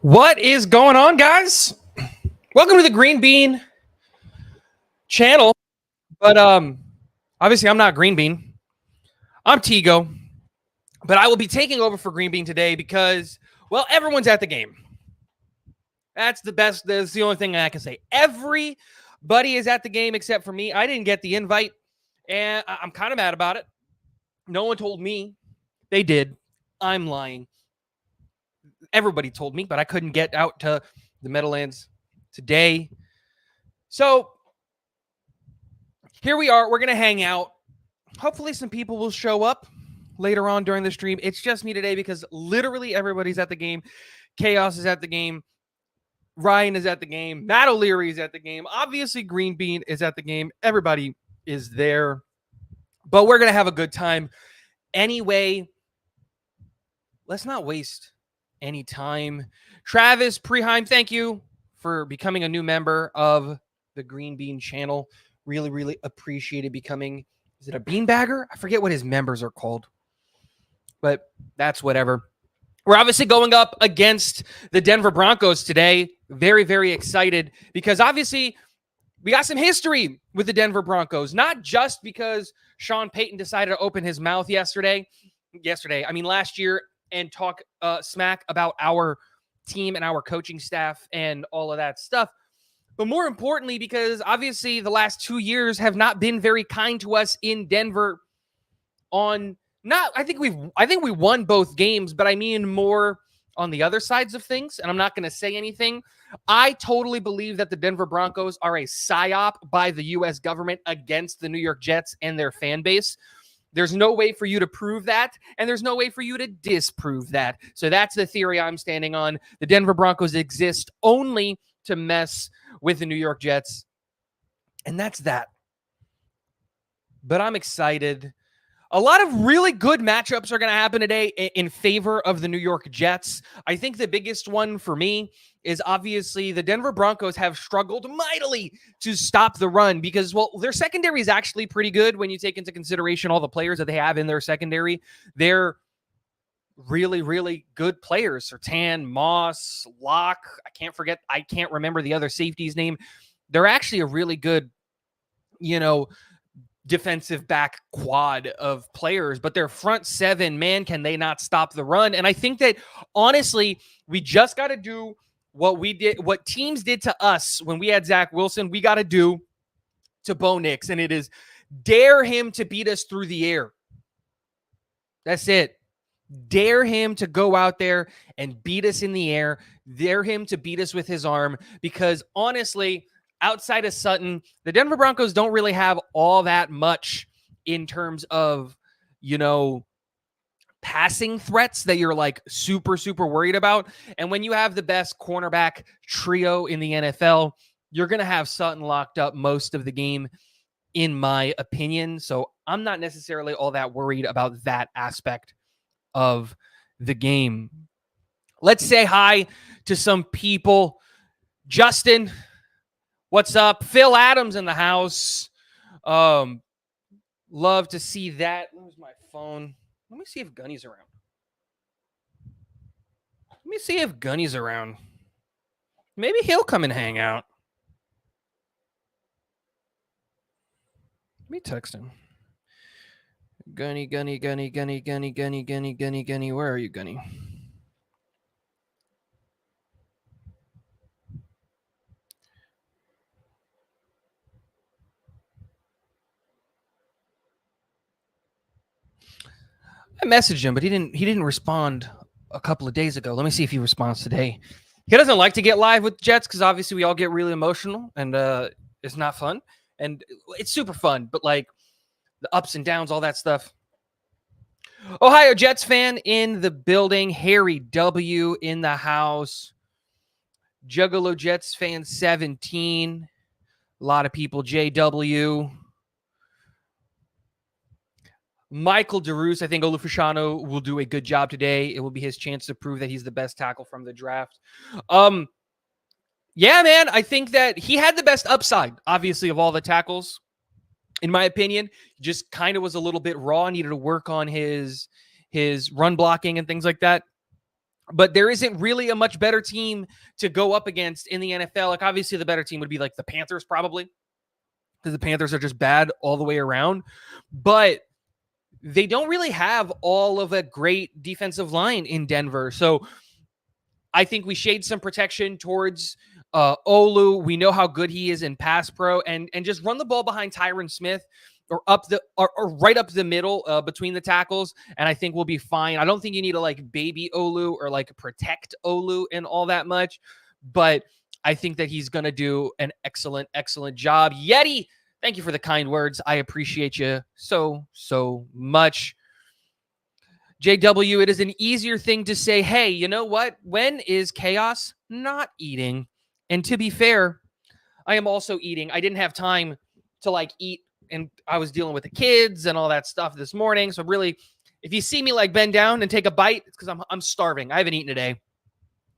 What is going on, guys? Welcome to the GreenBean channel. But obviously I'm not GreenBean. I'm Tigo. But I will be taking over for GreenBean today because, well, everyone's at the game. That's the best. That's the only thing I can say. Everybody is at the game except for me. I didn't get the invite, and I'm kind of mad about it. No one told me. They did. I'm lying. Everybody told me, but I couldn't get out to the Meadowlands today. So here we are. We're going to hang out. Hopefully some people will show up later on during the stream. It's just me today because literally everybody's at the game. Chaos is at the game. Ryan is at the game. Matt O'Leary is at the game. Obviously GreenBean is at the game. Everybody is there. But we're going to have a good time. Anyway, let's not waste any time. Travis Preheim, thank you for becoming a new member of the GreenBean channel. Really, really appreciated becoming, is it a beanbagger? I forget what his members are called, but that's whatever. We're obviously going up against the Denver Broncos today. Very, very excited because obviously we got some history with the Denver Broncos, not just because Sean Payton decided to open his mouth last year and talk smack about our team and our coaching staff and all of that stuff. But more importantly, because obviously the last 2 years have not been very kind to us in Denver I think we won both games, but I mean more on the other sides of things. And I'm not going to say anything. I totally believe that the Denver Broncos are a psyop by the U.S. government against the New York Jets and their fan base. There's no way for you to prove that, and there's no way for you to disprove that. So that's the theory I'm standing on. The Denver Broncos exist only to mess with the New York Jets, and that's that. But I'm excited. A lot of really good matchups are going to happen today in favor of the New York Jets. I think the biggest one for me is obviously the Denver Broncos have struggled mightily to stop the run because, well, their secondary is actually pretty good when you take into consideration all the players that they have in their secondary. They're really, really good players. Sertan, Moss, Locke. I can't remember the other safety's name. They're actually a really good, defensive back quad of players, but their front seven, man, can they not stop the run? And I think that honestly, we just got to do what teams did to us when we had Zach Wilson, we got to do to Bo Nix, and it is dare him to beat us through the air. That's it. Dare him to go out there and beat us in the air. Dare him to beat us with his arm, because honestly, outside of Sutton, the Denver Broncos don't really have all that much in terms of, passing threats that you're like super, super worried about. And when you have the best cornerback trio in the NFL, you're going to have Sutton locked up most of the game, in my opinion. So I'm not necessarily all that worried about that aspect of the game. Let's say hi to some people. Justin, what's up? Phil Adams in the house. Love to see that. Where's my phone? Let me see if Gunny's around. Maybe he'll come and hang out. Let me text him. Gunny. Where are you, Gunny? I messaged him, but he didn't respond a couple of days ago. Let me see if he responds today. He doesn't like to get live with Jets because obviously we all get really emotional, and it's not fun. And it's super fun, but like the ups and downs, all that stuff. Ohio Jets fan in the building. Harry W in the house. Juggalo Jets fan 17. A lot of people. JW. Michael DeRoos, I think Olufashano will do a good job today. It will be his chance to prove that he's the best tackle from the draft. Yeah, man, I think that he had the best upside, obviously, of all the tackles. In my opinion, he just kind of was a little bit raw, needed to work on his run blocking and things like that. But there isn't really a much better team to go up against in the NFL. Like, obviously, the better team would be like the Panthers, probably, because the Panthers are just bad all the way around. But they don't really have all of a great defensive line in Denver. So I think we shade some protection towards Olu. We know how good he is in pass pro, and just run the ball behind Tyron Smith or right up the middle between the tackles, and I think we'll be fine. I don't think you need to like baby Olu or like protect Olu and all that much, but I think that he's going to do an excellent job. Yeti, thank you for the kind words. I appreciate you so much. JW, it is an easier thing to say, hey, you know what? When is chaos not eating? And to be fair, I am also eating. I didn't have time to like eat, and I was dealing with the kids and all that stuff this morning. So really, if you see me like bend down and take a bite, it's because I'm starving. I haven't eaten today,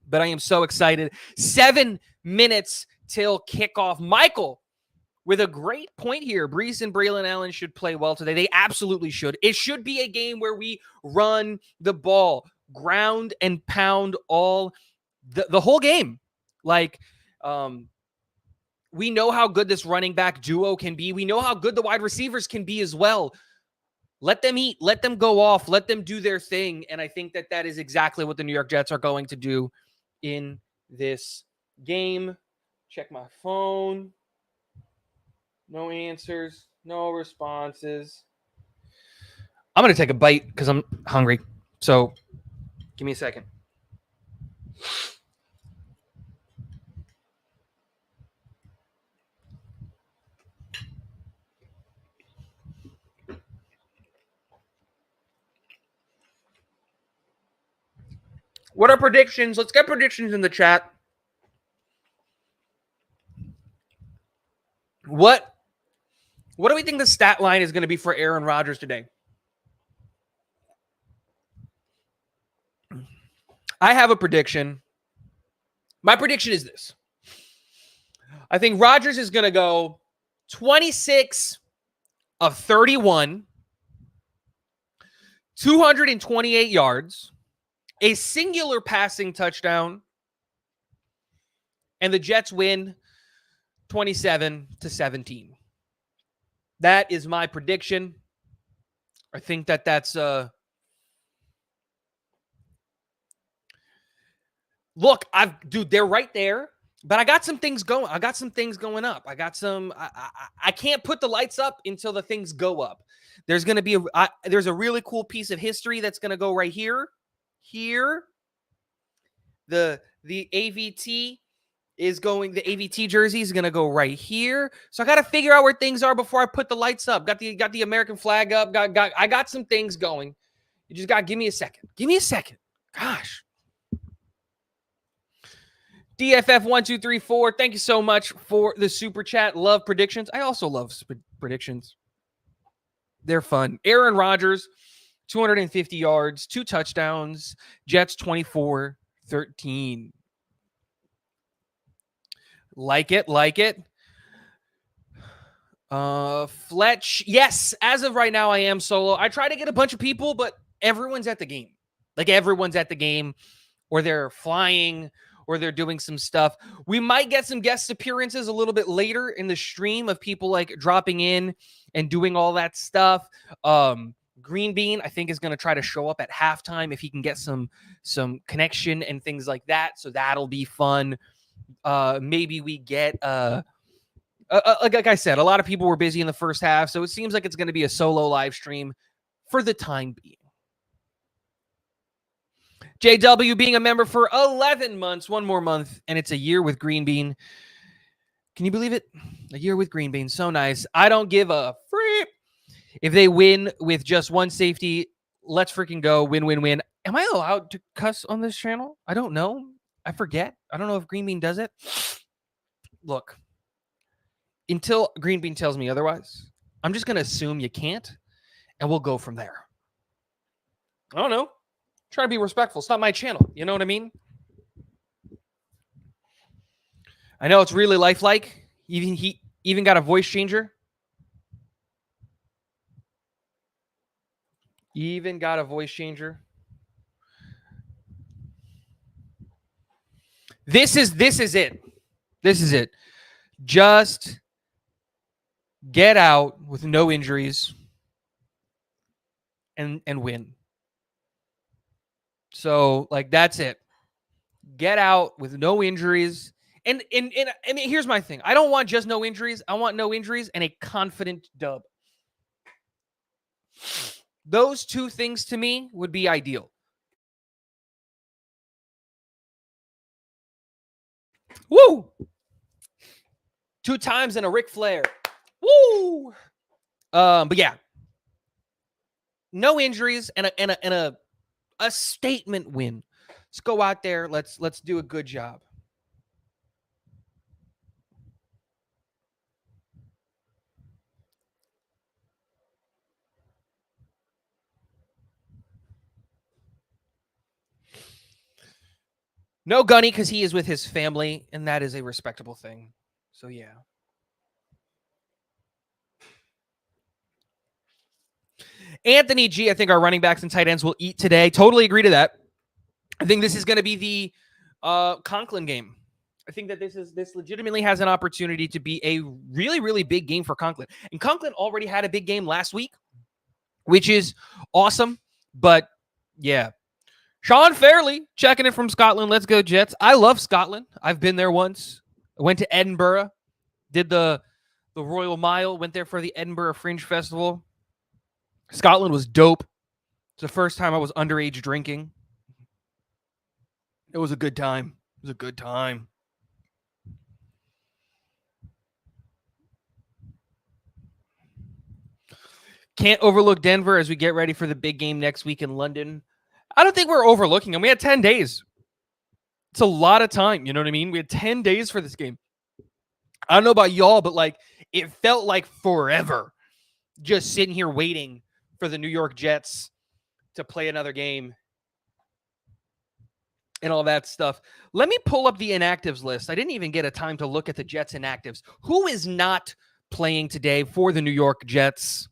but I am so excited. 7 minutes till kickoff. Michael with a great point here. Brees and Braylon Allen should play well today. They absolutely should. It should be a game where we run the ball, ground and pound all the whole game. Like, we know how good this running back duo can be. We know how good the wide receivers can be as well. Let them eat. Let them go off. Let them do their thing. And I think that that is exactly what the New York Jets are going to do in this game. Check my phone. No answers. No responses. I'm going to take a bite because I'm hungry. So give me a second. What are predictions? Let's get predictions in the chat. What do we think the stat line is going to be for Aaron Rodgers today? I have a prediction. My prediction is this. I think Rodgers is going to go 26 of 31, 228 yards, a singular passing touchdown, and the Jets win 27-17. That is my prediction. I think that that's look, they're right there, but I got some things going. I got some things going up. I got some I can't put the lights up until the things go up. There's going to be there's a really cool piece of history that's going to go right here. Here. The AVT is going, the AVT jersey is going to go right here. So I got to figure out where things are before I put the lights up. Got the American flag up. I got some things going. You just got to give me a second. Give me a second. Gosh. DFF1234, thank you so much for the super chat. Love predictions. I also love predictions. They're fun. Aaron Rodgers, 250 yards, 2 touchdowns. Jets 24-13. Like it. Fletch. Yes, as of right now, I am solo. I try to get a bunch of people, but everyone's at the game. Like, everyone's at the game, or they're flying, or they're doing some stuff. We might get some guest appearances a little bit later in the stream of people like dropping in and doing all that stuff. GreenBean, I think, is going to try to show up at halftime if he can get some connection and things like that. So that'll be fun. Maybe we get like I said, a lot of people were busy in the first half, so it seems like it's going to be a solo live stream for the time being. JW being a member for 11 months, one more month, and it's a year with GreenBean. Can you believe it? A year with GreenBean. So nice. I don't give a freak if they win with just one safety. Let's freaking go. Win. Am I allowed to cuss on this channel? I don't know. I forget. I don't know if GreenBean does it. Look, until GreenBean tells me otherwise, I'm just going to assume you can't, and we'll go from there. I don't know. Try to be respectful. It's not my channel. You know what I mean? I know it's really lifelike. He even got a voice changer. Even got a voice changer. This is it. This is it. Just get out with no injuries and win. So, like, that's it. Get out with no injuries. And I mean, here's my thing. I don't want just no injuries. I want no injuries and a confident dub. Those two things to me would be ideal. Woo! 2 times and a Ric Flair. Woo! But yeah, no injuries and a statement win. Let's go out there. Let's do a good job. No Gunny because he is with his family, and that is a respectable thing. So yeah. Anthony G, I think our running backs and tight ends will eat today. Totally agree to that. I think this is going to be the Conklin game. I think that this legitimately has an opportunity to be a really, really big game for Conklin. And Conklin already had a big game last week, which is awesome. But yeah. Sean Fairley checking in from Scotland. Let's go, Jets. I love Scotland. I've been there once. I went to Edinburgh, did the Royal Mile, went there for the Edinburgh Fringe Festival. Scotland was dope. It's the first time I was underage drinking. It was a good time. It was a good time. Can't overlook Denver as we get ready for the big game next week in London. I don't think we're overlooking them. We had 10 days. It's a lot of time. You know what I mean? We had 10 days for this game. I don't know about y'all, but like it felt like forever just sitting here waiting for the New York Jets to play another game and all that stuff. Let me pull up the inactives list. I didn't even get a time to look at the Jets inactives. Who is not playing today for the New York Jets?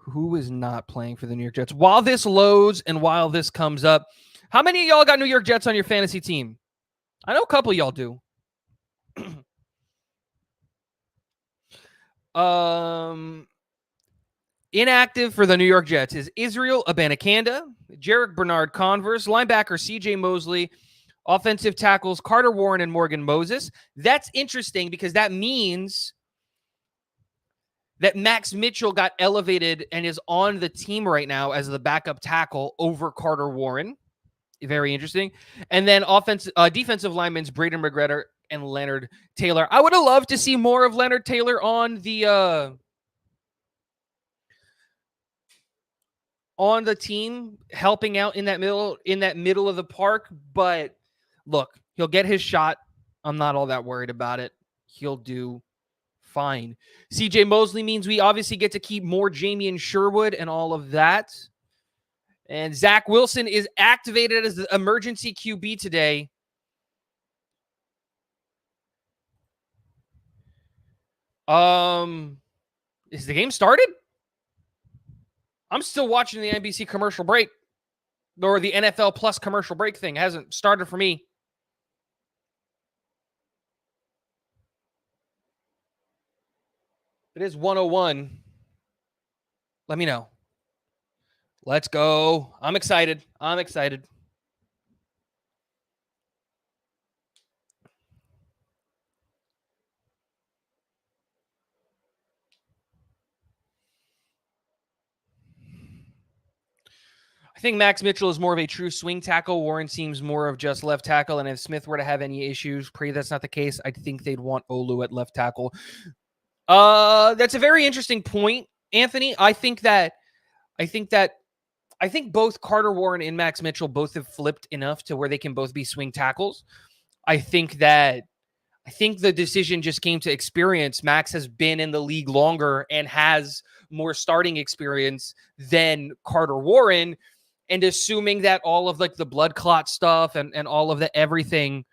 Who is not playing for the New York Jets? While this loads and while this comes up, how many of y'all got New York Jets on your fantasy team? I know a couple of y'all do. Inactive for the New York Jets is Israel Abanikanda, Jarek Bernard Converse, linebacker CJ Mosley, offensive tackles Carter Warren and Morgan Moses. That's interesting because that means that Max Mitchell got elevated and is on the team right now as the backup tackle over Carter Warren. Very interesting. And then defensive linemen Braden McGregor and Leonard Taylor. I would have loved to see more of Leonard Taylor on the team, helping out in that middle of the park. But look, he'll get his shot. I'm not all that worried about it. He'll do fine. CJ Mosley means we obviously get to keep more Jamie Sherwood and all of that. And Zach Wilson is activated as the emergency QB today. Is the game started? I'm still watching the NBC commercial break. Or the NFL Plus commercial break thing hasn't started for me. It is 101. Let me know. Let's go. I'm excited. I think Max Mitchell is more of a true swing tackle. Warren seems more of just left tackle. And if Smith were to have any issues, pray that's not the case. I think they'd want Olu at left tackle. That's a very interesting point, Anthony. I think both Carter Warren and Max Mitchell both have flipped enough to where they can both be swing tackles. I think the decision just came to experience. Max has been in the league longer and has more starting experience than Carter Warren. And assuming that all of like the blood clot stuff and all of the everything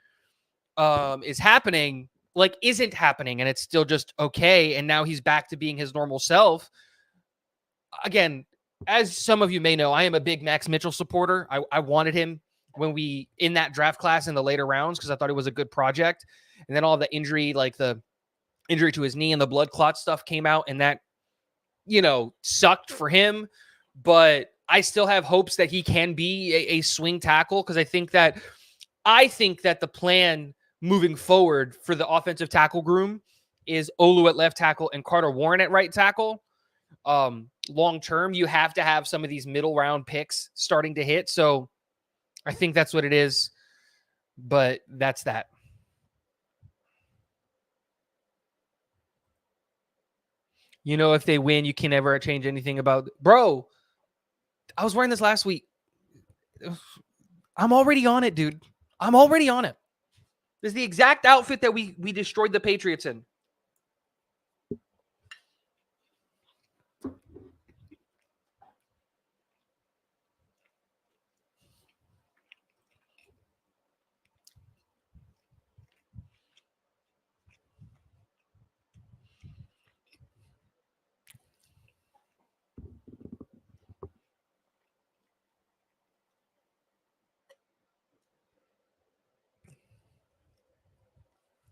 is happening, like isn't happening, and it's still just okay. And now he's back to being his normal self. Again, as some of you may know, I am a big Max Mitchell supporter. I wanted him when we in that draft class in the later rounds because I thought it was a good project. And then all the injury, like the injury to his knee and the blood clot stuff came out, and that, sucked for him. But I still have hopes that he can be a swing tackle because I think that the plan moving forward for the offensive tackle groom is Olu at left tackle and Carter Warren at right tackle. Long term, you have to have some of these middle round picks starting to hit. So I think that's what it is. But that's that. If they win, you can never change anything about. Bro, I was wearing this last week. I'm already on it, dude. I'm already on it. This is the exact outfit that we destroyed the Patriots in.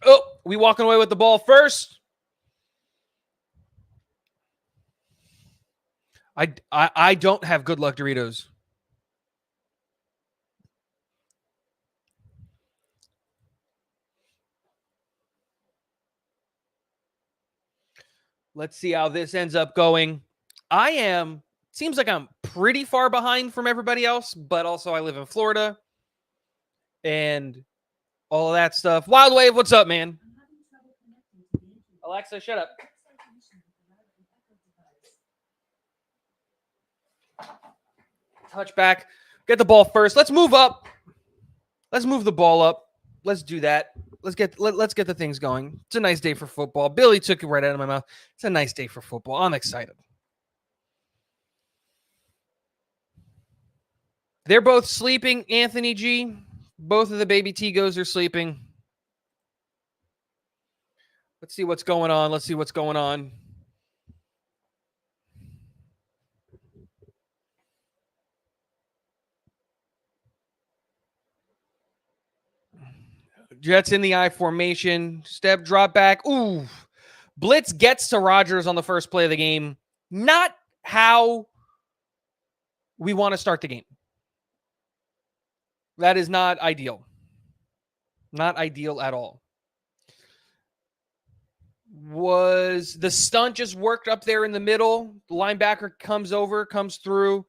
Oh, we walking away with the ball first. I don't have good luck Doritos. Let's see how this ends up going. Seems like I'm pretty far behind from everybody else, but also I live in Florida and all of that stuff. Wild Wave, what's up, man? Alexa, shut up. Touchback. Get the ball first. Let's move up. Let's move the ball up. Let's do that. Let's get the things going. It's a nice day for football. Billy took it right out of my mouth. It's a nice day for football. I'm excited. They're both sleeping, Anthony G. Both of the baby Tigos are sleeping. Let's see what's going on. Jets in the I formation. Step, drop back. Ooh. Blitz gets to Rodgers on the first play of the game. Not how we want to start the game. That is not ideal. Not ideal at all. Was the stunt just worked up there in the middle? The linebacker comes through.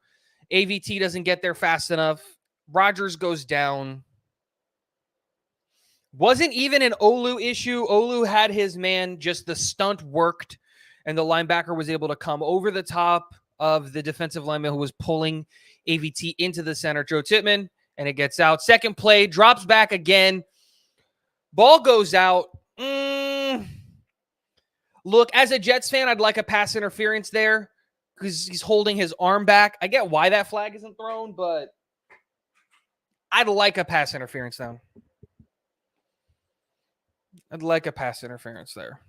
AVT doesn't get there fast enough. Rodgers goes down. Wasn't even an Olu issue. Olu had his man, just the stunt worked, and the linebacker was able to come over the top of the defensive lineman who was pulling AVT into the center, Joe Tippmann, and it gets out. Second play, drops back again. Ball goes out. Look, as a Jets fan, I'd like a pass interference there because he's holding his arm back. I get why that flag isn't thrown, but I'd like a pass interference now. I'd like a pass interference there.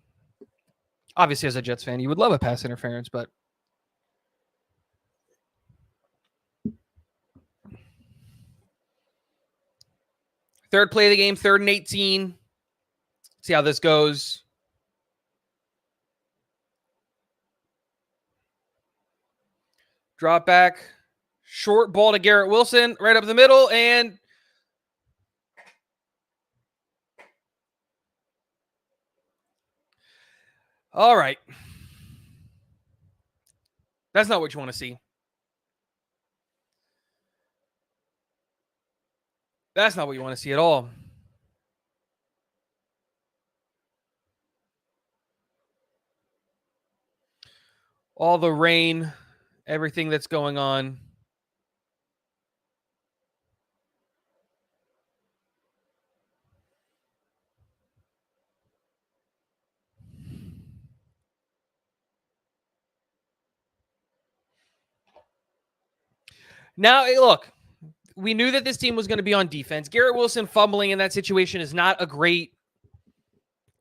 Obviously, as a Jets fan, you would love a pass interference, but third play of the game, 3rd and 18. See how this goes. Drop back. Short ball to Garrett Wilson, right up the middle, and all right. That's not what you want to see. That's not what you want to see at all. All the rain, everything that's going on. Now, look, we knew that this team was going to be on defense. Garrett Wilson fumbling in that situation is not a great,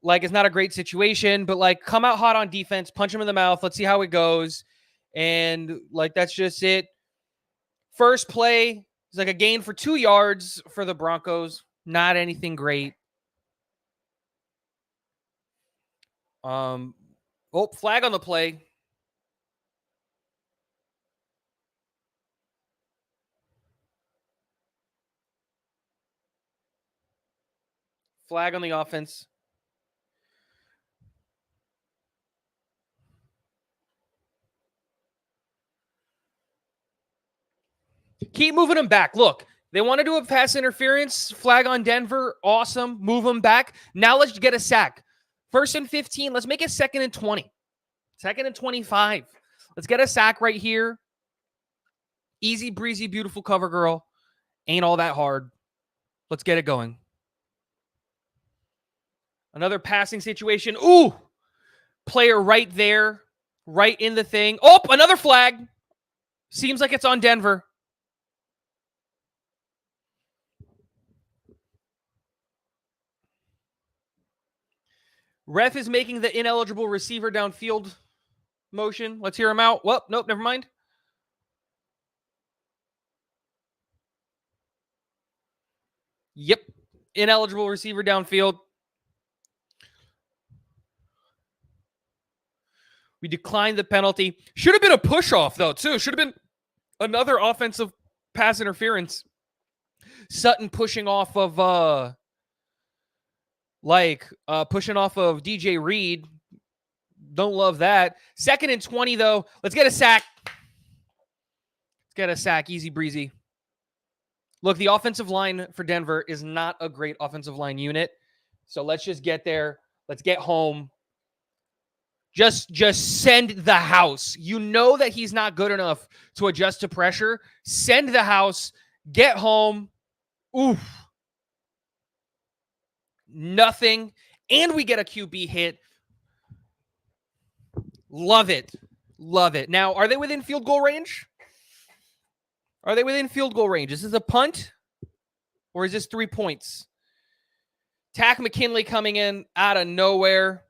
it's not a great situation, but come out hot on defense, punch him in the mouth. Let's see how it goes. And that's just it. First play, It's like a gain for 2 yards for the Broncos. Not anything great. Flag on the play. Flag on the offense. Keep moving them back. Look, they want to do a pass interference. Flag on Denver. Awesome. Move them back. Now let's get a sack. 1st and 15. Let's make it 2nd and 20. 2nd and 25. Let's get a sack right here. Easy breezy, beautiful cover girl. Ain't all that hard. Let's get it going. Another passing situation. Ooh! Player right there. Right in the thing. Oh, another flag. Seems like it's on Denver. Ref is making the ineligible receiver downfield motion. Let's hear him out. Well, nope, never mind. Yep. Ineligible receiver downfield. We declined the penalty. Should have been a push-off, though, too. Should have been another offensive pass interference. Sutton pushing off of pushing off of DJ Reed. Don't love that. 2nd and 20, though. Let's get a sack. Let's get a sack. Easy breezy. Look, the offensive line for Denver is not a great offensive line unit. So let's just get there. Let's get home. Just send the house. You know that he's not good enough to adjust to pressure. Send the house. Get home. Oof. Nothing. And we get a QB hit. Love it. Love it. Now, are they within field goal range? Are they within field goal range? Is this a punt? Or is this 3 points? Tack McKinley coming in out of nowhere.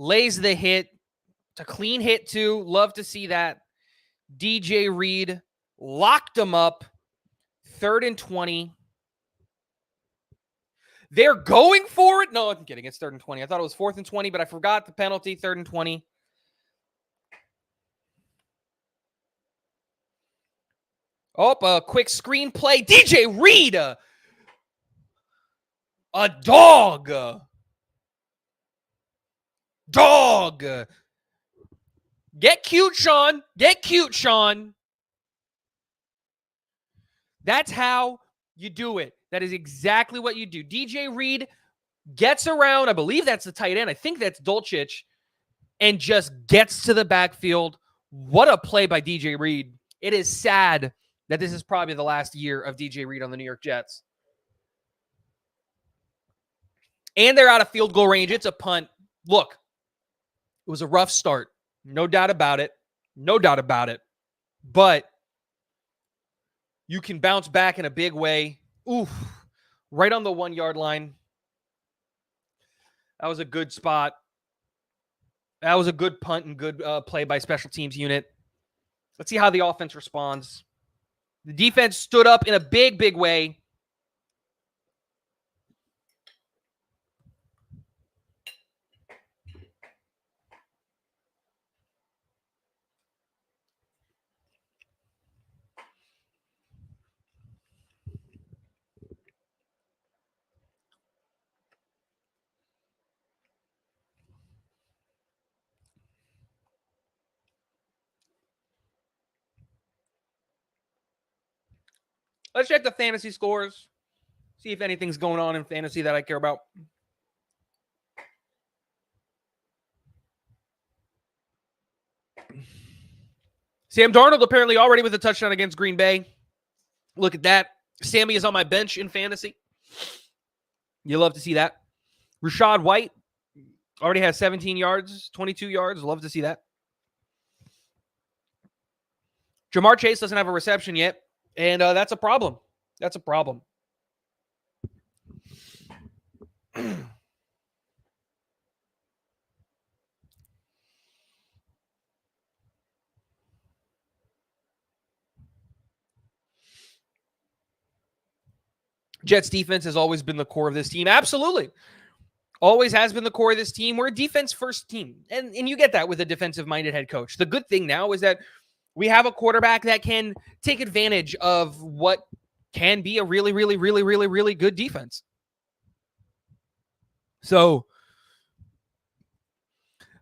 Lays the hit. It's a clean hit, too. Love to see that. DJ Reed locked him up. 3rd and 20. They're going for it? No, I'm kidding. It's 3rd and 20. I thought it was 4th and 20, but I forgot the penalty. 3rd and 20. Oh, a quick screen play. DJ Reed. A dog. Dog. Get cute, Sean. Get cute, Sean. That's how you do it. That is exactly what you do. DJ Reed gets around. I believe that's the tight end. I think that's Dulcich. And just gets to the backfield. What a play by DJ Reed. It is sad that this is probably the last year of DJ Reed on the New York Jets. And they're out of field goal range. It's a punt. Look, it was a rough start. No doubt about it. No doubt about it. But you can bounce back in a big way. Oof. Right on the 1 yard line. That was a good spot. That was a good punt and good play by special teams unit. Let's see how the offense responds. The defense stood up in a big, big way. Let's check the fantasy scores. See if anything's going on in fantasy that I care about. Sam Darnold apparently already with a touchdown against Green Bay. Look at that. Sammy is on my bench in fantasy. You love to see that. Rashad White already has 17 yards, 22 yards. Love to see that. Jamar Chase doesn't have a reception yet, and that's a problem. That's a problem. Jets defense has always been the core of this team. Absolutely. Always has been the core of this team. We're a defense-first team. And you get that with a defensive-minded head coach. The good thing now is that we have a quarterback that can take advantage of what can be a really, really, really, really, really good defense. So,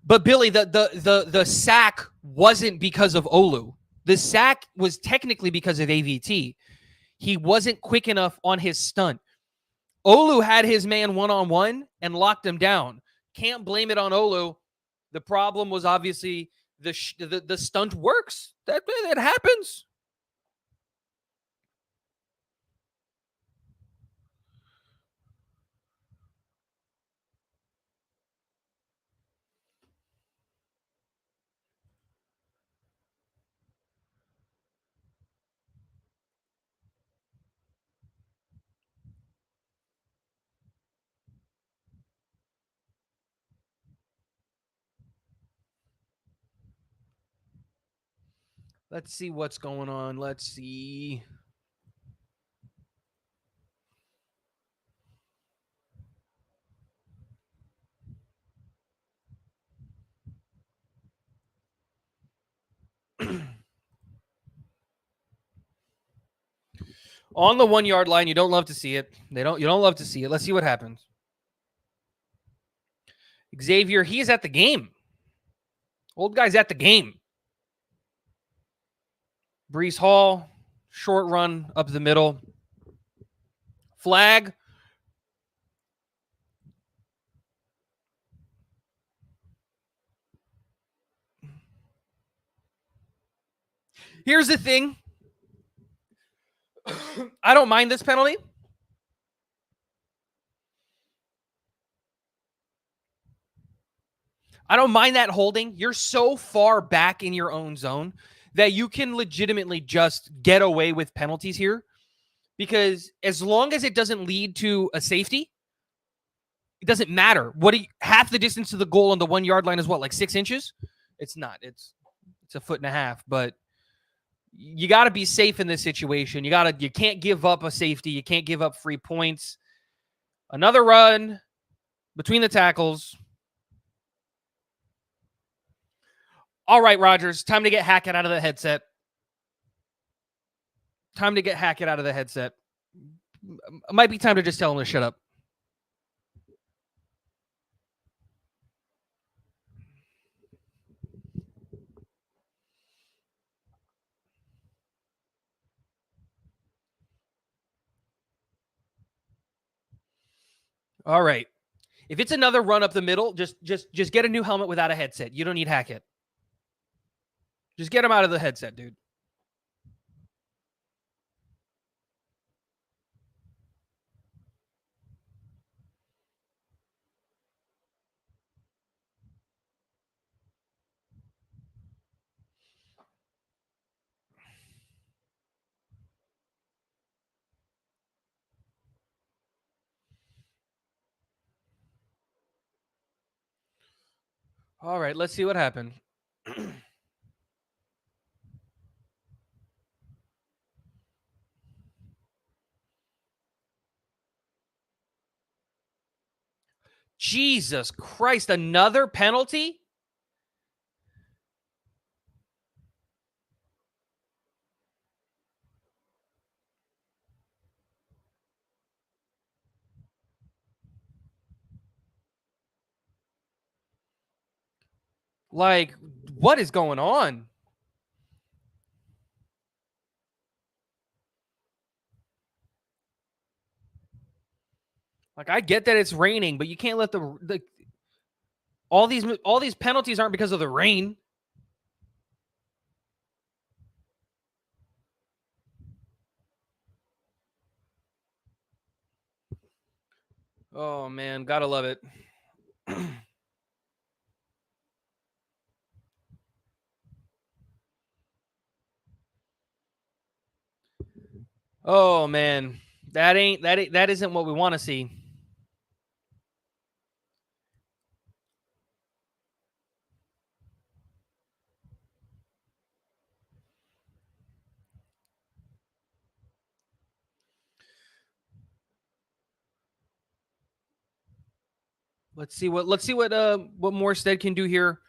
but Billy, the sack wasn't because of Olu. The sack was technically because of AVT. He wasn't quick enough on his stunt. Olu had his man one-on-one and locked him down. Can't blame it on Olu. The problem was obviously the stunt works. That happens. Let's see what's going on. Let's see. On the 1 yard line, you don't love to see it. You don't love to see it. Let's see what happens. Xavier, he's at the game. Old guy's at the game. Brees Hall, short run up the middle. Flag. Here's the thing. I don't mind this penalty. I don't mind that holding. You're so far back in your own zone that you can legitimately just get away with penalties here, because as long as it doesn't lead to a safety, it doesn't matter. Half the distance to the goal on the 1 yard line is what, like 6 inches? It's not. It's a foot and a half, but you got to be safe in this situation. You can't give up a safety. You can't give up free points. Another run between the tackles. All right, Rodgers, time to get Hackett out of the headset. It might be time to just tell him to shut up. All right. If it's another run up the middle, just get a new helmet without a headset. You don't need Hackett. Just get him out of the headset, dude. All right, let's see what happened. Jesus Christ, another penalty? Like, what is going on? Like, I get that it's raining, but you can't let all these penalties aren't because of the rain. Oh man, gotta love it. Oh man, that isn't what we want to see. Let's see what Morstead can do here.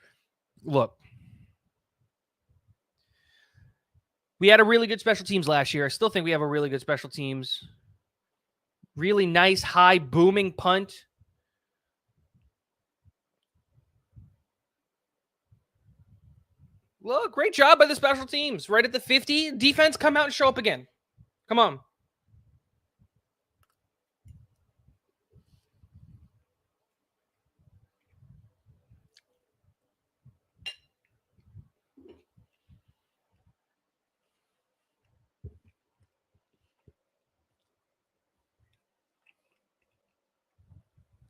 Look. We had a really good special teams last year. I still think we have a really good special teams. Really nice, high, booming punt. Look, great job by the special teams. Right at the 50. Defense, come out and show up again. Come on.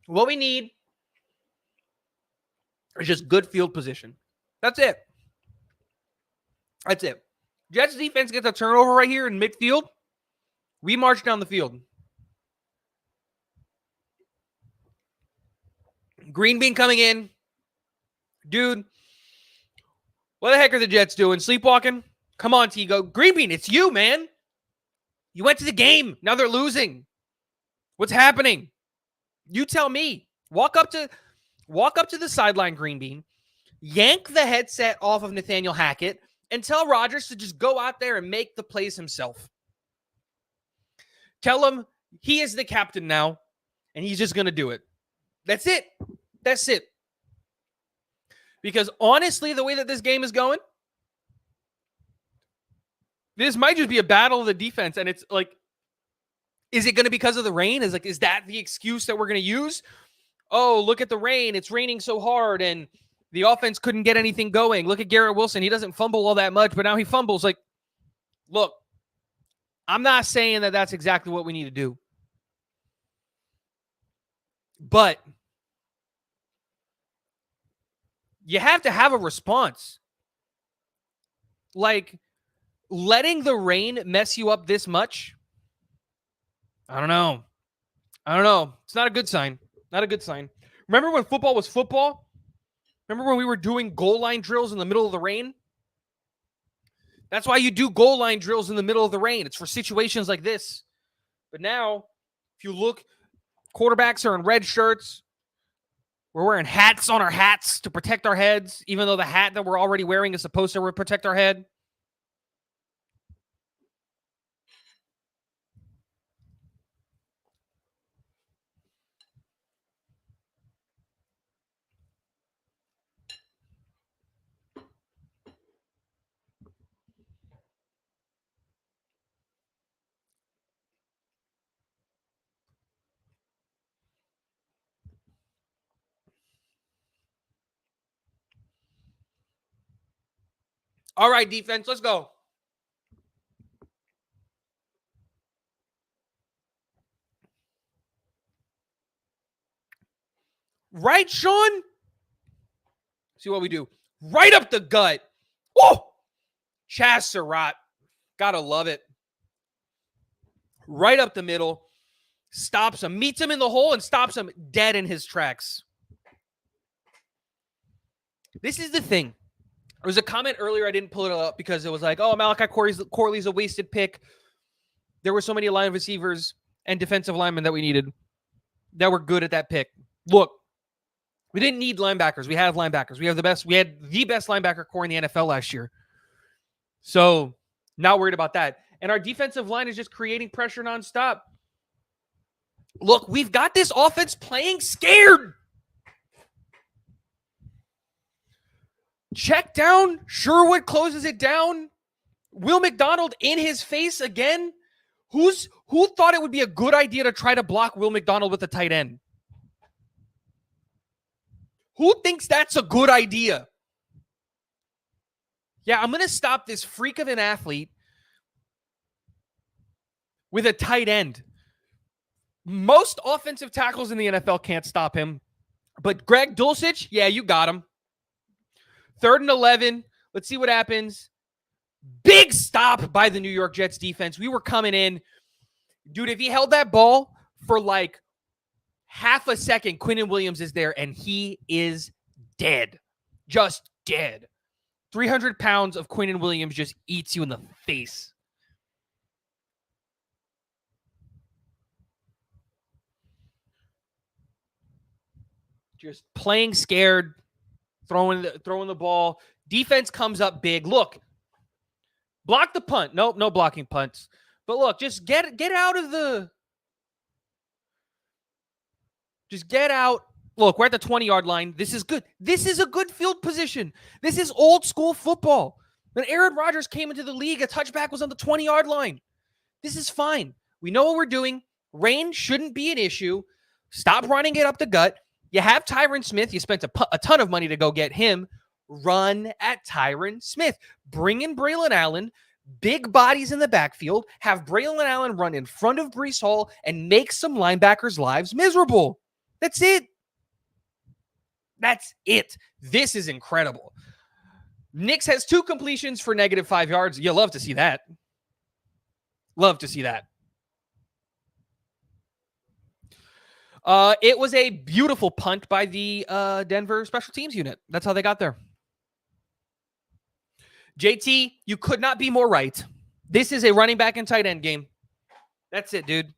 What we need is just good field position. That's it. That's it. Jets defense gets a turnover right here in midfield. We march down the field. GreenBean coming in. Dude, what the heck are the Jets doing? Sleepwalking? Come on, Tigo. GreenBean, it's you, man. You went to the game. Now they're losing. What's happening? You tell me. Walk up to the sideline, GreenBean. Yank the headset off of Nathaniel Hackett and tell Rodgers to just go out there and make the plays himself. Tell him he is the captain now, and he's just going to do it. That's it. That's it. Because honestly, the way that this game is going, this might just be a battle of the defense. And it's like, is it going to be because of the rain? Is that the excuse that we're going to use? Oh, look at the rain. It's raining so hard, and the offense couldn't get anything going. Look at Garrett Wilson. He doesn't fumble all that much, but now he fumbles. Like, look, I'm not saying that that's exactly what we need to do. But you have to have a response. Like, letting the rain mess you up this much, I don't know. It's not a good sign. Not a good sign. Remember when football was football? Remember when we were doing goal line drills in the middle of the rain? That's why you do goal line drills in the middle of the rain. It's for situations like this. But now, if you look, quarterbacks are in red shirts. We're wearing hats on our hats to protect our heads, even though the hat that we're already wearing is supposed to protect our head. All right, defense, let's go. Right, Sean? See what we do. Right up the gut. Whoa! Chaz Surratt. Gotta love it. Right up the middle. Stops him. Meets him in the hole and stops him dead in his tracks. This is the thing. There was a comment earlier. I didn't pull it up because it was like, oh, Malachi Corley's a wasted pick. There were so many line receivers and defensive linemen that we needed that were good at that pick. Look, we didn't need linebackers. We have linebackers. We had the best linebacker core in the NFL last year. So not worried about that. And our defensive line is just creating pressure nonstop. Look, we've got this offense playing scared. Check down. Sherwood closes it down. Will McDonald in his face again. Who thought it would be a good idea to try to block Will McDonald with a tight end? Who thinks that's a good idea? Yeah, I'm going to stop this freak of an athlete with a tight end. Most offensive tackles in the NFL can't stop him. But Greg Dulcich, yeah, you got him. 3rd and 11. Let's see what happens. Big stop by the New York Jets defense. We were coming in. Dude, if he held that ball for like half a second, Quinnen Williams is there, and he is dead. Just dead. 300 pounds of Quinnen Williams just eats you in the face. just playing scared, throwing the ball. Defense comes up big. Look, block the punt. Nope, no blocking punts. But look, just get out of the. Just get out. Look, we're at the 20-yard line. This is good. This is a good field position. This is old school football. When Aaron Rodgers came into the league, a touchback was on the 20-yard line. This is fine. We know what we're doing. Rain shouldn't be an issue. Stop running it up the gut. You have Tyron Smith. You spent a ton of money to go get him. Run at Tyron Smith. Bring in Braylon Allen. Big bodies in the backfield. Have Braylon Allen run in front of Breece Hall and make some linebackers' lives miserable. That's it. That's it. This is incredible. Nix has 2 completions for -5 yards. You love to see that. Love to see that. It was a beautiful punt by the Denver special teams unit. That's how they got there. JT, you could not be more right. This is a running back and tight end game. That's it, dude.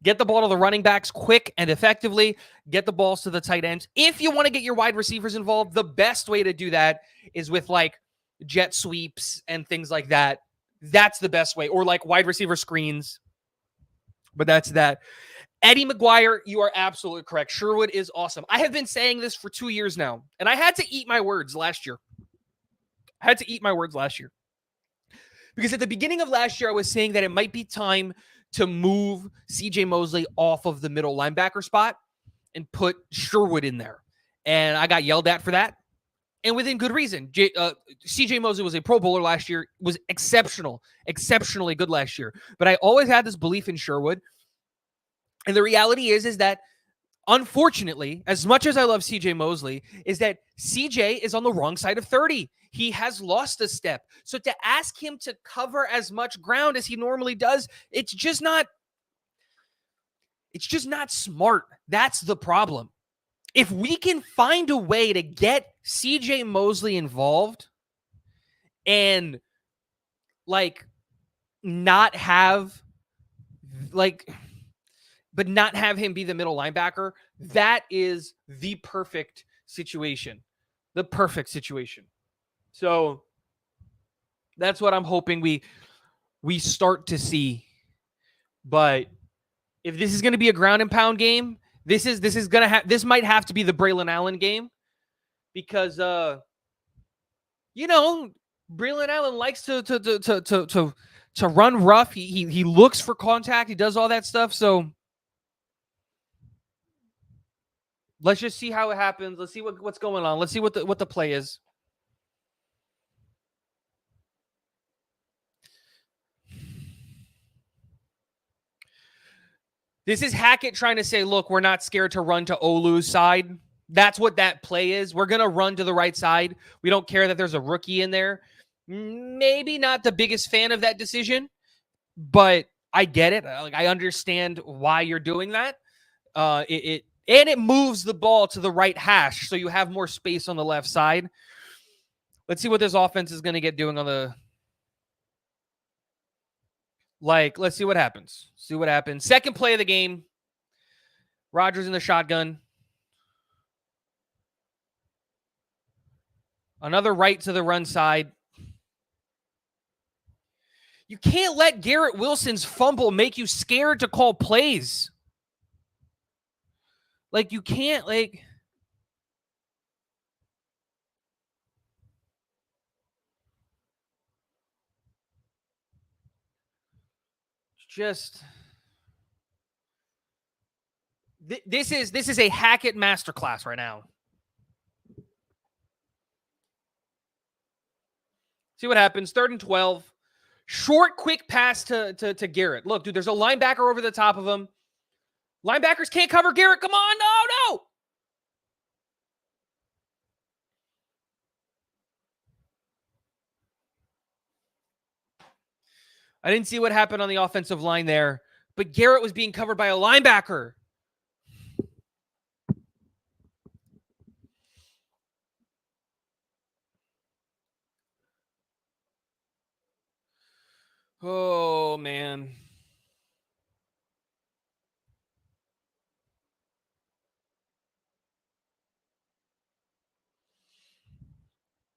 Get the ball to the running backs quick and effectively. Get the balls to the tight ends. If you want to get your wide receivers involved, the best way to do that is with like jet sweeps and things like that. That's the best way. Or like wide receiver screens. But that's that. Eddie McGuire, you are absolutely correct. Sherwood is awesome. I have been saying this for 2 years now, and I had to eat my words last year. Because at the beginning of last year, I was saying that it might be time to move CJ Mosley off of the middle linebacker spot and put Sherwood in there. And I got yelled at for that. And within good reason. CJ Mosley was a Pro Bowler last year, was exceptionally good last year. But I always had this belief in Sherwood. And the reality is that, unfortunately, as much as I love CJ Mosley, is that CJ is on the wrong side of 30. He has lost a step. So to ask him to cover as much ground as he normally does, it's just not smart. That's the problem. If we can find a way to get CJ Mosley involved and not have him be the middle linebacker, that is the perfect situation. The perfect situation. So that's what I'm hoping we start to see. But if this is going to be a ground and pound game, this might have to be the Braylon Allen game, because Braylon Allen likes to run rough. He looks for contact. He does all that stuff. So let's just see how it happens. Let's see what's going on. Let's see what the play is. This is Hackett trying to say, look, we're not scared to run to Olu's side. That's what that play is. We're going to run to the right side. We don't care that there's a rookie in there. Maybe not the biggest fan of that decision, but I get it. I understand why you're doing that. It moves the ball to the right hash, so you have more space on the left side. Let's see what this offense is going to get doing on the... let's see what happens. Second play of the game. Rodgers in the shotgun. Another right to the run side. You can't let Garrett Wilson's fumble make you scared to call plays. You can't, just... This is a Hackett masterclass right now. See what happens. 3rd and 12. Short, quick pass to Garrett. Look, dude, there's a linebacker over the top of him. Linebackers can't cover Garrett. Come on. No. I didn't see what happened on the offensive line there, but Garrett was being covered by a linebacker. Oh, man.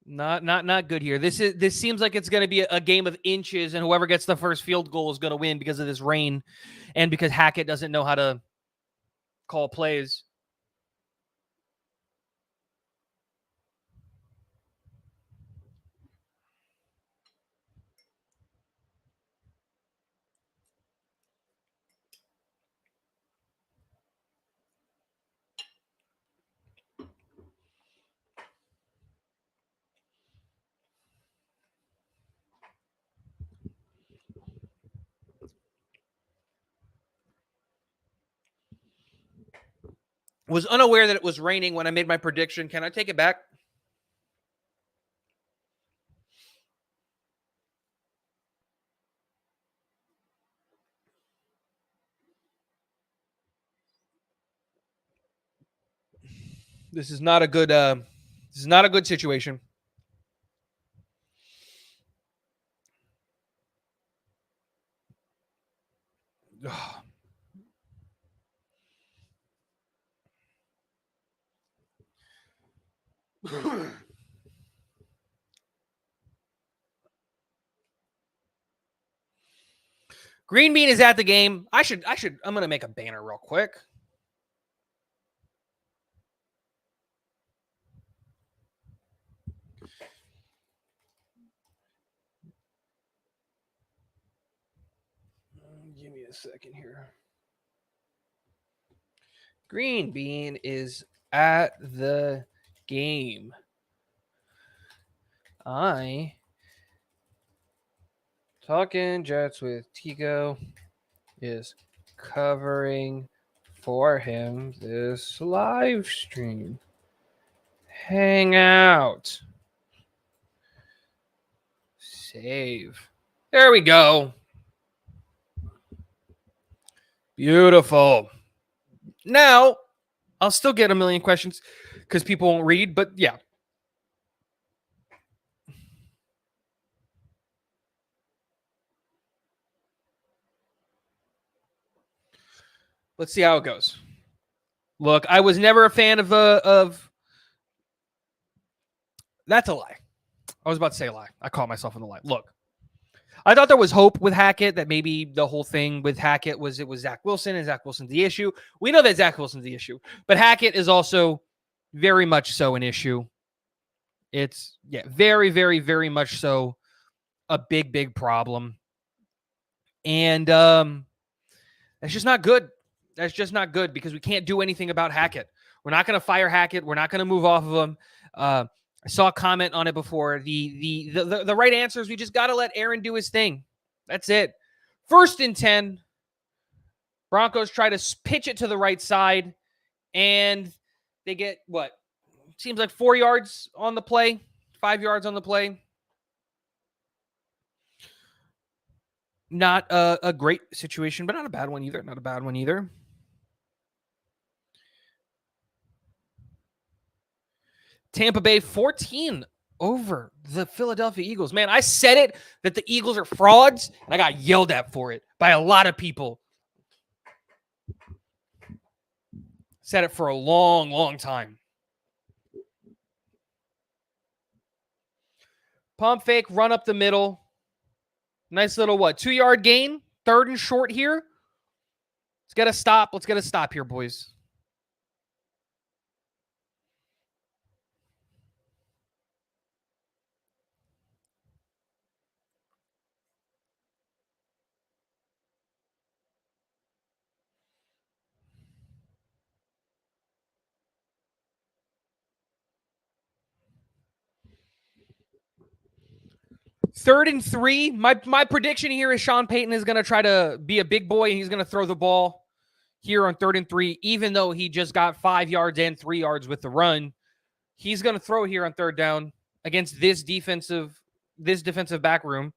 Not good here. This seems like it's going to be a game of inches, and whoever gets the first field goal is going to win because of this rain, and because Hackett doesn't know how to call plays. Was unaware that it was raining when I made my prediction. Can I take it back? This is not a good. This is not a good situation. GreenBean is at the game. I'm going to make a banner real quick. Give me a second here. GreenBean is at the game. Talking Jets with Tigo is covering for him this live stream. Hang out. Save. There we go. Beautiful. Now, I'll still get a million questions because people won't read, but yeah. Let's see how it goes. Look, I was never a fan of That's a lie. I was about to say a lie. I caught myself in the lie. Look, I thought there was hope with Hackett, that maybe the whole thing with Hackett was Zach Wilson, and Zach Wilson's the issue. We know that Zach Wilson's the issue, but Hackett is also very much so an issue. It's very, very, very much so a big, big problem. And that's just not good. That's just not good because we can't do anything about Hackett. We're not going to fire Hackett. We're not going to move off of him. I saw a comment on it before. The right answer is we just got to let Aaron do his thing. That's it. 1st and 10. Broncos try to pitch it to the right side, and they get what? Seems like 4 yards on the play, 5 yards on the play. Not a great situation, but not a bad one either. Not a bad one either. Tampa Bay 14 over the Philadelphia Eagles. Man, I said it that the Eagles are frauds, and I got yelled at for it by a lot of people. Said it for a long, long time. Pump fake, run up the middle. Nice little 2-yard gain. 3rd and short here. Let's get a stop. Let's get a stop here, boys. Third and 3. My prediction here is Sean Payton is going to try to be a big boy, and he's going to throw the ball here on 3rd and 3, even though he just got 5 yards and 3 yards with the run. He's going to throw here on 3rd down against this defensive back room.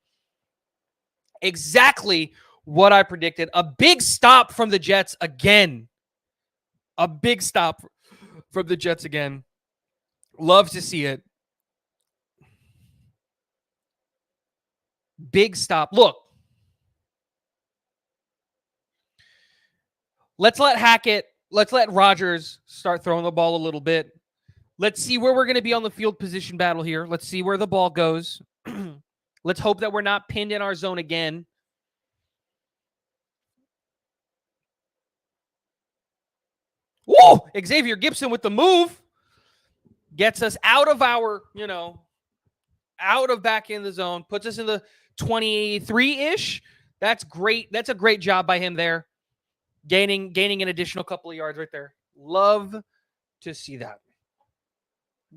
Exactly what I predicted. A big stop from the Jets again. A big stop from the Jets again. Love to see it. Big stop. Look. Let's let Rodgers start throwing the ball a little bit. Let's see where we're going to be on the field position battle here. Let's see where the ball goes. Let's hope that we're not pinned in our zone again. Whoa! Xavier Gibson with the move gets us out of our, out of back in the zone, puts us in the 23-ish. That's great. That's a great job by him there. Gaining an additional couple of yards right there. Love to see that.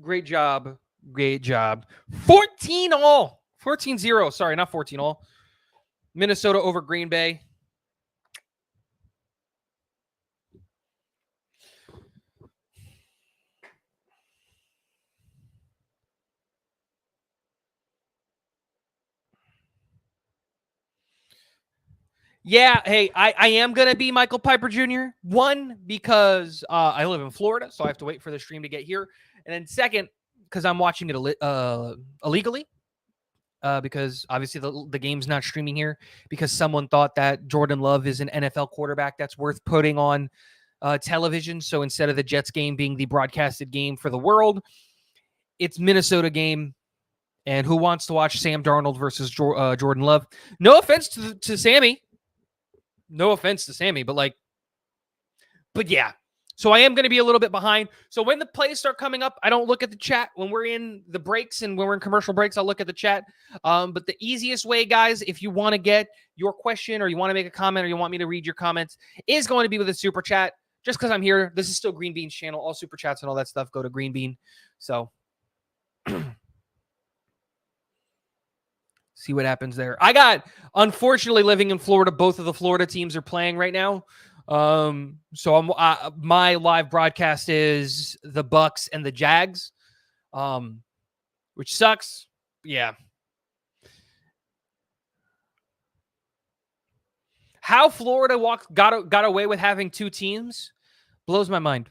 Great job. Great job. 14 all. 14-0. Sorry, not 14 all. Minnesota over Green Bay. Yeah, hey, I am going to be Michael Piper Jr. One, because I live in Florida, so I have to wait for the stream to get here. And then second, because I'm watching it illegally. Because obviously the game's not streaming here because someone thought that Jordan Love is an NFL quarterback that's worth putting on television. So instead of the Jets game being the broadcasted game for the world, it's Minnesota game. And who wants to watch Sam Darnold versus Jordan Love? No offense to Sammy. No offense to Sammy, but yeah. So I am going to be a little bit behind. So when the plays start coming up, I don't look at the chat. When we're in the breaks and when we're in commercial breaks, I'll look at the chat. But the easiest way, guys, if you want to get your question or you want to make a comment or you want me to read your comments, is going to be with a super chat. Just because I'm here, this is still GreenBean's channel. All super chats and all that stuff go to GreenBean. So see what happens there. Unfortunately, living in Florida, both of the Florida teams are playing right now. So my live broadcast is the Bucks and the Jags, which sucks. Yeah. How Florida got away with having two teams blows my mind.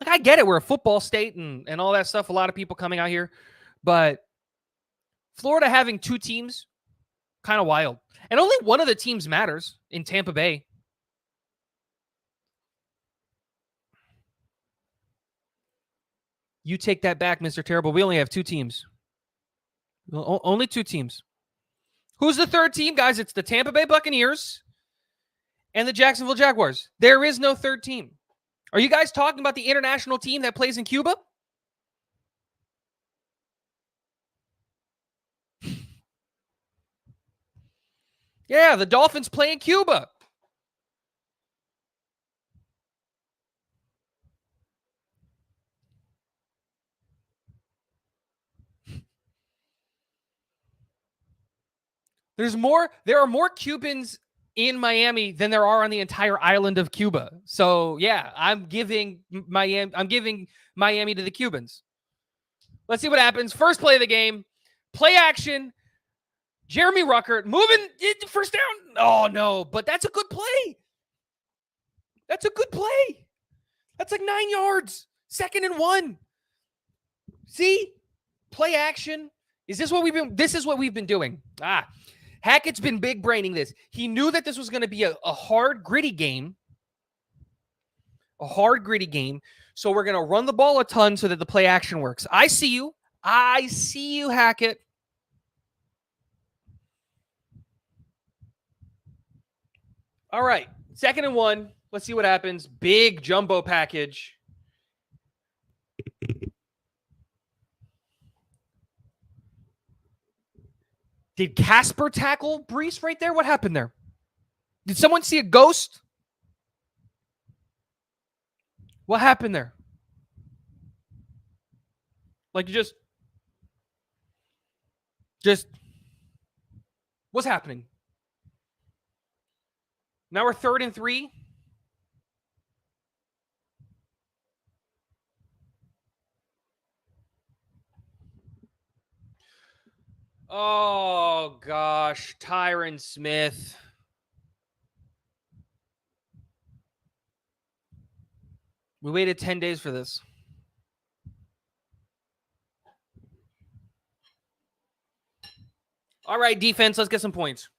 I get it. We're a football state and all that stuff. A lot of people coming out here, but Florida having two teams, kind of wild. And only one of the teams matters in Tampa Bay. You take that back, Mr. Terrible. We only have two teams. Only two teams. Who's the third team, guys? It's the Tampa Bay Buccaneers and the Jacksonville Jaguars. There is no third team. Are you guys talking about the international team that plays in Cuba? Yeah, the Dolphins play in Cuba. There are more Cubans in Miami than there are on the entire island of Cuba. So yeah, I'm giving Miami to the Cubans. Let's see what happens. First play of the game, play action. Jeremy Ruckert moving first down. Oh no, but that's a good play. That's a good play. That's like 9 yards. 2nd and 1. See? Play action. This is what we've been doing. Hackett's been big braining this. He knew that this was going to be a hard, gritty game. A hard, gritty game. So we're going to run the ball a ton so that the play action works. I see you. Hackett. All right. 2nd and 1. Let's see what happens. Big jumbo package. Did Casper tackle Brees right there? What happened there? Did someone see a ghost? What happened there? Just what's happening? Now we're 3rd and 3. Oh, gosh. Tyron Smith. We waited 10 days for this. All right, defense, let's get some points.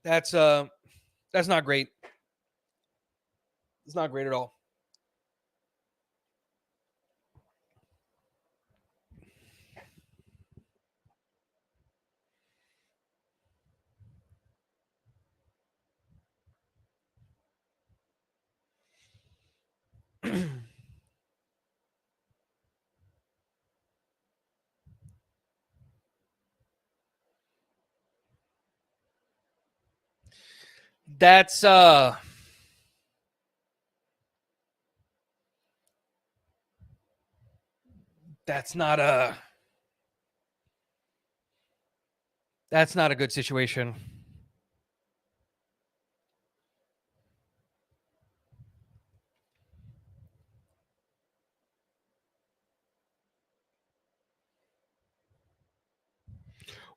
That's not great. It's not great at all. That's not a good situation.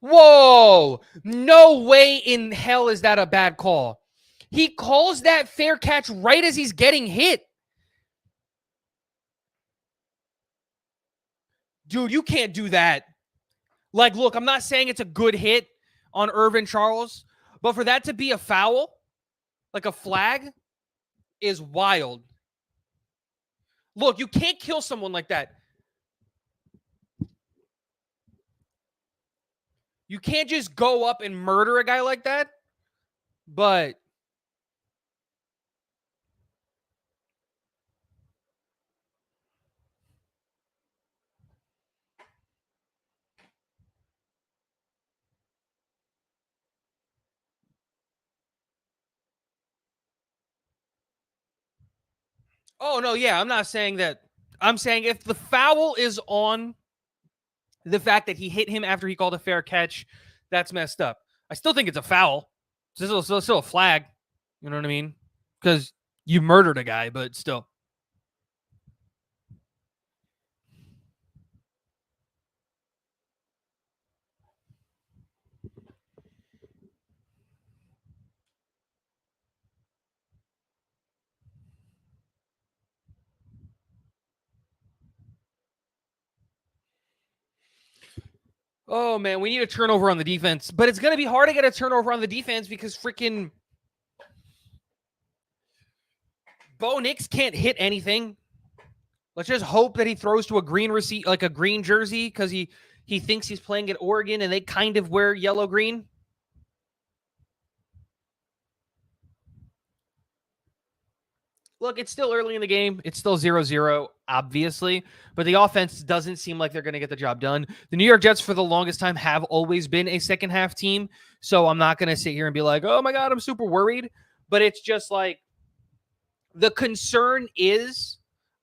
Whoa! No way in hell is that a bad call. He calls that fair catch right as he's getting hit. Dude, you can't do that. Like, look, I'm not saying it's a good hit on Irvin Charles, but for that to be a foul, like a flag, is wild. Look, you can't kill someone like that. You can't just go up and murder a guy like that. But oh no, yeah, I'm not saying that. I'm saying if the foul is on the fact that he hit him after he called a fair catch, that's messed up. I still think it's a foul. It's still a flag. You know what I mean? Because you murdered a guy, but still. Oh man, we need a turnover on the defense, but it's gonna be hard to get a turnover on the defense because freaking Bo Nix can't hit anything. Let's just hope that he throws to a green receipt, like a green jersey, because he thinks he's playing at Oregon and they kind of wear yellow green. Look, it's still early in the game. It's still 0-0, obviously, but the offense doesn't seem like they're going to get the job done. The New York Jets, for the longest time, have always been a second half team, so I'm not going to sit here and be like, oh my God, I'm super worried, but it's just like the concern is,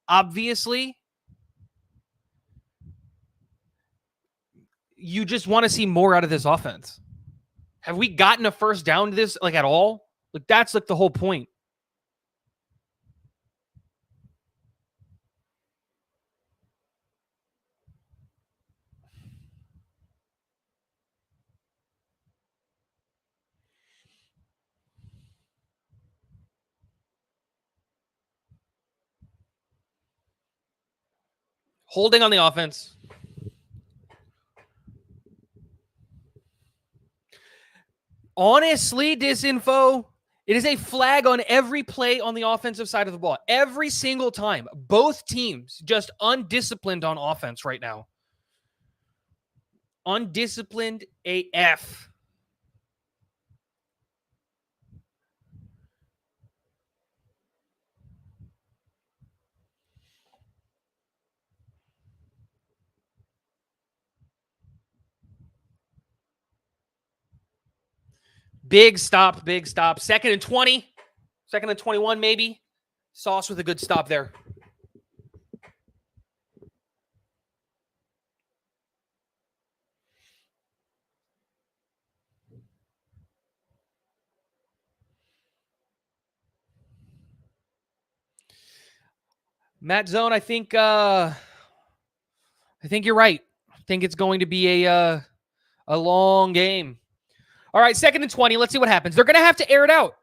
obviously, you just want to see more out of this offense. Have we gotten a first down to this, like, at all? Like, that's, like, the whole point. Holding on the offense. Honestly, disinfo, it is a flag on every play on the offensive side of the ball. Every single time. Both teams just undisciplined on offense right now. Undisciplined AF. Big stop, big stop. 2nd and 20. 2nd and 21, maybe. Sauce with a good stop there. Matt Zone, I think you're right. I think it's going to be a long game. All right, 2nd and 20. Let's see what happens. They're going to have to air it out.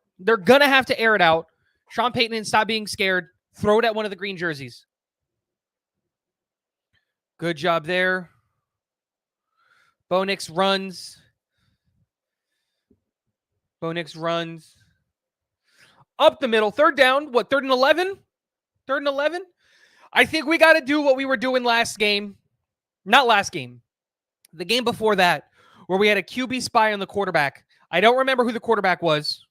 Sean Payton, and stop being scared. Throw it at one of the green jerseys. Good job there. Bo Nix runs. Bo Nix runs up the middle. Third down. What, 3rd and 11? 3rd and 11? I think we got to do what we were doing last game. Not last game. The game before that, where we had a QB spy on the quarterback. I don't remember who the quarterback was.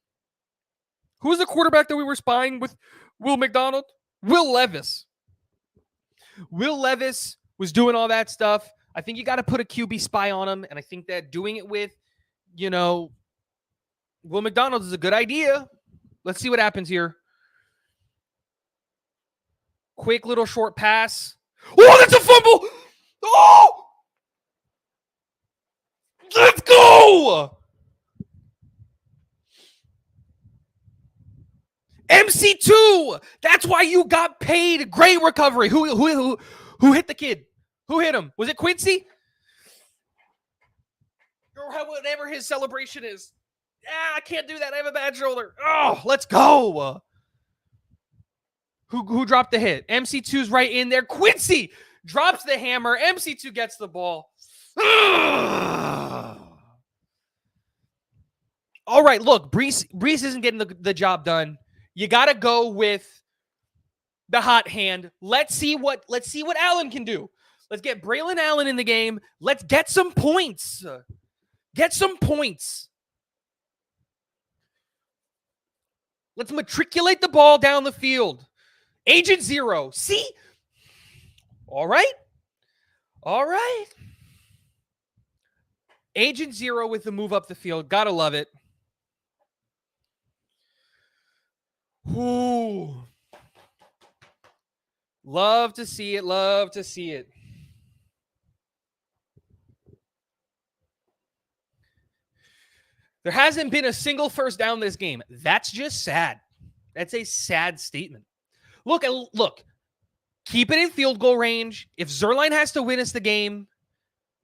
Who was the quarterback that we were spying with Will McDonald? Will Levis. Will Levis was doing all that stuff. I think you got to put a QB spy on him, and I think that doing it with, Will McDonald is a good idea. Let's see what happens here. Quick little short pass. Oh, that's a fumble! Oh! Let's go! MC2! That's why you got paid. Great recovery. Who hit the kid? Who hit him? Was it Quincy? Or whatever his celebration is. I can't do that. I have a bad shoulder. Oh, let's go. Who dropped the hit? MC2's right in there. Quincy drops the hammer. MC2 gets the ball. All right, look, Brees isn't getting the job done. You got to go with the hot hand. Let's see what Allen can do. Let's get Braylon Allen in the game. Let's get some points. Get some points. Let's matriculate the ball down the field. Agent Zero. See? All right. All right. Agent Zero with the move up the field. Gotta love it. Ooh. Love to see it. Love to see it. There hasn't been a single first down this game. That's just sad. That's a sad statement. Look, keep it in field goal range. If Zuerlein has to win us the game,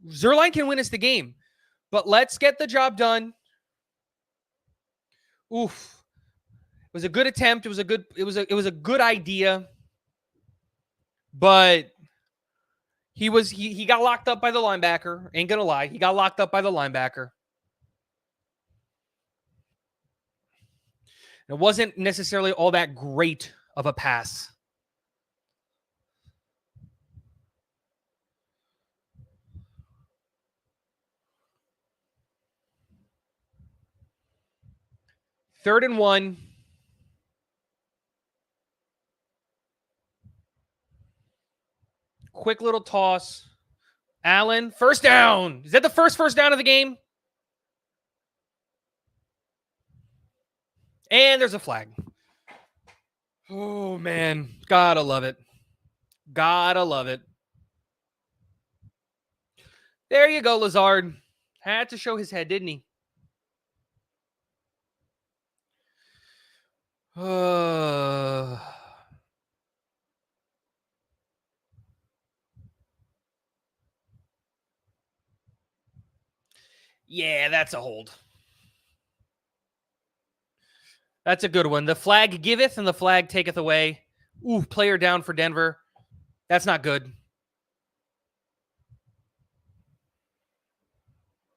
Zuerlein can win us the game. But let's get the job done. Oof. It was a good attempt. It was a good idea. But he got locked up by the linebacker. Ain't gonna lie. He got locked up by the linebacker. It wasn't necessarily all that great of a pass. Third and 1. Quick little toss. Allen, first down. Is that the first down of the game? And there's a flag. Oh, man. Gotta love it. Gotta love it. There you go, Lazard. Had to show his head, didn't he? Yeah, that's a hold. That's a good one. The flag giveth and the flag taketh away. Ooh, player down for Denver. That's not good.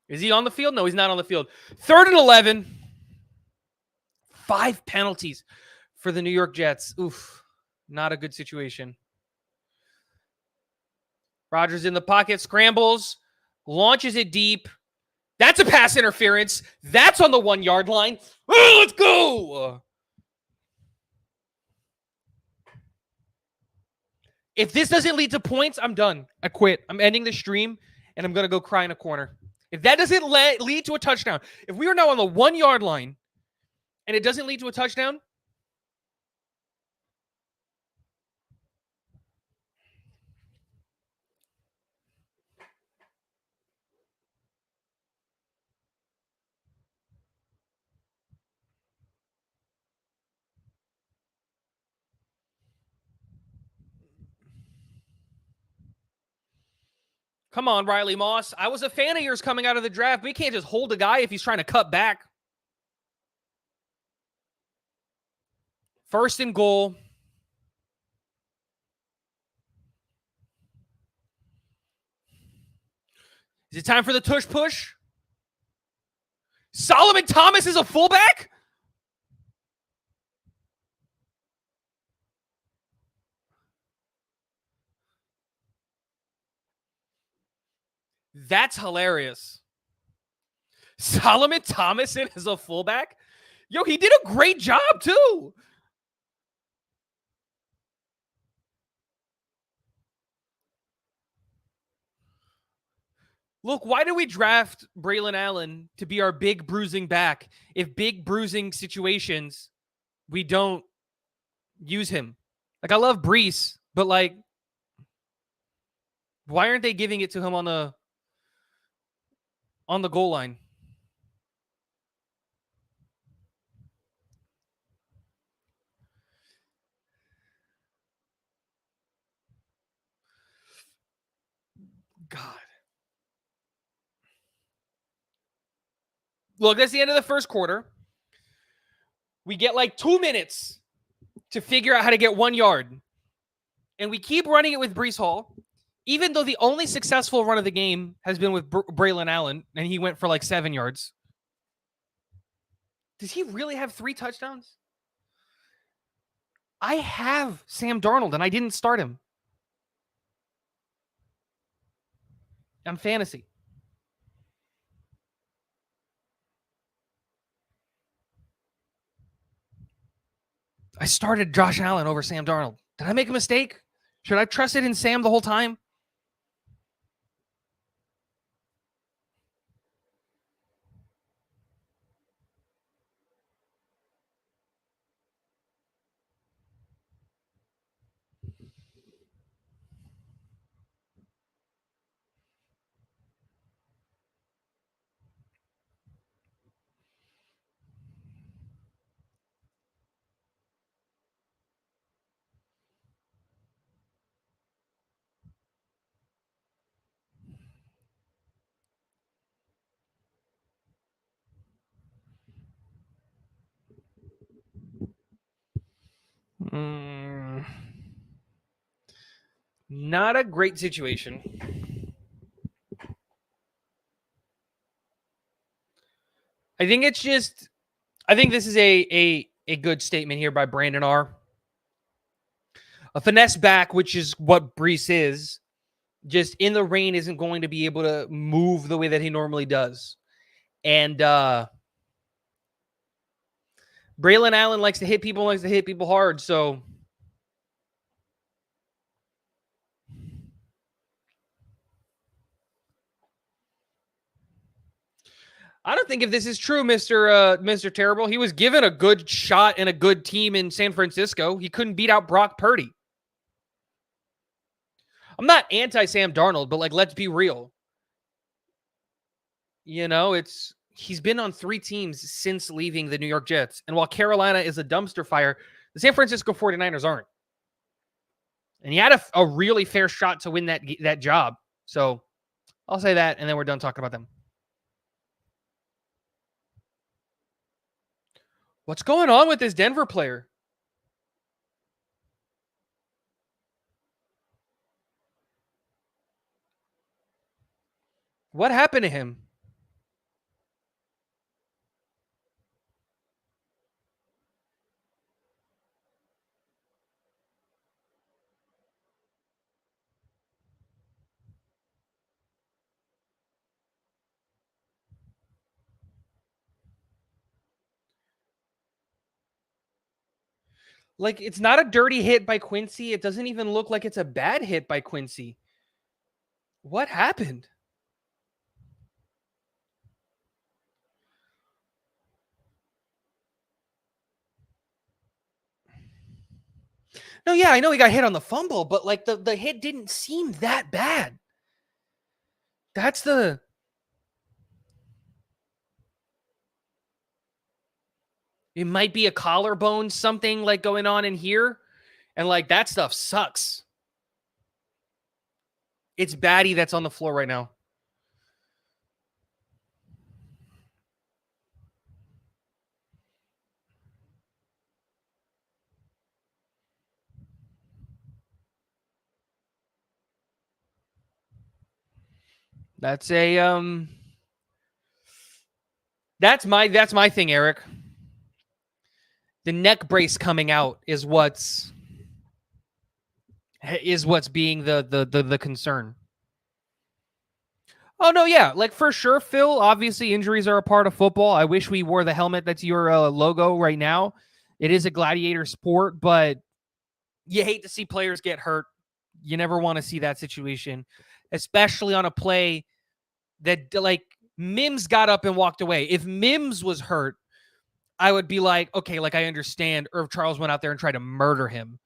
Is he on the field? No, he's not on the field. 3rd and 11. 5 penalties for the New York Jets. Oof, not a good situation. Rodgers in the pocket, scrambles, launches it deep. That's a pass interference. That's on the 1-yard line. Oh, let's go. If this doesn't lead to points, I'm done. I quit. I'm ending the stream, and I'm going to go cry in a corner. If that doesn't lead to a touchdown, if we are now on the 1-yard line, and it doesn't lead to a touchdown, come on, Riley Moss. I was a fan of yours coming out of the draft. We can't just hold a guy if he's trying to cut back. 1st and goal. Is it time for the tush push? Solomon Thomas is a fullback? That's hilarious. Solomon Thomason is a fullback? Yo, he did a great job, too. Look, why do we draft Braylon Allen to be our big bruising back if big bruising situations we don't use him? Like, I love Brees, but like, why aren't they giving it to him on the goal line? God. Look, that's the end of the first quarter. We get like 2 minutes to figure out how to get 1 yard. And we keep running it with Brees Hall, even though the only successful run of the game has been with Braylon Allen, and he went for like 7 yards. Does he really have 3 touchdowns? I have Sam Darnold, and I didn't start him. I'm fantasy. I started Josh Allen over Sam Darnold. Did I make a mistake? Should I trust it in Sam the whole time? Not a great situation. I think it's just, I think this is a good statement here by Brandon R. A finesse back, which is what Brees is, just in the rain isn't going to be able to move the way that he normally does. And Braylon Allen likes to hit people hard. So I don't think if this is true, Mr. Terrible, he was given a good shot and a good team in San Francisco. He couldn't beat out Brock Purdy. I'm not anti Sam Darnold, but like, let's be real. You know, he's been on 3 teams since leaving the New York Jets. And while Carolina is a dumpster fire, the San Francisco 49ers aren't. And he had a really fair shot to win that job. So I'll say that, and then we're done talking about them. What's going on with this Denver player? What happened to him? Like, it's not a dirty hit by Quincy. It doesn't even look like it's a bad hit by Quincy. What happened? No, yeah, I know he got hit on the fumble, but like the hit didn't seem that bad. That's the It might be a collarbone, something like going on in here. And like that stuff sucks. It's Batty that's on the floor right now. That's a That's my thing, Eric. The neck brace coming out is what's being the concern. Oh no, yeah, like for sure, Phil. Obviously, injuries are a part of football. I wish we wore the helmet that's your logo right now. It is a gladiator sport, but you hate to see players get hurt. You never want to see that situation, especially on a play that like Mims got up and walked away. If Mims was hurt, I would be like, okay, like I understand Irv Charles went out there and tried to murder him.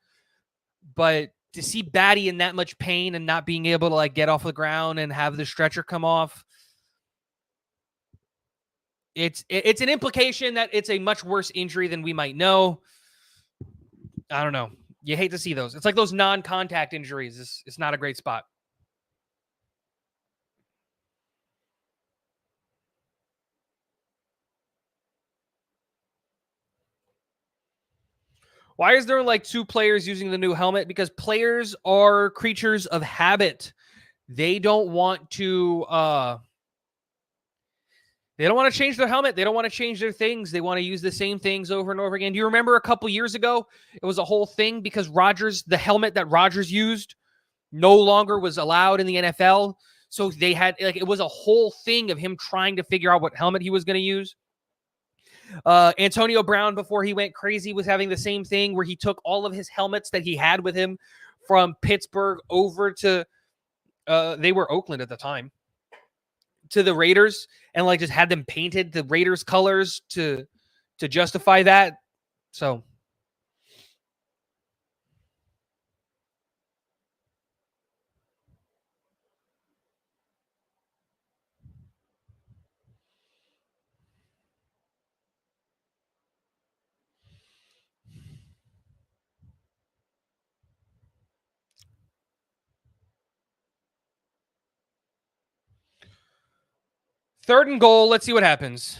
But to see Batty in that much pain and not being able to like get off the ground and have the stretcher come off, it's an implication that it's a much worse injury than we might know. I don't know. You hate to see those. It's like those non-contact injuries. It's not a great spot. Why is there like two players using the new helmet? Because players are creatures of habit. They don't want to change their helmet. They don't want to change their things. They want to use the same things over and over again. Do you remember a couple years ago? It was a whole thing because the helmet that Rodgers used no longer was allowed in the NFL. So they had like it was a whole thing of him trying to figure out what helmet he was going to use. Antonio Brown, before he went crazy, was having the same thing where he took all of his helmets that he had with him from Pittsburgh over to they were Oakland at the time, to the Raiders, and like just had them painted the Raiders colors to justify that. So third and goal. Let's see what happens.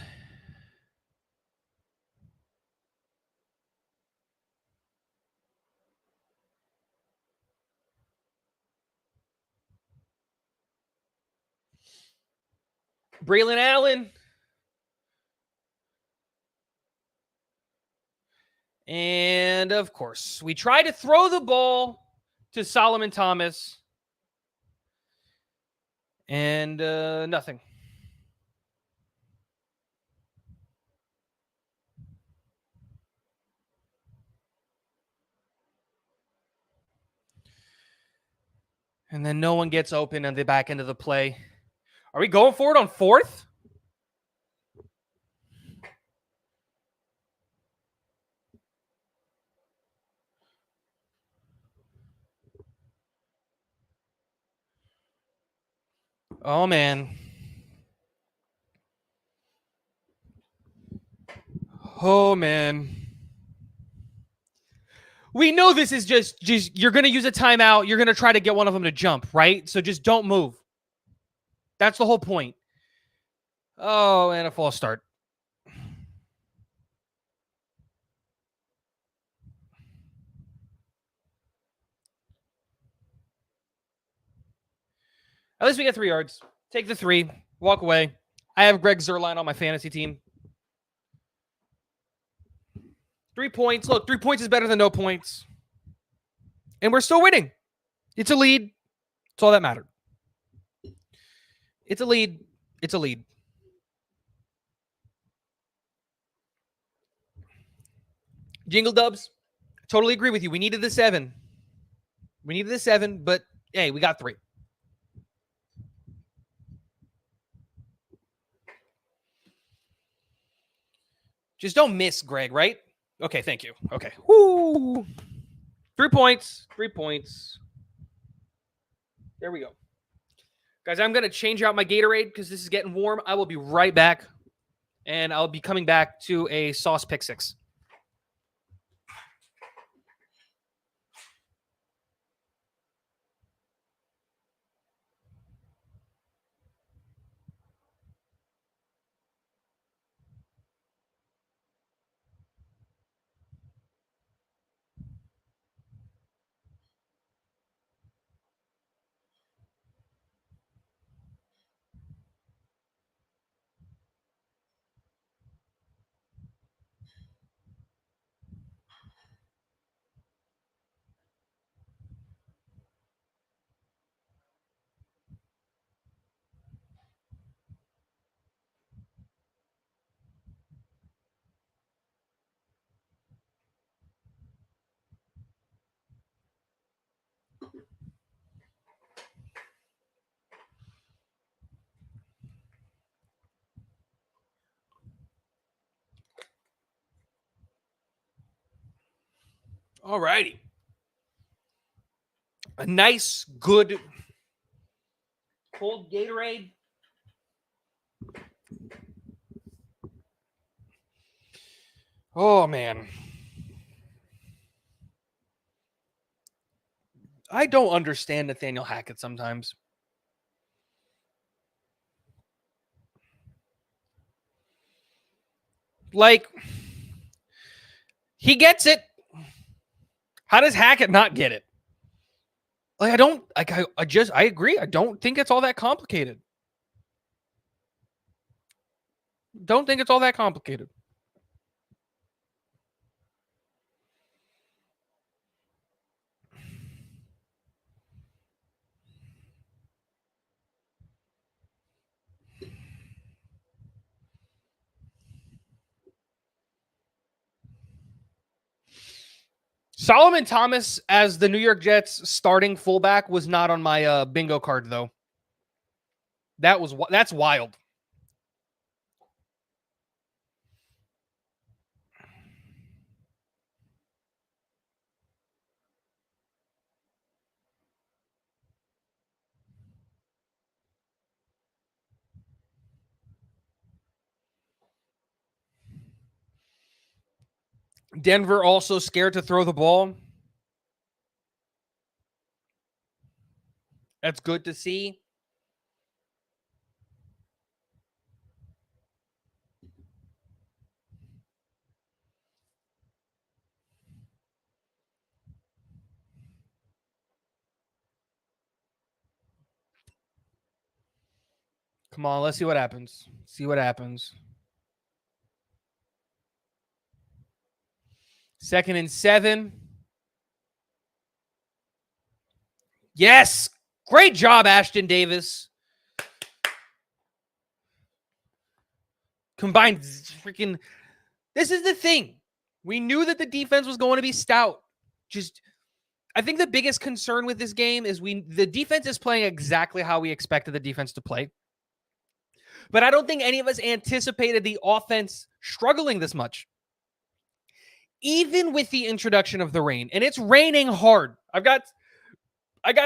Braylon Allen. And of course, we try to throw the ball to Solomon Thomas. And nothing. And then no one gets open on the back end of the play. Are we going for it on fourth? Oh, man. Oh, man. We know this is just you're going to use a timeout. You're going to try to get one of them to jump, right? So just don't move. That's the whole point. Oh, and a false start. At least we get 3 yards. Take the 3. Walk away. I have Greg Zuerlein on my fantasy team. 3 points. Look, 3 points is better than no points. And we're still winning. It's a lead. That's all that mattered. It's a lead. It's a lead. Jingle Dubs. Totally agree with you. We needed the 7. We needed the 7, but hey, we got 3. Just don't miss, Greg, right? Okay, thank you. Okay. Woo. 3 points. 3 points. There we go. Guys, I'm going to change out my Gatorade because this is getting warm. I will be right back, and I'll be coming back to a sauce pick 6. All righty. A nice, good, cold Gatorade. Oh, man. I don't understand Nathaniel Hackett sometimes. Like, he gets it. How does Hackett not get it? Like, I don't, like, I agree. I don't think it's all that complicated. Don't think it's all that complicated. Solomon Thomas as the New York Jets starting fullback was not on my bingo card, though. That's wild. Denver also scared to throw the ball. That's good to see. Come on, let's see what happens. See what happens. 2nd and 7. Yes. Great job, Ashton Davis. Combined freaking. This is the thing. We knew that the defense was going to be stout. I think the biggest concern with this game is the defense is playing exactly how we expected the defense to play. But I don't think any of us anticipated the offense struggling this much. Even with the introduction of the rain, and it's raining hard. I got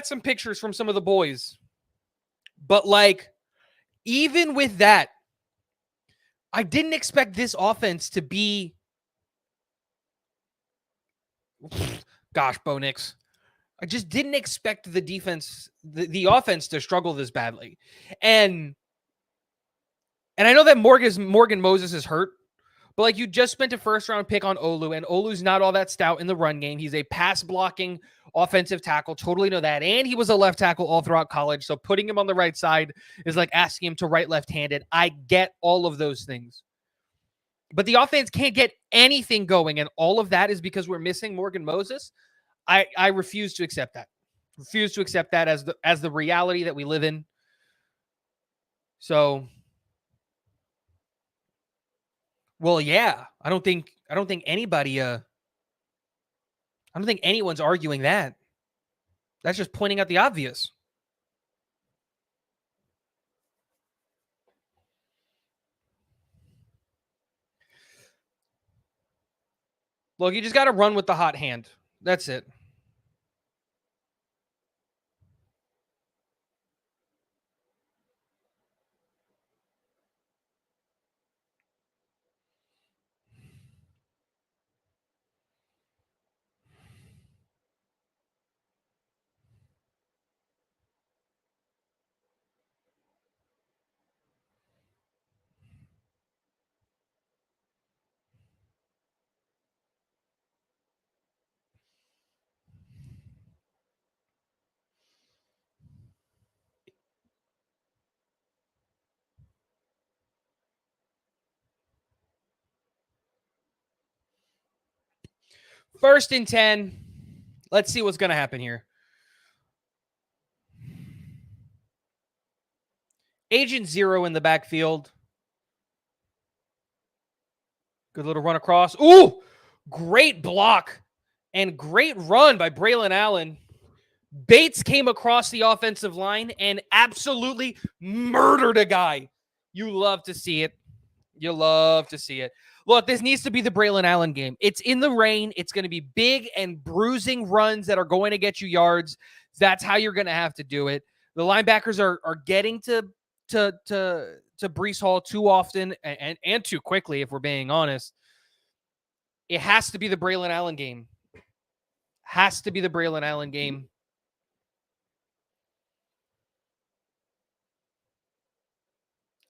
some pictures from some of the boys. But like, even with that, I didn't expect this offense to be. Gosh, Bo Nix. I just didn't expect the defense, the offense to struggle this badly. And I know that Morgan Moses is hurt, but like you just spent a first round pick on Olu, and Olu's not all that stout in the run game. He's a pass blocking offensive tackle. Totally know that. And he was a left tackle all throughout college. So putting him on the right side is like asking him to right left-handed. I get all of those things. But the offense can't get anything going. And all of that is because we're missing Morgan Moses. I refuse to accept that. Refuse to accept that as the reality that we live in. So, well, yeah. I don't think anybody I don't think anyone's arguing that. That's just pointing out the obvious. Look, you just got to run with the hot hand. That's it. First and 10. Let's see what's going to happen here. Agent Zero in the backfield. Good little run across. Ooh, great block and great run by Braylon Allen. Bates came across the offensive line and absolutely murdered a guy. You love to see it. You love to see it. Look, this needs to be the Braylon Allen game. It's in the rain. It's going to be big and bruising runs that are going to get you yards. That's how you're going to have to do it. The linebackers are getting to Breece Hall too often and too quickly, if we're being honest. It has to be the Braylon Allen game. Has to be the Braylon Allen game.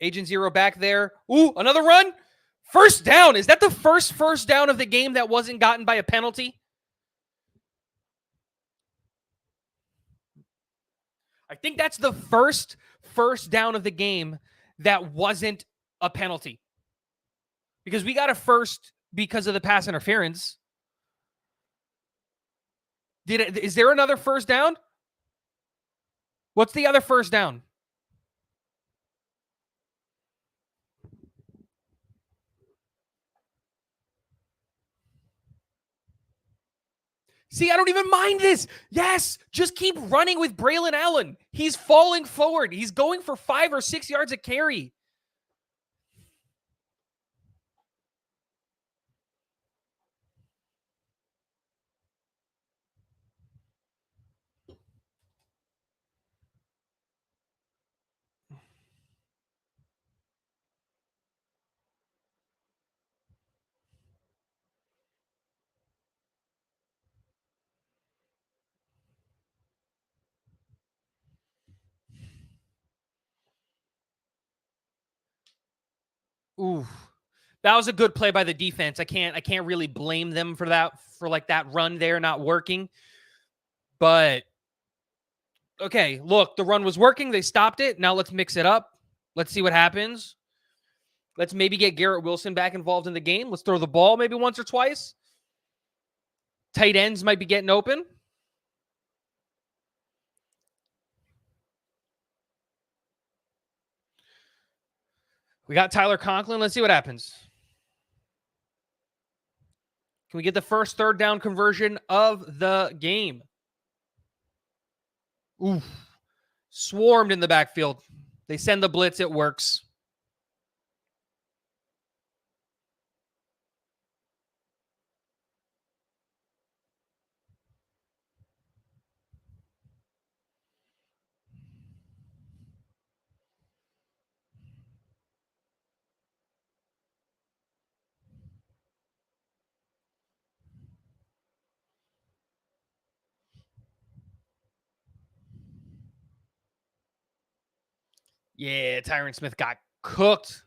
Agent Zero back there. Ooh, another run. First down. Is that the first down of the game that wasn't gotten by a penalty? I think that's the first down of the game that wasn't a penalty. Because we got a first because of the pass interference. Is there another first down? What's the other first down? See, I don't even mind this. Yes, just keep running with Braylon Allen. He's falling forward. He's going for 5 or 6 yards a carry. Ooh. That was a good play by the defense. I can't really blame them for that, for like that run there not working. But okay, look, the run was working. They stopped it. Now let's mix it up. Let's see what happens. Let's maybe get Garrett Wilson back involved in the game. Let's throw the ball maybe once or twice. Tight ends might be getting open. We got Tyler Conklin. Let's see what happens. Can we get the first third down conversion of the game? Oof. Swarmed in the backfield. They send the blitz. It works. Yeah, Tyron Smith got cooked.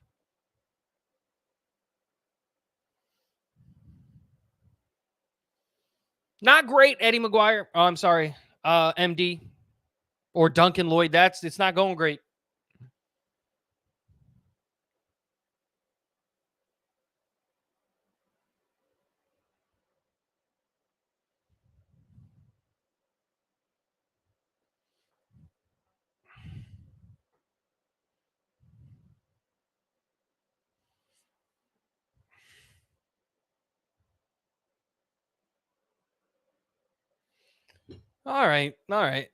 Not great, Eddie McGuire. Oh, I'm sorry. MD or Duncan Lloyd. It's not going great. All right. All right.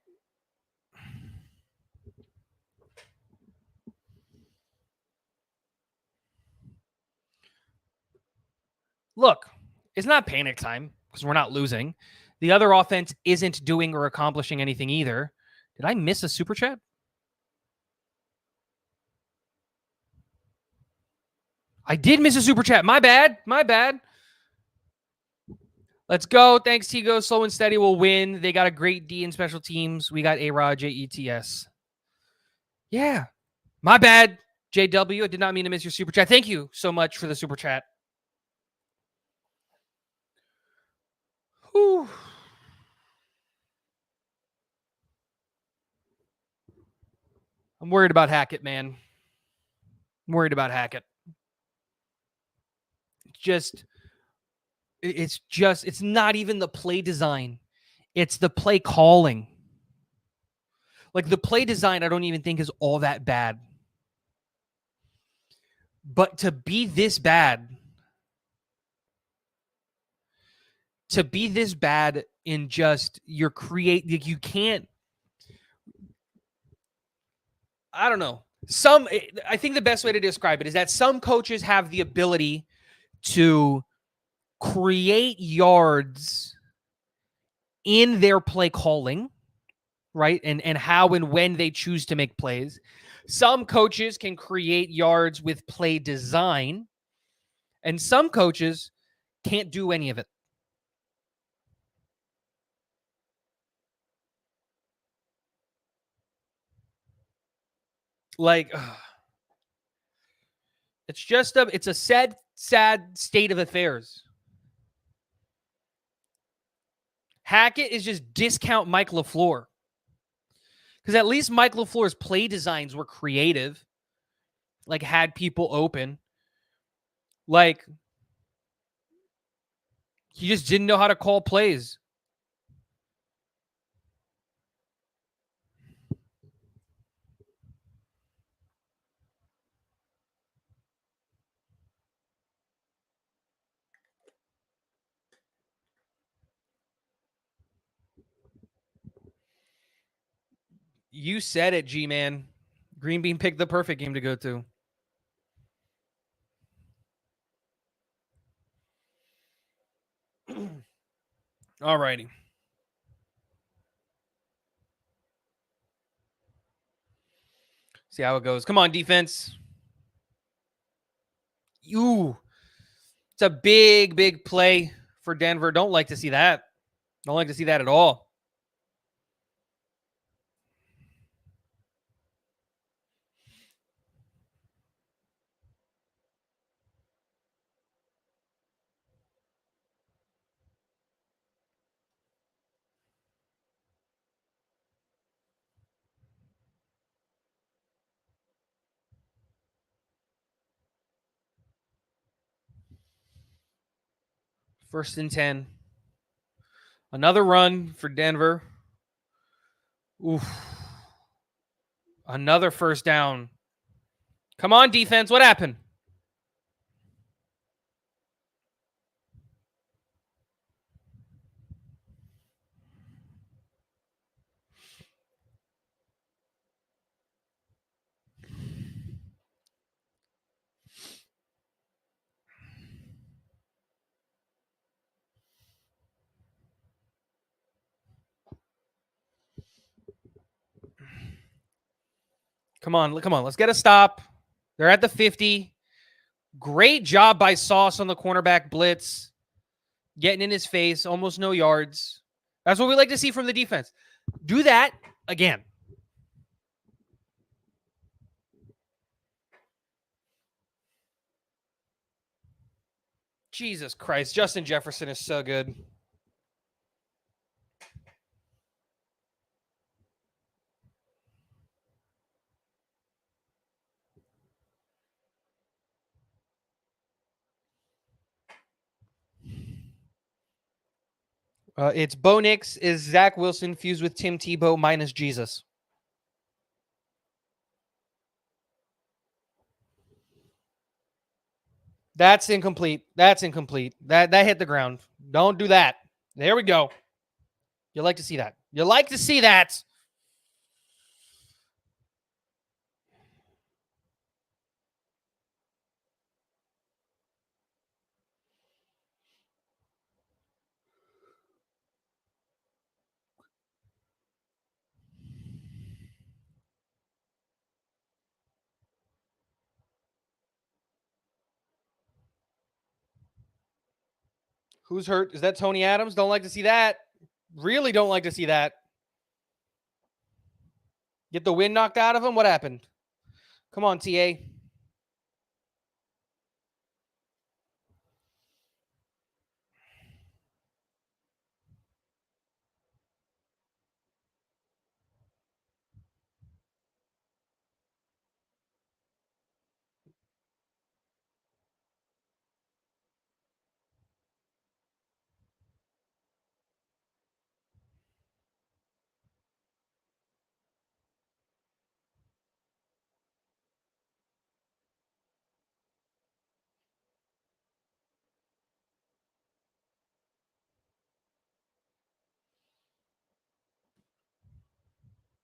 Look, it's not panic time because we're not losing. The other offense isn't doing or accomplishing anything either. Did I miss a super chat? I did miss a super chat. My bad. My bad. Let's go. Thanks, Tigo. Slow and steady will win. They got a great D in special teams. We got A-Rod, Jets. Yeah. My bad, JW. I did not mean to miss your super chat. Thank you so much for the super chat. Whew. I'm worried about Hackett, man. I'm worried about Hackett. It's not even the play design. It's the play calling. Like the play design, I don't even think is all that bad. But to be this bad in just you can't, I don't know. I think the best way to describe it is that some coaches have the ability to create yards in their play calling, right? And how and when they choose to make plays. Some coaches can create yards with play design, and some coaches can't do any of it. Like, it's a sad state of affairs. Hackett is just discount Mike LaFleur. Because at least Mike LaFleur's play designs were creative, like had people open. Like, he just didn't know how to call plays. You said it, G-Man. GreenBean picked the perfect game to go to. All righty. See how it goes. Come on, defense. Ooh. It's a big, big play for Denver. Don't like to see that. Don't like to see that at all. First and 10. Another run for Denver. Oof. Another first down. Come on, defense. What happened? Come on. Let's get a stop. They're at the 50. Great job by Sauce on the cornerback blitz. Getting in his face. Almost no yards. That's what we like to see from the defense. Do that again. Jesus Christ. Justin Jefferson is so good. It's Bo Nix is Zach Wilson fused with Tim Tebow minus Jesus. That's incomplete. That hit the ground. Don't do that. There we go. You like to see that. You like to see that. Who's hurt? Is that Tony Adams? Don't like to see that. Really don't like to see that. Get the wind knocked out of him? What happened? Come on, TA.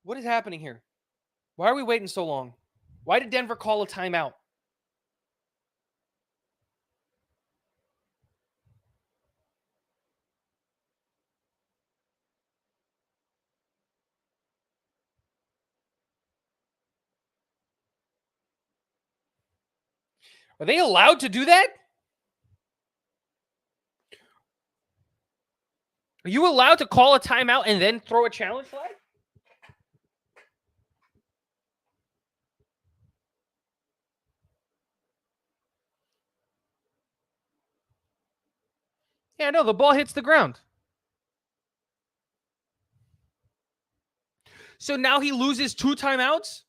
What is happening here? Why are we waiting so long? Why did Denver call a timeout? Are they allowed to do that? Are you allowed to call a timeout and then throw a challenge flag? Yeah, no, the ball hits the ground. So now he loses 2 timeouts?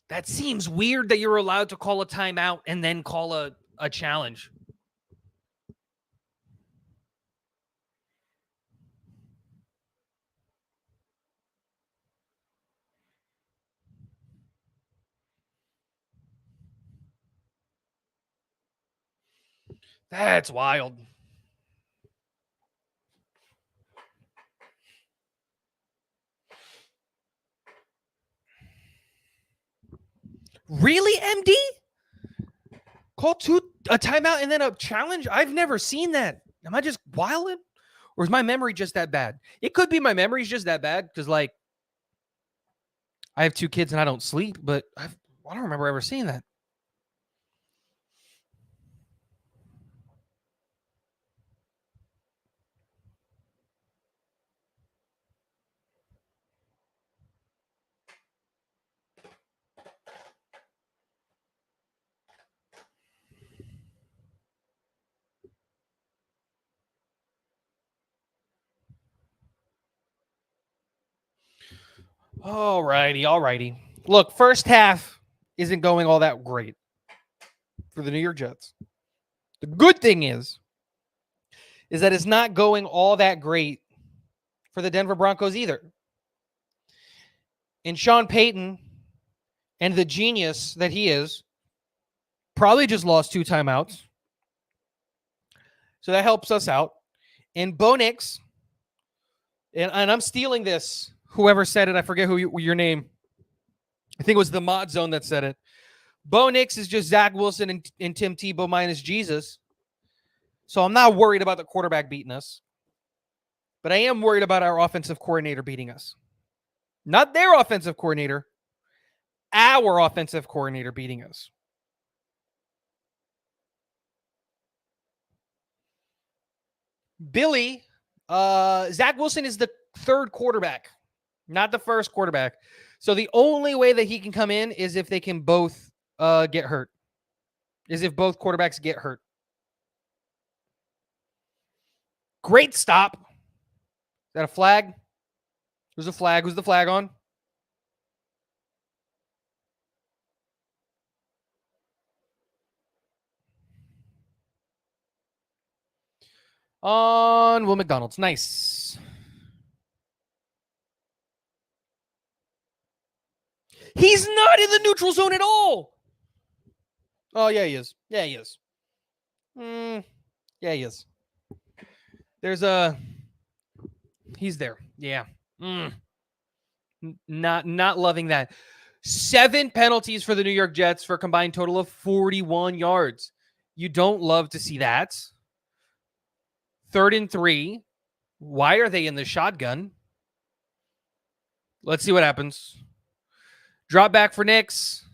That seems weird that you're allowed to call a timeout and then call a challenge. That's wild. Really, MD? Call a timeout and then a challenge? I've never seen that. Am I just wilding? Or is my memory just that bad? It could be my memory's just that bad because, like, I have 2 kids and I don't sleep, but I don't remember ever seeing that. All righty. Look, first half isn't going all that great for the New York Jets. The good thing is that it's not going all that great for the Denver Broncos either. And Sean Payton and the genius that he is probably just lost 2 timeouts. So that helps us out. And Bo Nix, and I'm stealing this. Whoever said it, I forget your name. I think it was the Mod Zone that said it. Bo Nix is just Zach Wilson and Tim Tebow minus Jesus. So I'm not worried about the quarterback beating us. But I am worried about our offensive coordinator beating us. Not their offensive coordinator. Our offensive coordinator beating us. Billy, Zach Wilson is the 3rd quarterback, not the 1st quarterback. So the only way that he can come in is if they can both get hurt. Is if both quarterbacks get hurt. Great stop. Is that a flag? There's a flag. Who's the flag on? On Will McDonald's. Nice. He's not in the neutral zone at all. Oh, yeah, he is. Yeah, he is. Yeah, he is. He's there. Yeah. Not loving that. 7 penalties for the New York Jets for a combined total of 41 yards. You don't love to see that. 3rd and 3. Why are they in the shotgun? Let's see what happens. Drop back for Nix.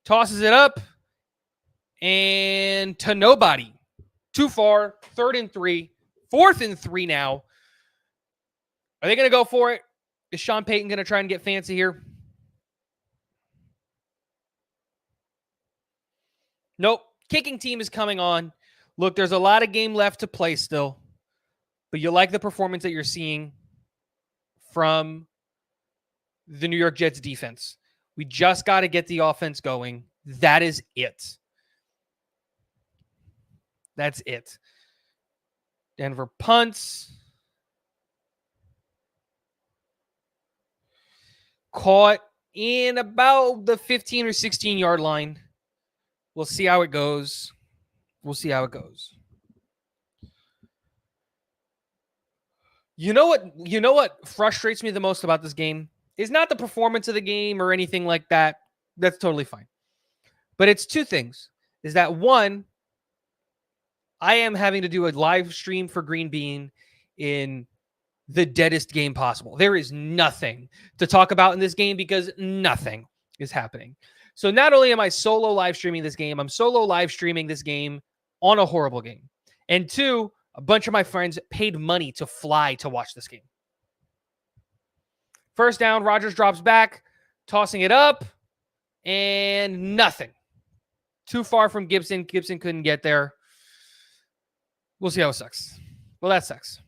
Tosses it up. And to nobody. Too far. 3rd and 3. 4th and 3 now. Are they going to go for it? Is Sean Payton going to try and get fancy here? Nope. Kicking team is coming on. Look, there's a lot of game left to play still. But you like the performance that you're seeing from the New York Jets defense. We just got to get the offense going. That is it. That's it. Denver punts. Caught in about the 15 or 16 yard line. We'll see how it goes. You know what? You know what frustrates me the most about this game is not the performance of the game or anything like that. That's totally fine. But it's two things. Is that one, I am having to do a live stream for GreenBean in the deadest game possible. There is nothing to talk about in this game because nothing is happening. So not only am I solo live streaming this game, I'm solo live streaming this game on a horrible game. And two, a bunch of my friends paid money to fly to watch this game. First down, Rodgers drops back, tossing it up, and nothing. Too far from Gibson. Gibson couldn't get there. We'll see how it sucks. Well, that sucks.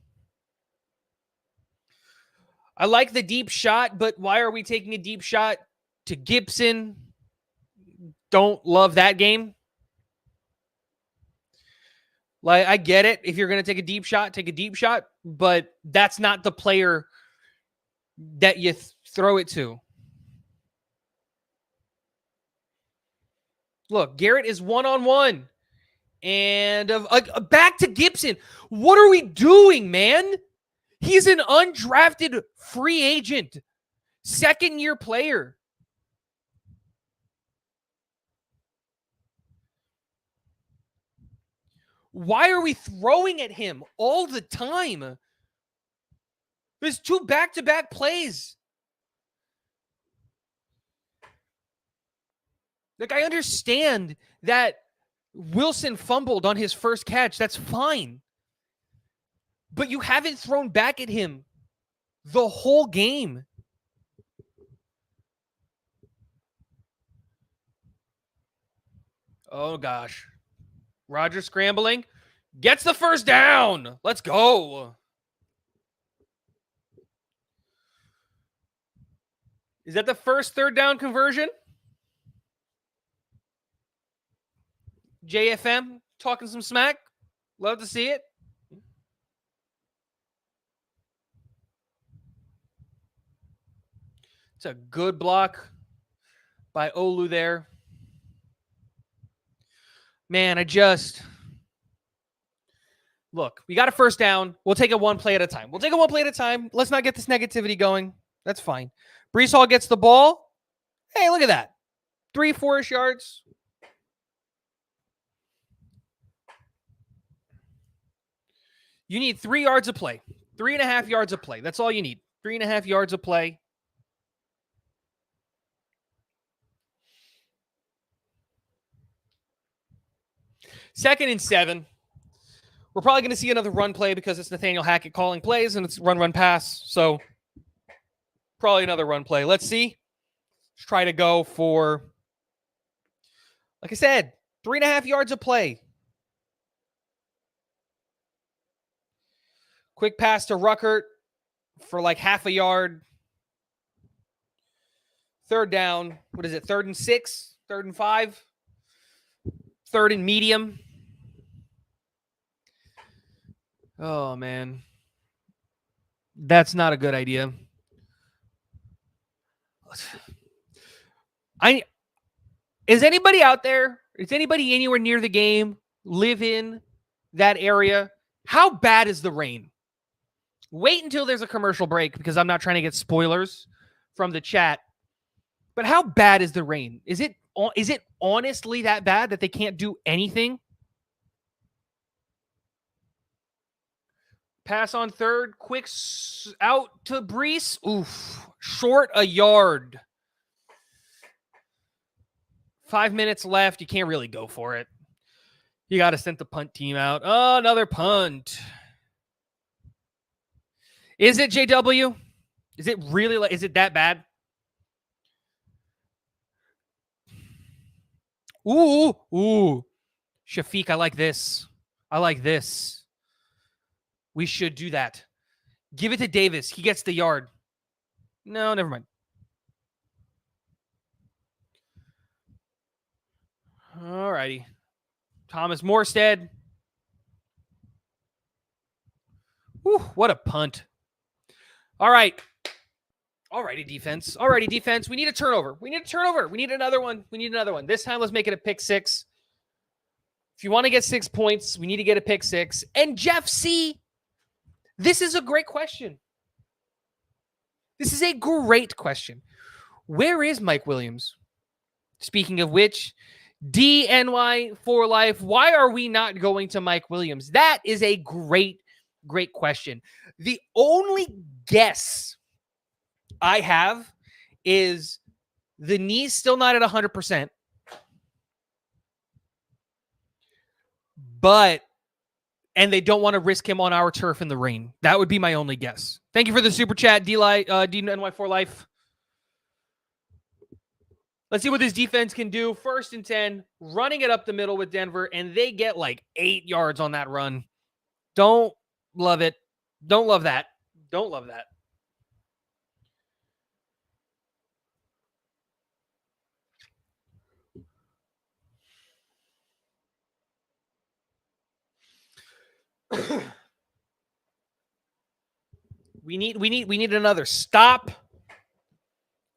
I like the deep shot, but why are we taking a deep shot to Gibson? Don't love that game. Like, I get it. If you're going to take a deep shot, take a deep shot, but that's not the player that you throw it to. Look, Garrett is one-on-one. And back to Gibson. What are we doing, man? He's an undrafted free agent, second-year player. Why are we throwing at him all the time? There's two back-to-back plays. Like, I understand that Wilson fumbled on his first catch. That's fine. But you haven't thrown back at him the whole game. Oh, gosh. Rodgers scrambling. Gets the first down. Let's go. Is that the first third down conversion? JFM talking some smack. Love to see it. It's a good block by Olu there. Man, look, we got a first down. We'll take it one play at a time. Let's not get this negativity going. That's fine. Breece Hall gets the ball. Hey, look at that. 3-4-ish yards. You need 3 yards of play. 3.5 yards of play. That's all you need. 3.5 yards of play. Second and 7. We're probably going to see another run play because it's Nathaniel Hackett calling plays and it's run, pass. So probably another run play. Let's see. Let's try to go for, like I said, 3.5 yards of play. Quick pass to Ruckert for like half a yard. Third down. What is it? 3rd and 6? 3rd and 5? 3rd and medium. Oh, man. That's not a good idea. Is anybody out there? Is anybody anywhere near the game? Live in that area? How bad is the rain? Wait until there's a commercial break because I'm not trying to get spoilers from the chat. But how bad is the rain? Is it honestly that bad that they can't do anything? Pass on 3rd. Quick out to Breece. Oof. Short a yard. 5 minutes left. You can't really go for it. You got to send the punt team out. Oh, another punt. Is it JW? Is it really? Is it that bad? Ooh. Shafiq, I like this. We should do that. Give it to Davis. He gets the yard. No, never mind. All righty. Thomas Morstead. Whew, what a punt. All right. Alrighty, defense. We need a turnover. We need another one. This time, let's make it a pick 6. If you want to get 6 points, we need to get a pick 6. And Jeff C. This is a great question. This is a great question. Where is Mike Williams? Speaking of which, DNY for life. Why are we not going to Mike Williams? That is a great question. The only guess I have is the knee's still not at 100%, and they don't want to risk him on our turf in the rain. That would be my only guess. Thank you for the super chat, DNY for life. Let's see what this defense can do. 1st and 10, running it up the middle with Denver, and they get like 8 yards on that run. Don't love it. Don't love that. Don't love that. We need another stop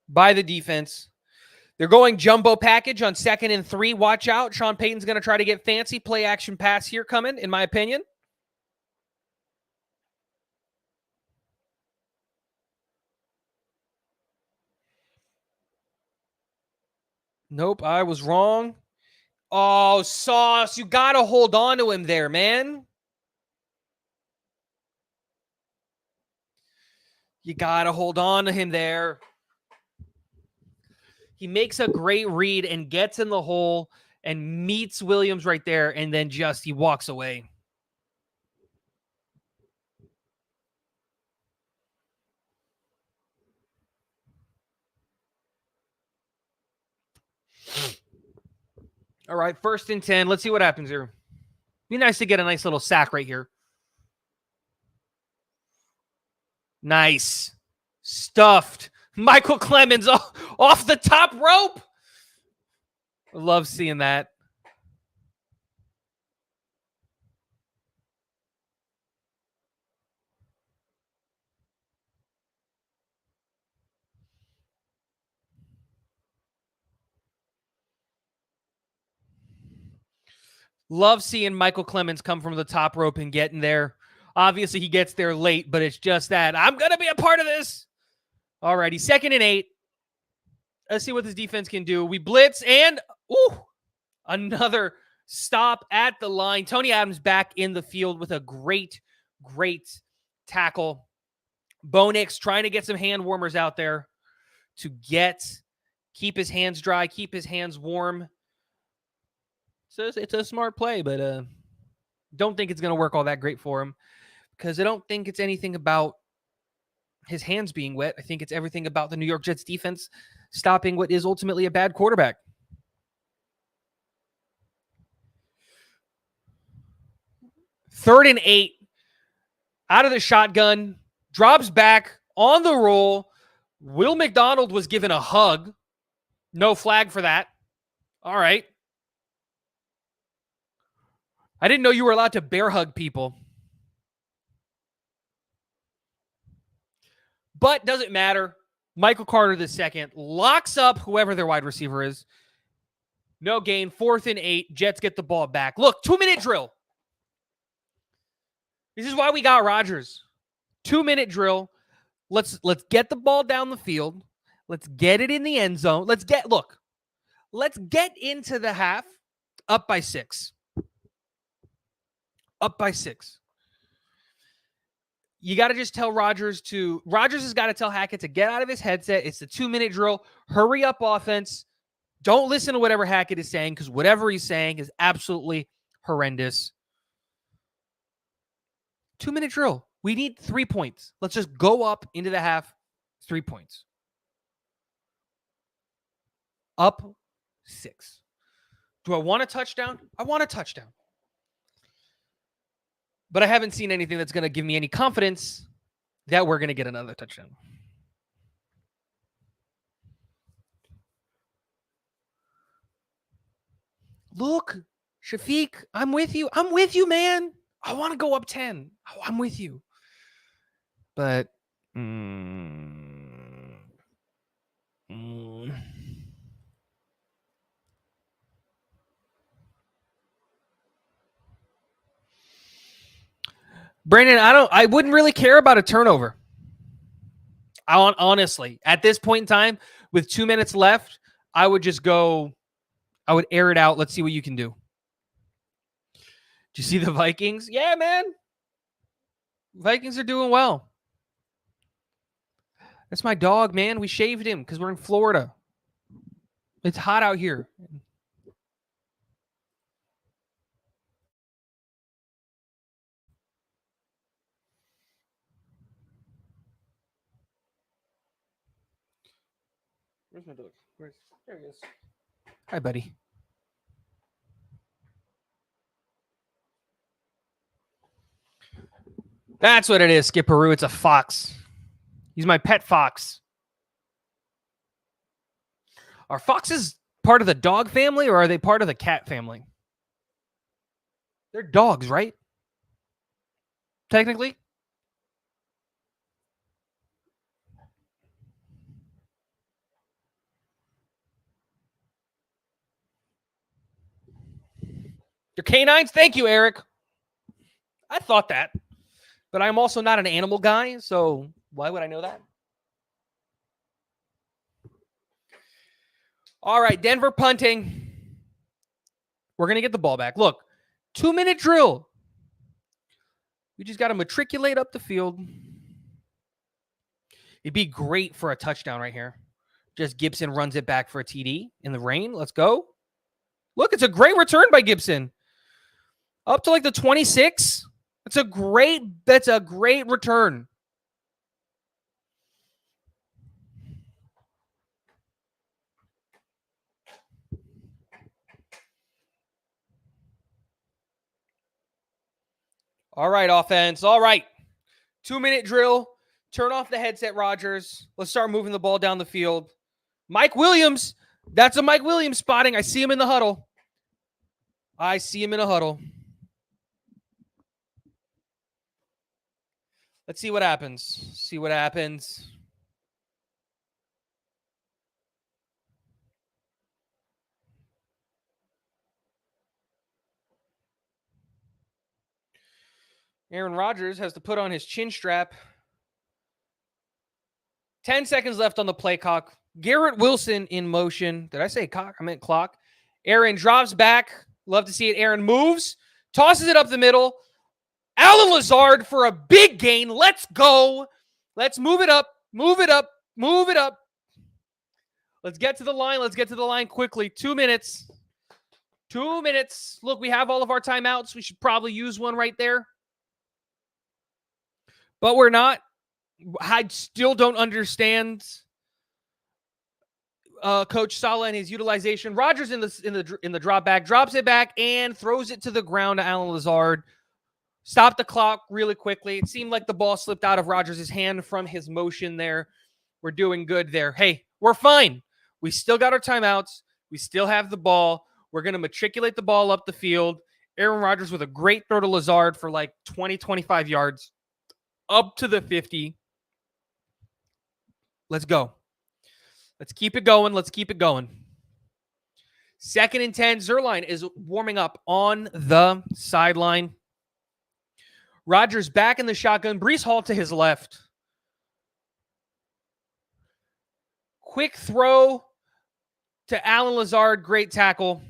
by the defense. They're going jumbo package on 2nd and 3. Watch out. Sean Payton's going to try to get fancy. Play action pass here coming, in my opinion. Nope, I was wrong. Oh, Sauce, you got to hold on to him there, man. You got to hold on to him there. He makes a great read and gets in the hole and meets Williams right there, and then just he walks away. All right, 1st and 10. Let's see what happens here. Be nice to get a nice little sack right here. Nice. Stuffed. Michael Clemens off the top rope. I love seeing that. Love seeing Michael Clemens come from the top rope and get in there. Obviously, he gets there late, but it's just that. I'm going to be a part of this. All righty, 2nd and 8. Let's see what this defense can do. We blitz and, another stop at the line. Tony Adams back in the field with a great tackle. Bo Nix trying to get some hand warmers out there to keep his hands dry, keep his hands warm. So it's a smart play, but don't think it's going to work all that great for him because I don't think it's anything about his hands being wet. I think it's everything about the New York Jets defense stopping what is ultimately a bad quarterback. 3rd and 8, out of the shotgun, drops back on the roll. Will McDonald was given a hug. No flag for that. All right. I didn't know you were allowed to bear hug people. But doesn't matter. Michael Carter II locks up whoever their wide receiver is. No gain. 4th and 8. Jets get the ball back. Look, 2-minute drill. This is why we got Rodgers. 2-minute drill. Let's get the ball down the field. Let's get it in the end zone. Let's get into the half up by 6. Up by 6. You got to just tell Rodgers has got to tell Hackett to get out of his headset. It's the 2-minute drill. Hurry up offense. Don't listen to whatever Hackett is saying because whatever he's saying is absolutely horrendous. 2-minute drill. We need 3 points. Let's just go up into the half. 3 points. Up 6. Do I want a touchdown? I want a touchdown. But I haven't seen anything that's going to give me any confidence that we're going to get another touchdown. Look, Shafiq, I'm with you. I'm with you, man. I want to go up 10. Oh, I'm with you. But Brandon, I wouldn't really care about a turnover. Honestly, at this point in time, with 2 minutes left, I would air it out. Let's see what you can do. Do you see the Vikings? Yeah, man. Vikings are doing well. That's my dog, man. We shaved him because we're in Florida. It's hot out here. Where's my dog? There he is. Hi, buddy. That's what it is, Skipperoo. It's a fox. He's my pet fox. Are foxes part of the dog family or are they part of the cat family? They're dogs, right? Technically? They're canines? Thank you, Eric. I thought that. But I'm also not an animal guy, so why would I know that? All right, Denver punting. We're going to get the ball back. Look, 2-minute drill. We just got to matriculate up the field. It'd be great for a touchdown right here. Just Gibson runs it back for a TD in the rain. Let's go. Look, it's a great return by Gibson. Up to like the 26. That's a great return. All right, offense. All right. 2-minute drill. Turn off the headset, Rodgers. Let's start moving the ball down the field. Mike Williams. That's a Mike Williams spotting. I see him in the huddle. Let's see what happens. Aaron Rodgers has to put on his chin strap. 10 seconds left on the play clock. Garrett Wilson in motion. Did I say cock? I meant clock. Aaron drops back. Love to see it. Aaron moves. Tosses it up the middle. Allen Lazard for a big gain. Let's go. Let's move it up. Move it up. Let's get to the line quickly. 2 minutes. 2 minutes. Look, we have all of our timeouts. We should probably use one right there. But we're not. I still don't understand Coach Saleh and his utilization. Rodgers in the drop back, drops it back and throws it to the ground to Allen Lazard. Stop the clock really quickly. It seemed like the ball slipped out of Rodgers' hand from his motion there. We're doing good there. Hey, we're fine. We still got our timeouts. We still have the ball. We're going to matriculate the ball up the field. Aaron Rodgers with a great throw to Lazard for like 20, 25 yards. Up to the 50. Let's go. Let's keep it going. 2nd and 10. Zuerlein is warming up on the sideline. Rodgers back in the shotgun. Breece Hall to his left. Quick throw to Allen Lazard. Great tackle.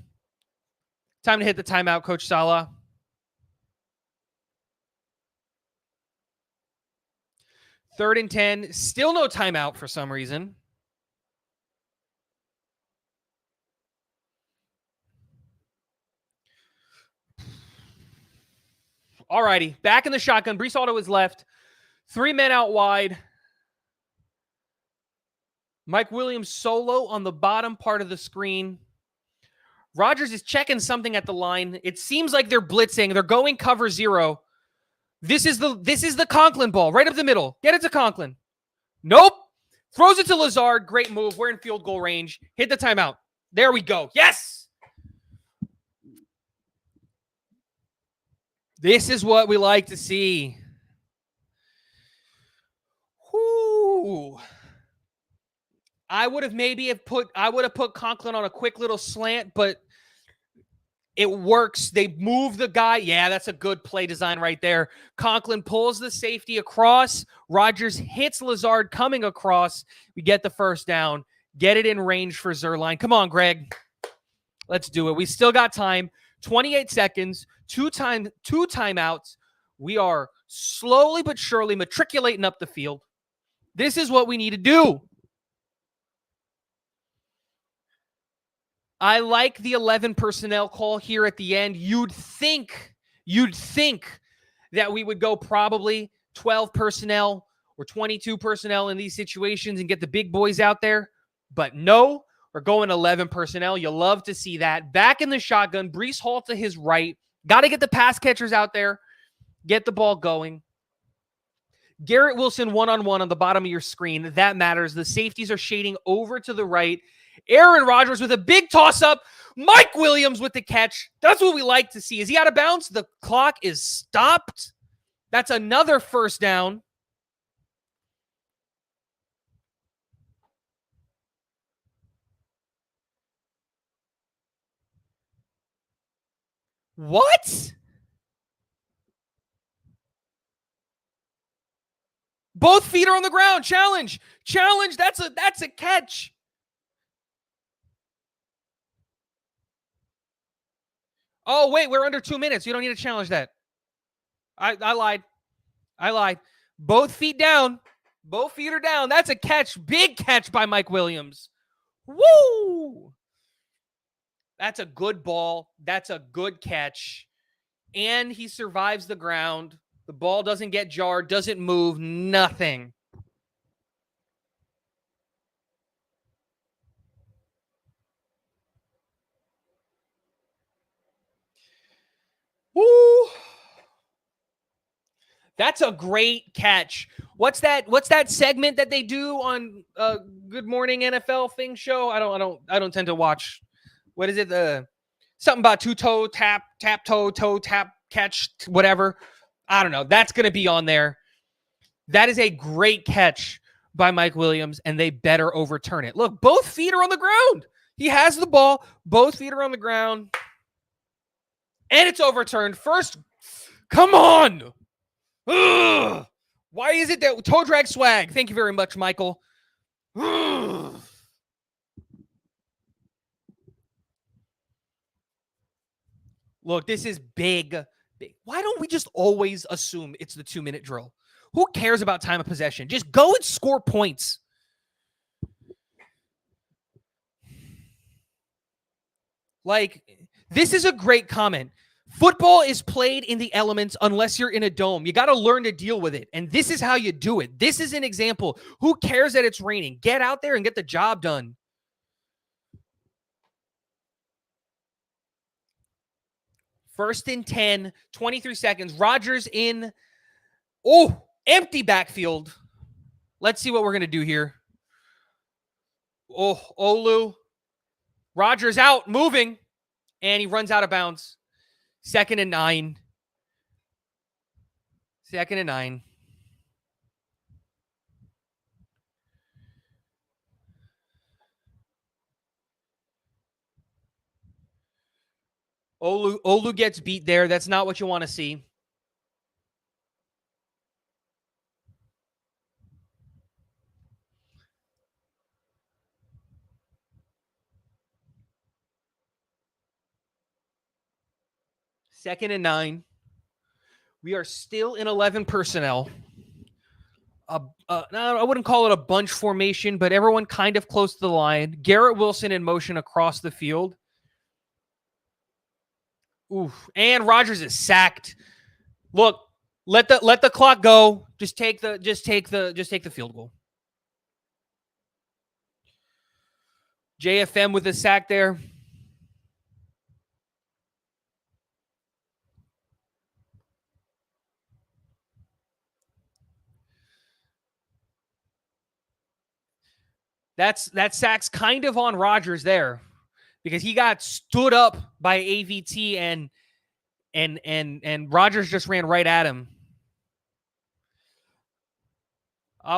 Time to hit the timeout, Coach Saleh. 3rd and 10. Still no timeout for some reason. All righty. Back in the shotgun. Breece Hall to his left. 3 men out wide. Mike Williams solo on the bottom part of the screen. Rodgers is checking something at the line. It seems like they're blitzing. They're going cover 0. This is the Conklin ball right up the middle. Get it to Conklin. Nope. Throws it to Lazard. Great move. We're in field goal range. Hit the timeout. There we go. Yes. This is what we like to see. Whoo. I would have put Conklin on a quick little slant, but It works. They move the guy. Yeah, that's a good play design right there. Conklin pulls the safety across. Rodgers hits Lazard coming across. We get the first down. Get it in range for Zerline. Come on, Greg. Let's do it. We still got time. 28 seconds. Two timeouts. We are slowly but surely matriculating up the field. This is what we need to do. I like the 11 personnel call here at the end. You'd think that we would go probably 12 personnel or 22 personnel in these situations and get the big boys out there. But no, we're going 11 personnel. You love to see that. Back in the shotgun, Breece Hall to his right. Got to get the pass catchers out there. Get the ball going. Garrett Wilson one-on-one on the bottom of your screen. That matters. The safeties are shading over to the right. Aaron Rodgers with a big toss-up. Mike Williams with the catch. That's what we like to see. Is he out of bounds? The clock is stopped. That's another first down. What? Both feet are on the ground. Challenge. That's a catch. Oh, wait, we're under 2 minutes. You don't need to challenge that. I lied. Both feet down. Both feet are down. That's a catch. Big catch by Mike Williams. Woo! That's a good ball. That's a good catch. And he survives the ground. The ball doesn't get jarred, doesn't move, nothing. Woo! That's a great catch. What's that segment that they do on Good Morning NFL thing show? I don't tend to watch. What is it? Something about two-toe tap toe tap catch whatever. I don't know. That's going to be on there. That is a great catch by Mike Williams, and they better overturn it. Look, both feet are on the ground. He has the ball. Both feet are on the ground. And it's overturned. First, come on. Ugh. Why is it that toe drag swag? Thank you very much, Michael. Ugh. Look, this is big. Why don't we just always assume it's the 2-minute drill? Who cares about time of possession? Just go and score points. Like, this is a great comment. Football is played in the elements unless you're in a dome. You got to learn to deal with it. And this is how you do it. This is an example. Who cares that it's raining? Get out there and get the job done. First and 10, 23 seconds. Rodgers in. Oh, empty backfield. Let's see what we're going to do here. Oh, Olu. Rodgers out, moving. And he runs out of bounds. 2nd and 9. 2nd and 9. Olu gets beat there. That's not what you want to see. Second and 9. We are still in 11 personnel. I wouldn't call it a bunch formation, but everyone kind of close to the line. Garrett Wilson in motion across the field. Oof. And Rodgers is sacked. Look, let the clock go. Just take the field goal. JFM with a sack there. That sack's kind of on Rodgers there because he got stood up by AVT and Rodgers just ran right at him.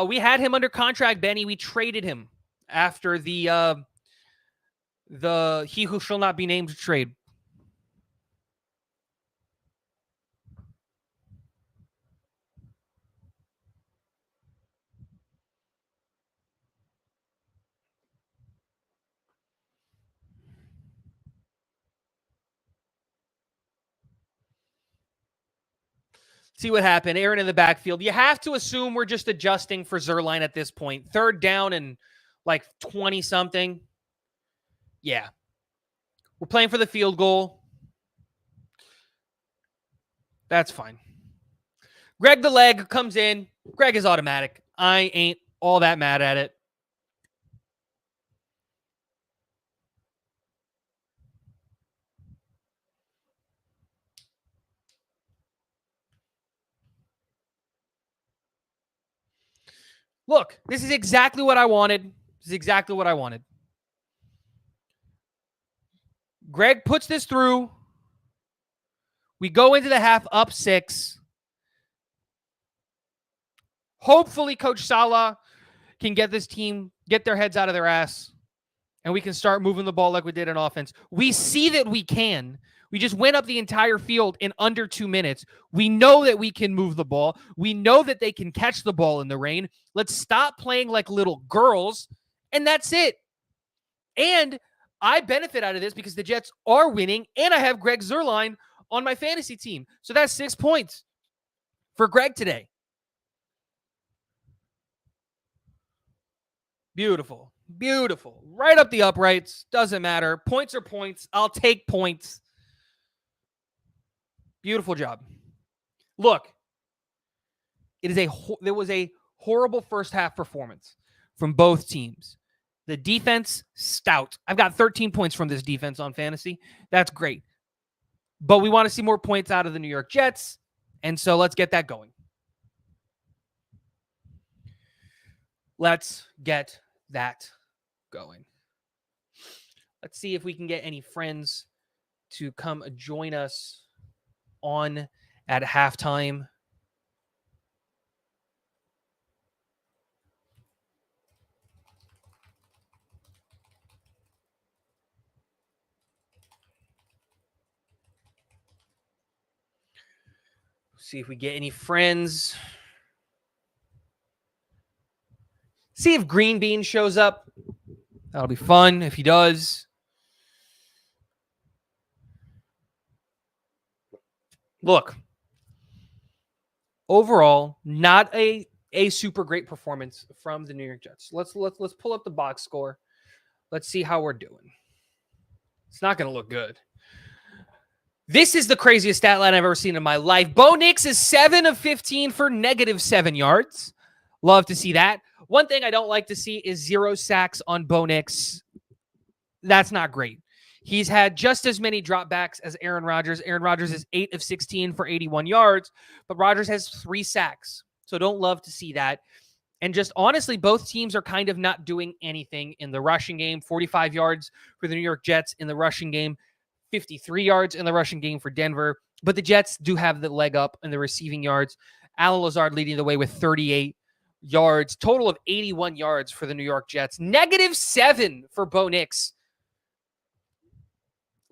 We had him under contract, Benny. We traded him after the he who shall not be named trade. See what happened. Aaron in the backfield. You have to assume we're just adjusting for Zerline at this point. 3rd down and like 20 something. Yeah. We're playing for the field goal. That's fine. Greg the leg comes in. Greg is automatic. I ain't all that mad at it. Look, this is exactly what I wanted. This is exactly what I wanted. Greg puts this through. We go into the half up 6. Hopefully, Coach Salah can get this team, get their heads out of their ass, and we can start moving the ball like we did in offense. We see that we can. We just went up the entire field in under 2 minutes. We know that we can move the ball. We know that they can catch the ball in the rain. Let's stop playing like little girls, and that's it. And I benefit out of this because the Jets are winning, and I have Greg Zerline on my fantasy team. So that's 6 points for Greg today. Beautiful. Beautiful. Right up the uprights. Doesn't matter. Points are points. I'll take points. Beautiful job. Look, there was a horrible first half performance from both teams. The defense, stout. I've got 13 points from this defense on fantasy. That's great. But we want to see more points out of the New York Jets, and so let's get that going. Let's get that going. Let's see if we can get any friends to come join us on at halftime. See if we get any friends. See if GreenBean shows up. That'll be fun if he does. Look, overall, not a super great performance from the New York Jets. Let's pull up the box score. Let's see how we're doing. It's not going to look good. This is the craziest stat line I've ever seen in my life. Bo Nix is 7 of 15 for -7 yards. Love to see that. One thing I don't like to see is 0 sacks on Bo Nix. That's not great. He's had just as many dropbacks as Aaron Rodgers. Aaron Rodgers is 8 of 16 for 81 yards, but Rodgers has 3 sacks. So don't love to see that. And just honestly, both teams are kind of not doing anything in the rushing game. 45 yards for the New York Jets in the rushing game, 53 yards in the rushing game for Denver. But the Jets do have the leg up in the receiving yards. Alan Lazard leading the way with 38 yards, total of 81 yards for the New York Jets. -7 for Bo Nix.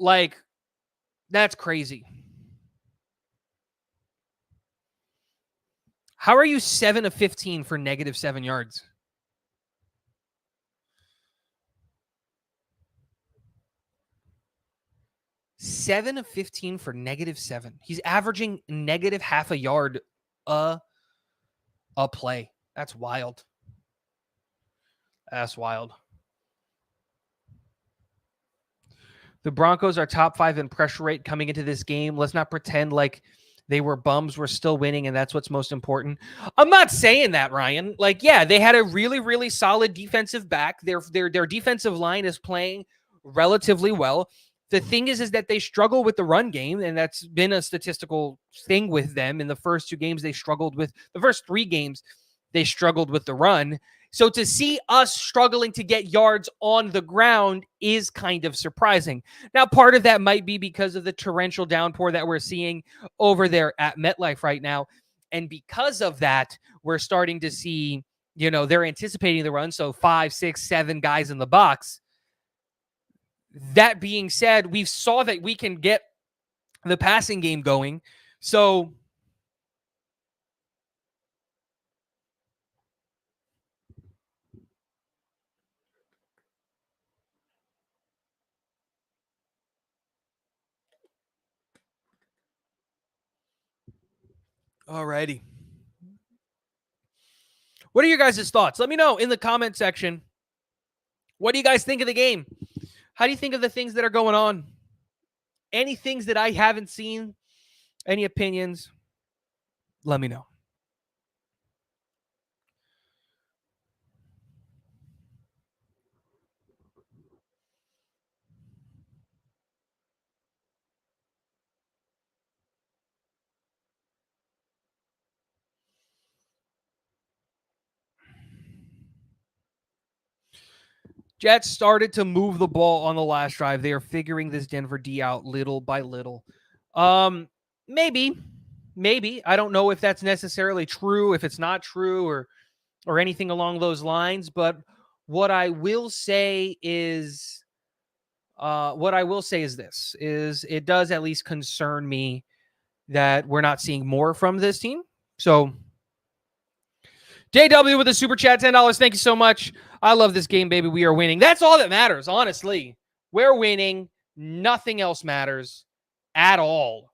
Like, that's crazy. How are you 7 of 15 for -7 yards? Seven of 15 for -7. He's averaging negative half a yard a play. That's wild. That's wild. The Broncos are top 5 in pressure rate coming into this game. Let's not pretend like they were bums. We're still winning, and that's what's most important. I'm not saying that, Ryan. Like, yeah, they had a really, really solid defensive back. Their defensive line is playing relatively well. The thing is that they struggle with the run game, and that's been a statistical thing with them. In the first 2 games, they struggled with the first 3 games, they struggled with the run. So to see us struggling to get yards on the ground is kind of surprising. Now, part of that might be because of the torrential downpour that we're seeing over there at MetLife right now. And because of that, we're starting to see, they're anticipating the run. So 5, 6, 7 guys in the box. That being said, we saw that we can get the passing game going. So Alrighty. What are your guys' thoughts? Let me know in the comment section. What do you guys think of the game? How do you think of the things that are going on? Any things that I haven't seen? Any opinions? Let me know. Jets started to move the ball on the last drive. They are figuring this Denver D out little by little. Maybe. I don't know if that's necessarily true, if it's not true, or anything along those lines. But what I will say is, this: is it does at least concern me that we're not seeing more from this team. So JW with a super chat, $10. Thank you so much. I love this game, baby. We are winning. That's all that matters, honestly. We're winning. Nothing else matters at all.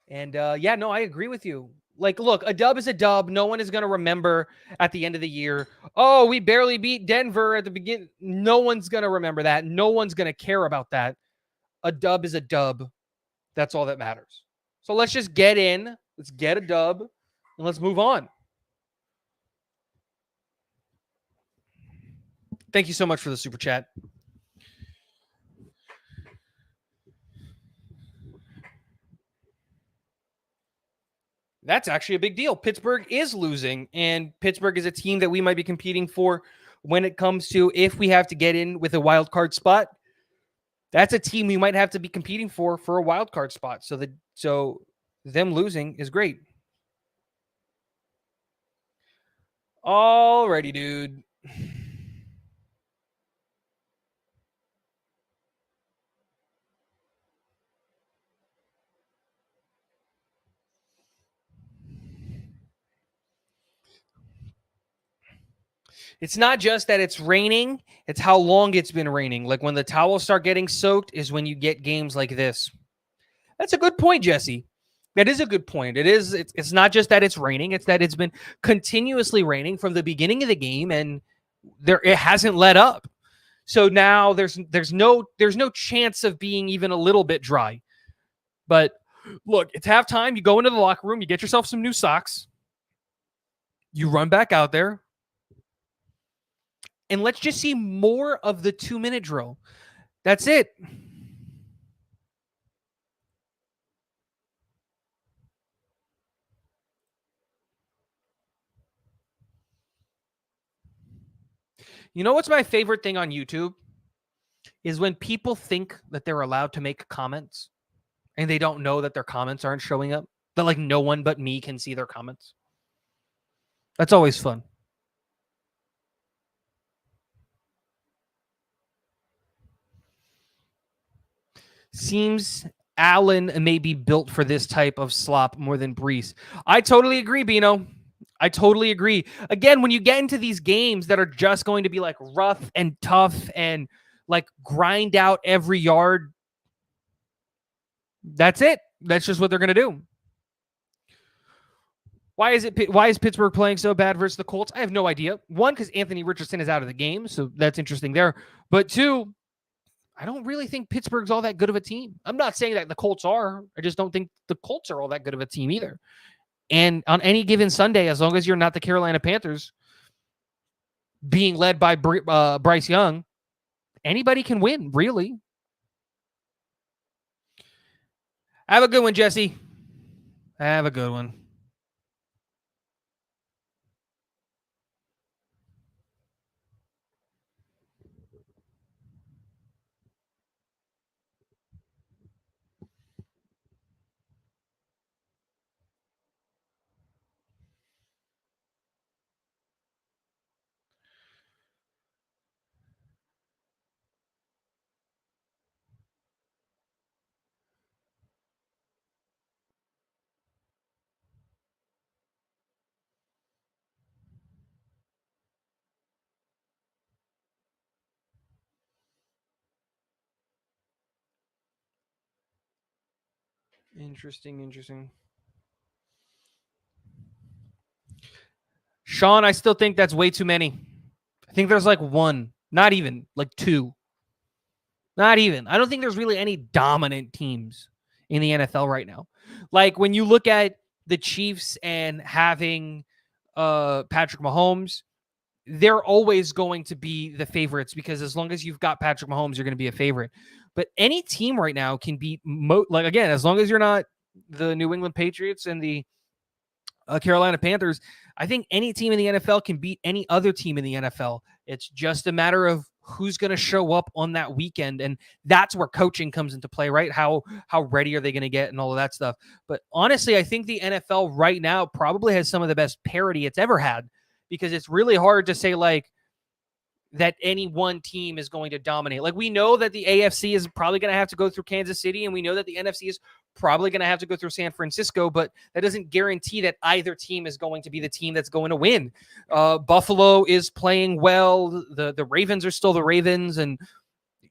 And yeah, no, I agree with you. Like, look, a dub is a dub. No one is going to remember at the end of the year, oh, we barely beat Denver at the beginning. No one's going to remember that. No one's going to care about that. A dub is a dub. That's all that matters. So let's just get in. Let's get a dub and let's move on. Thank you so much for the super chat. That's actually a big deal. Pittsburgh is losing, and Pittsburgh is a team that we might be competing for when it comes to if we have to get in with a wild card spot. That's a team we might have to be competing for a wild card spot. So them losing is great. Alrighty, dude. It's not just that it's raining, it's how long it's been raining. Like when the towels start getting soaked is when you get games like this. That's a good point, Jesse. That is a good point. It's not just that it's raining, it's that it's been continuously raining from the beginning of the game and it hasn't let up. So now there's no chance of being even a little bit dry. But look, it's halftime. You go into the locker room, you get yourself some new socks, you run back out there, and let's just see more of the 2-minute drill. That's it. You know what's my favorite thing on YouTube? Is when people think that they're allowed to make comments and they don't know that their comments aren't showing up. That like no one but me can see their comments. That's always fun. Seems Allen may be built for this type of slop more than Brees. I totally agree, Bino. I totally agree. Again, when you get into these games that are just going to be like rough and tough and like grind out every yard, that's it. That's just what they're going to do. Why is Pittsburgh playing so bad versus the Colts? I have no idea. One, because Anthony Richardson is out of the game, so that's interesting there. But two, I don't really think Pittsburgh's all that good of a team. I'm not saying that the Colts are. I just don't think the Colts are all that good of a team either. And on any given Sunday, as long as you're not the Carolina Panthers being led by Bryce Young, anybody can win, really. Have a good one, Jesse. Have a good one. Interesting. Sean, I still think that's way too many. I think there's like one, not even, like two. Not even. I don't think there's really any dominant teams in the NFL right now. Like when you look at the Chiefs and having Patrick Mahomes, they're always going to be the favorites because as long as you've got Patrick Mahomes, you're going to be a favorite. But any team right now can beat, like again, as long as you're not the New England Patriots and the Carolina Panthers, I think any team in the NFL can beat any other team in the NFL. It's just a matter of who's going to show up on that weekend, and that's where coaching comes into play, right? How ready are they going to get and all of that stuff. But honestly, I think the NFL right now probably has some of the best parity it's ever had because it's really hard to say like that any one team is going to dominate. Like we know that the AFC is probably going to have to go through Kansas City, and we know that the NFC is probably going to have to go through San Francisco, but that doesn't guarantee that either team is going to be the team that's going to win. Buffalo is playing well. The Ravens are still the Ravens, and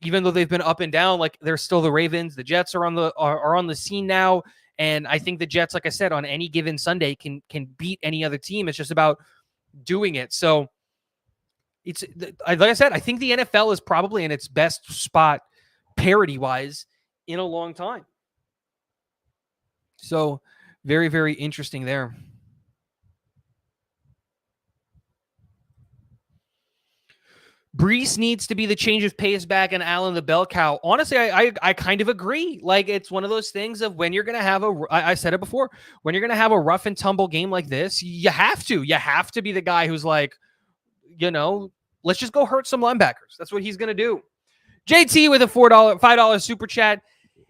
even though they've been up and down, like they're still the Ravens. The Jets are on the scene now, and I think the Jets, like I said, on any given Sunday can beat any other team. It's just about doing it. So it's like I said, I think the NFL is probably in its best spot parity-wise in a long time. So very, very interesting there. Brees needs to be the change of pace back and Allen the bell cow. Honestly, I kind of agree. Like it's one of those things of when you're going to have I said it before, when you're going to have a rough and tumble game like this, you have to be the guy who's like, let's just go hurt some linebackers. That's what he's going to do. JT with a $5 super chat.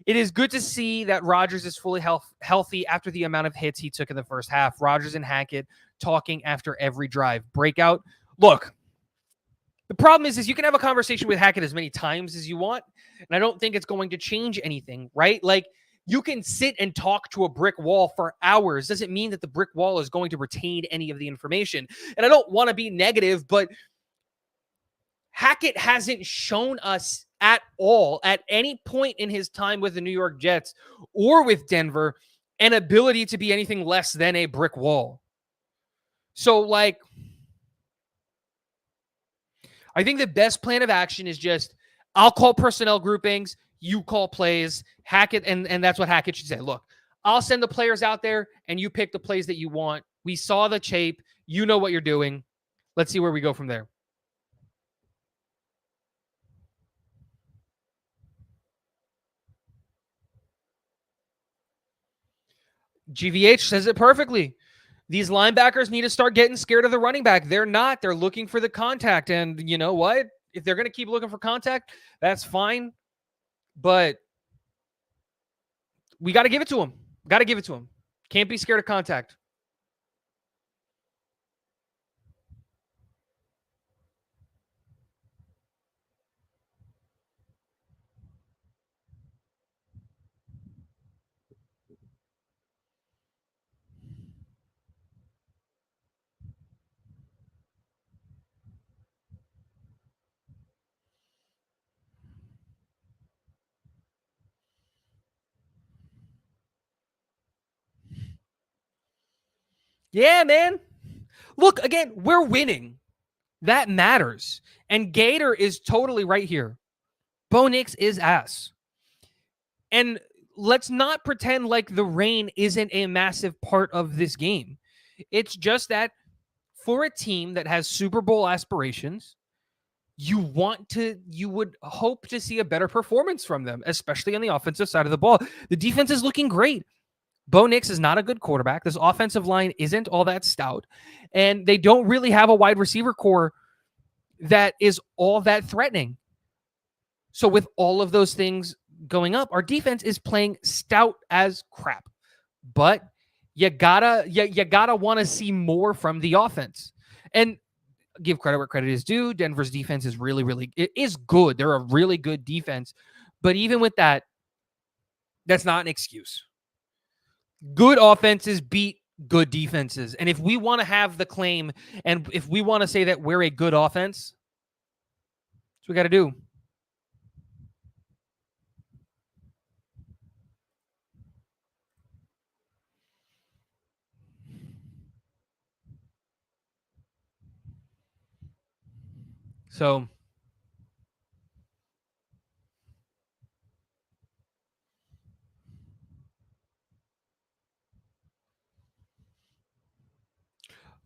It is good to see that Rodgers is fully healthy after the amount of hits he took in the first half. Rodgers and Hackett talking after every drive. Breakout. Look, the problem is you can have a conversation with Hackett as many times as you want, and I don't think it's going to change anything, right? Like, you can sit and talk to a brick wall for hours. Doesn't mean that the brick wall is going to retain any of the information. And I don't want to be negative, but Hackett hasn't shown us at all, at any point in his time with the New York Jets or with Denver, an ability to be anything less than a brick wall. So, like, I think the best plan of action is just, I'll call personnel groupings, you call plays, Hackett, and that's what Hackett should say. Look, I'll send the players out there, and you pick the plays that you want. We saw the tape. You know what you're doing. Let's see where we go from there. GVH says it perfectly. These linebackers need to start getting scared of the running back. They're not. They're looking for the contact. And you know what? If they're going to keep looking for contact, that's fine. But we got to give it to them. Can't be scared of contact. Yeah, man. Look, again, we're winning. That matters. And Gator is totally right here. Bo Nix is ass. And let's not pretend like the rain isn't a massive part of this game. It's just that for a team that has Super Bowl aspirations, you would hope to see a better performance from them, especially on the offensive side of the ball. The defense is looking great. Bo Nix is not a good quarterback. This offensive line isn't all that stout. And they don't really have a wide receiver core that is all that threatening. So with all of those things going up, our defense is playing stout as crap. But you gotta want to see more from the offense. And give credit where credit is due. Denver's defense is it is good. They're a really good defense. But even with that, that's not an excuse. Good offenses beat good defenses. And if we want to have the claim, and if we want to say that we're a good offense, that's what we got to do. So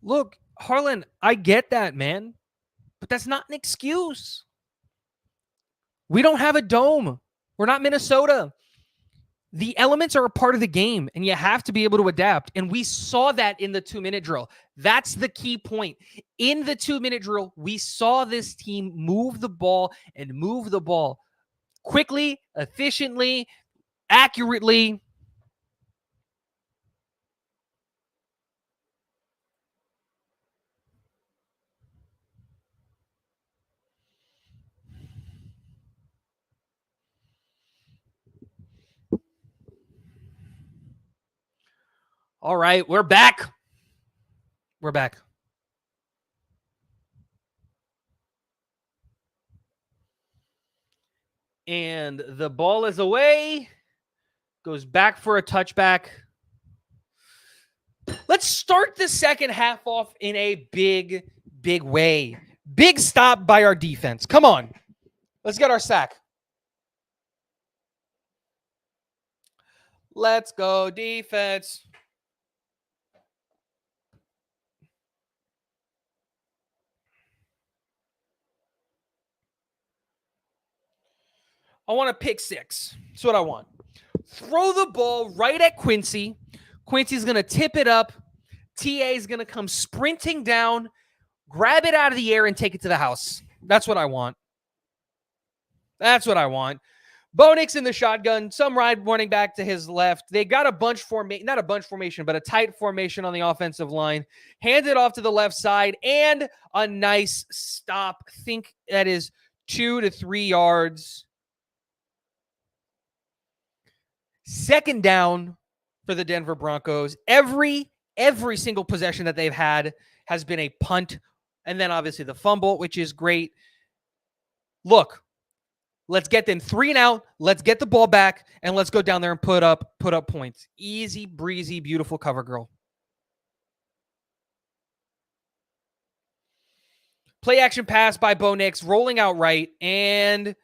look, Harlan, I get that, man, but that's not an excuse. We don't have a dome. We're not Minnesota. The elements are a part of the game, and you have to be able to adapt. And we saw that in the 2-minute drill. That's the key point. In the 2-minute drill, we saw this team move the ball and move the ball quickly, efficiently, accurately. All right, we're back. We're back. And the ball is away. Goes back for a touchback. Let's start the second half off in a big, big way. Big stop by our defense. Come on. Let's get our sack. Let's go, defense. I want a pick six. That's what I want. Throw the ball right at Quincy. Quincy's going to tip it up. TA is going to come sprinting down, grab it out of the air, and take it to the house. That's what I want. That's what I want. Bo Nix in the shotgun, some ride running back to his left. They got a bunch formation, not a bunch formation, but a tight formation on the offensive line. Hand it off to the left side and a nice stop. Think that is 2 to 3 yards. Second down for the Denver Broncos. Every single possession that they've had has been a punt. And then obviously the fumble, which is great. Look, let's get them 3 and out. Let's get the ball back, and let's go down there and put up points. Easy breezy, beautiful cover girl. Play action pass by Bo Nix, rolling out right, and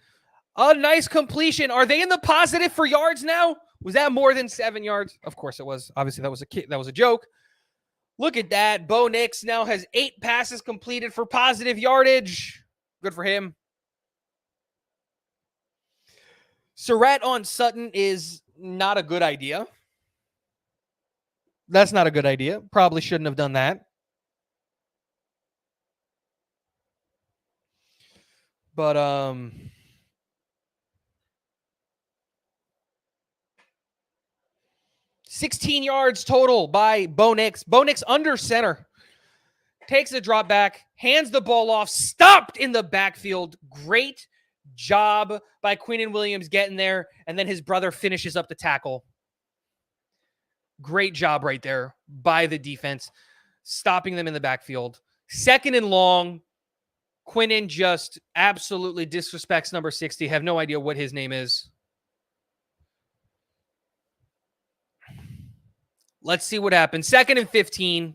a nice completion. Are they in the positive for yards now? Was that more than 7 yards? Of course it was. Obviously that was a joke. Look at that. Bo Nix now has 8 passes completed for positive yardage. Good for him. Surratt on Sutton is not a good idea. That's not a good idea. Probably shouldn't have done that. But 16 yards total by Bo Nix. Bo Nix under center. Takes a drop back, hands the ball off, stopped in the backfield. Great job by Quinnen Williams getting there, and then his brother finishes up the tackle. Great job right there by the defense, stopping them in the backfield. Second and long, Quinnen just absolutely disrespects number 60. Have no idea what his name is. Let's see what happens. 2nd and 15.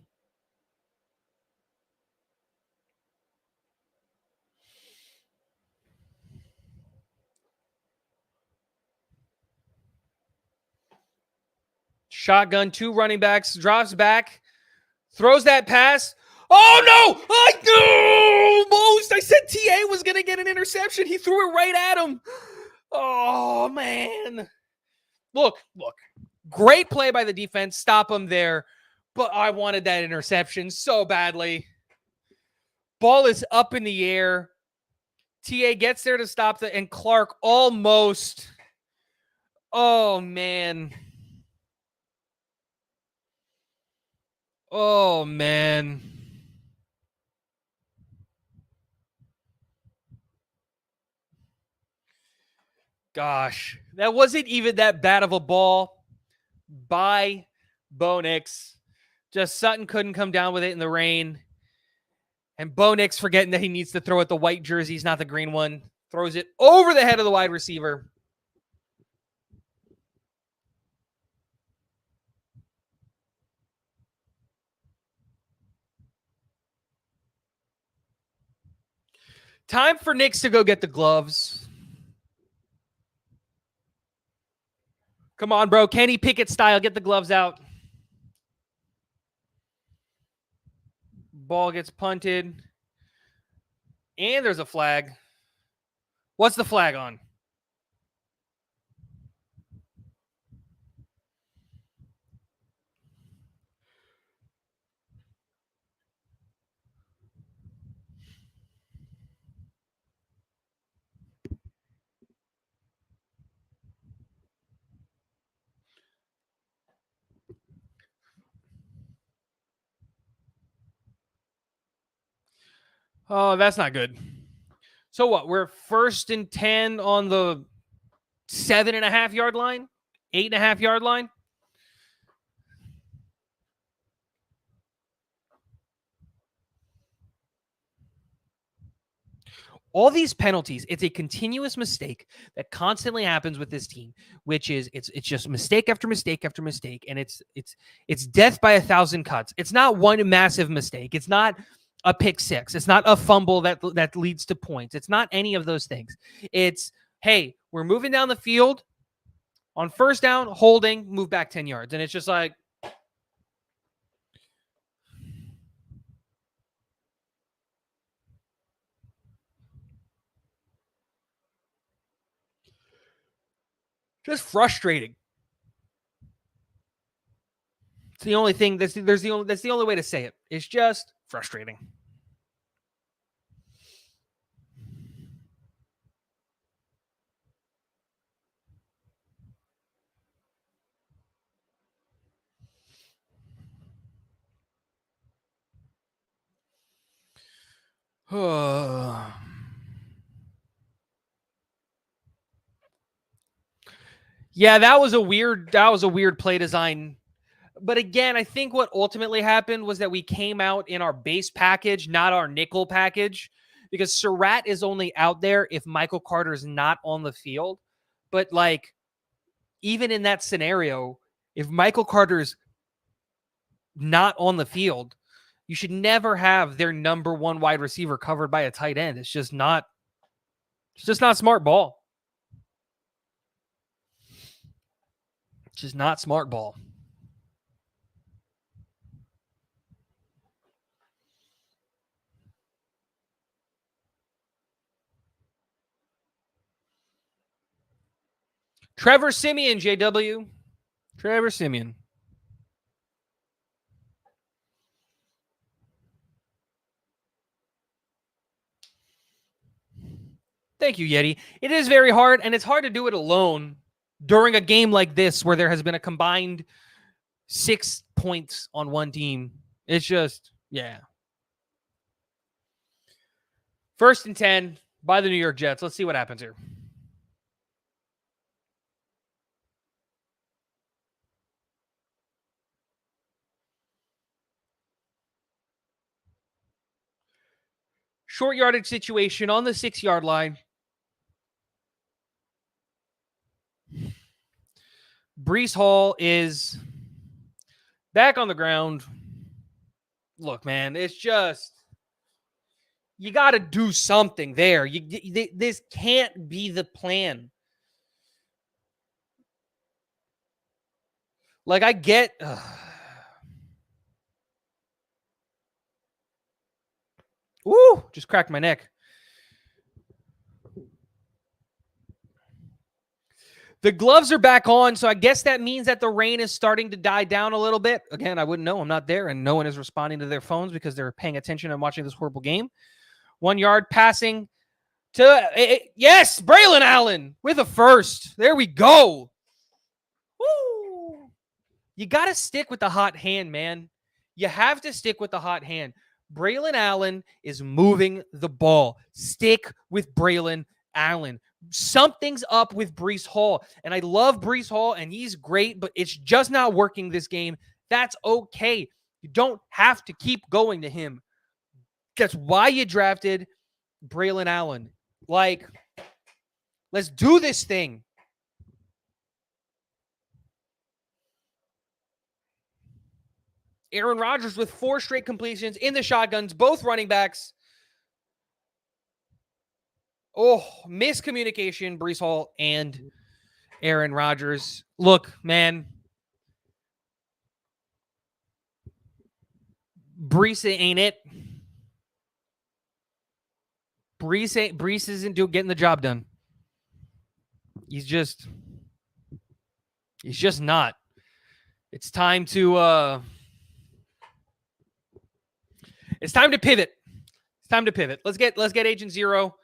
Shotgun, 2 running backs, drops back, throws that pass. Oh, no! I said TA was going to get an interception. He threw it right at him. Oh, man. Look. Great play by the defense. Stop him there. But I wanted that interception so badly. Ball is up in the air. TA gets there to stop the, and Clark almost. Oh, man. Oh, man. Gosh, that wasn't even that bad of a ball by Bo Nix. Just Sutton couldn't come down with it in the rain. And Bo Nix, forgetting that he needs to throw at the white jerseys, not the green one, throws it over the head of the wide receiver. Time for Knicks to go get the gloves. Come on, bro. Kenny Pickett style. Get the gloves out. Ball gets punted. And there's a flag. What's the flag on? Oh, that's not good. So what? We're 1st and 10 on the 7.5 yard line, 8.5 yard line. All these penalties, it's a continuous mistake that constantly happens with this team, which is it's just mistake after mistake after mistake, and it's death by 1,000 cuts. It's not one massive mistake. It's not a pick six. It's not a fumble that leads to points. It's not any of those things. It's, hey, we're moving down the field on 1st down, holding, move back 10 yards, and it's just like, just frustrating. It's the only thing that's the only way to say it. It's just frustrating. Yeah, that was a weird play design. But again, I think what ultimately happened was that we came out in our base package, not our nickel package, because Surratt is only out there if Michael Carter's not on the field. But like, even in that scenario, if Michael Carter's not on the field, you should never have their number one wide receiver covered by a tight end. It's just not smart ball. It's just not smart ball. Trevor Siemian, JW. Trevor Siemian. Thank you, Yeti. It is very hard, and it's hard to do it alone during a game like this where there has been a combined 6 points on one team. It's just, yeah. 1st and 10 by the New York Jets. Let's see what happens here. Short yardage situation on the 6 yard line. Breece Hall is back on the ground. Look, man, it's just, you got to do something there. This can't be the plan. Like, I get. Ooh, just cracked my neck. The gloves are back on, so I guess that means that the rain is starting to die down a little bit. Again, I wouldn't know. I'm not there, and no one is responding to their phones because they're paying attention and watching this horrible game. 1 yard passing to, yes, Braylon Allen with a first. There we go. Woo! You got to stick with the hot hand, man. You have to stick with the hot hand. Braylon Allen is moving the ball. Stick with Braylon Allen. Something's up with Breece Hall. And I love Breece Hall, and he's great, but it's just not working this game. That's okay. You don't have to keep going to him. That's why you drafted Braylon Allen. Like, let's do this thing. Aaron Rodgers with 4 straight completions in the shotguns, both running backs. Oh, miscommunication, Breece Hall and Aaron Rodgers. Look, man, Breece ain't it. Breece isn't getting the job done. He's just not. It's time to pivot. It's time to pivot. Let's get Agent Zero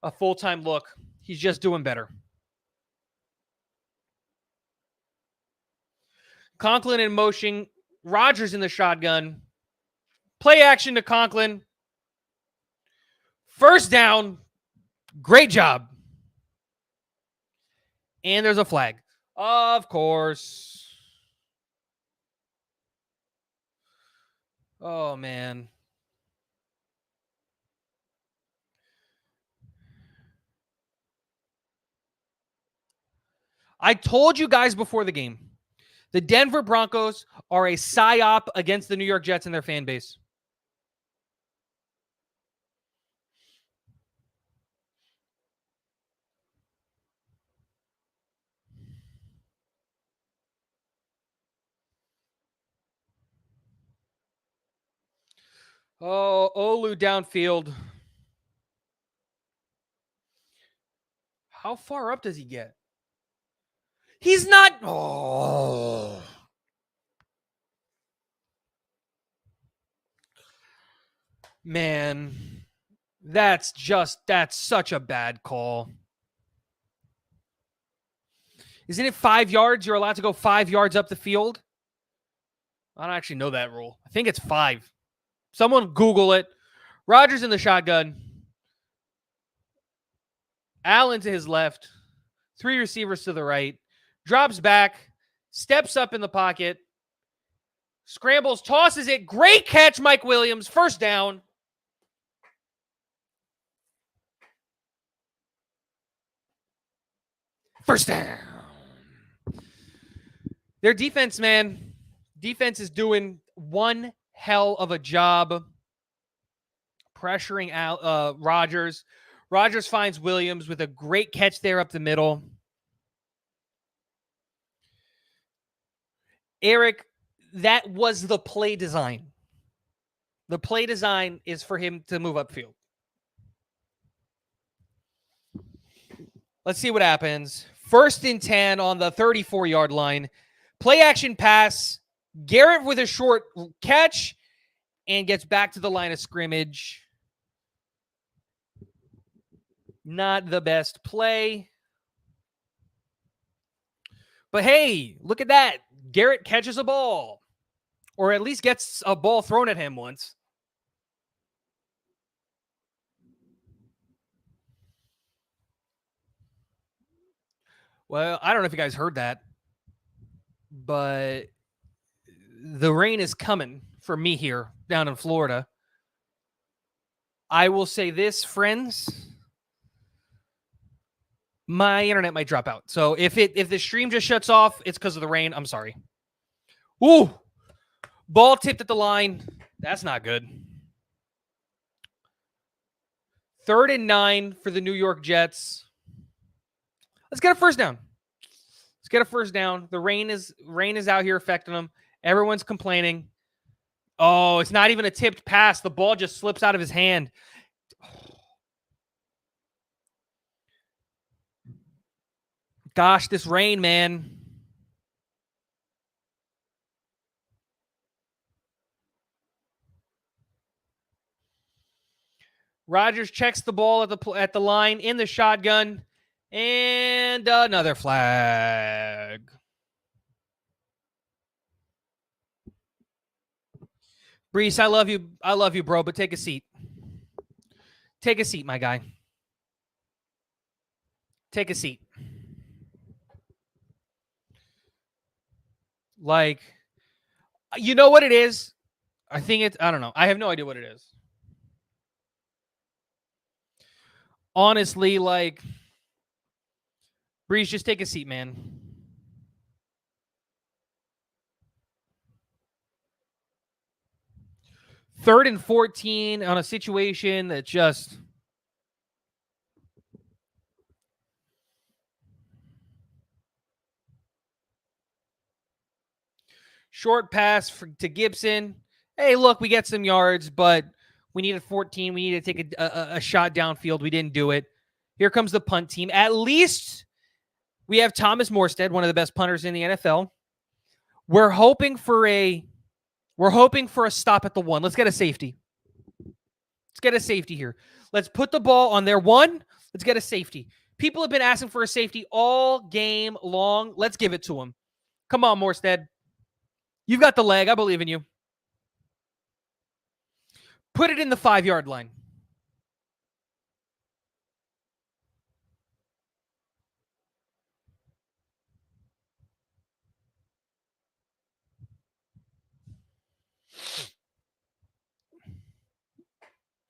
a full-time look. He's just doing better. Conklin in motion. Rodgers in the shotgun. Play action to Conklin. First down. Great job. And there's a flag. Of course. Oh, man. I told you guys before the game, the Denver Broncos are a psyop against the New York Jets and their fan base. Oh, Olu downfield. How far up does he get? He's not. Oh. Man, that's such a bad call. Isn't it 5 yards? You're allowed to go 5 yards up the field? I don't actually know that rule. I think it's 5. Someone Google it. Rodgers in the shotgun. Allen to his left. 3 receivers to the right. Drops back. Steps up in the pocket. Scrambles. Tosses it. Great catch, Mike Williams. First down. First down. Their defense, man. Defense is doing one hell of a job pressuring Rodgers. Rodgers finds Williams with a great catch there up the middle. Eric, that was the play design. The play design is for him to move upfield. Let's see what happens. 1st and 10 on the 34-yard line. Play action pass. Garrett with a short catch and gets back to the line of scrimmage. Not the best play. But hey, look at that. Garrett catches a ball. Or at least gets a ball thrown at him once. Well, I don't know if you guys heard that, but the rain is coming for me here down in Florida. I will say this, friends. My internet might drop out. So if the stream just shuts off, it's because of the rain. I'm sorry. Ooh. Ball tipped at the line. That's not good. 3rd and 9 for the New York Jets. Let's get a first down. Let's get a first down. The rain is out here affecting them. Everyone's complaining. Oh, it's not even a tipped pass. The ball just slips out of his hand. Gosh, this rain, man. Rodgers checks the ball at the line in the shotgun. And another flag. Breece, I love you. I love you, bro, but take a seat. Take a seat, my guy. Take a seat. Like, you know what it is? I don't know. I have no idea what it is. Honestly, like, Breece, just take a seat, man. Third and 14 on a situation that just Short pass to Gibson. Hey, look, we get some yards, but we needed 14. We needed to take a shot downfield. We didn't do it. Here comes the punt team. At least we have Thomas Morstead, one of the best punters in the NFL. We're hoping for a stop at the 1. Let's get a safety. Let's get a safety here. Let's put the ball on their 1. Let's get a safety. People have been asking for a safety all game long. Let's give it to them. Come on, Morstead. You've got the leg. I believe in you. Put it in the 5-yard line.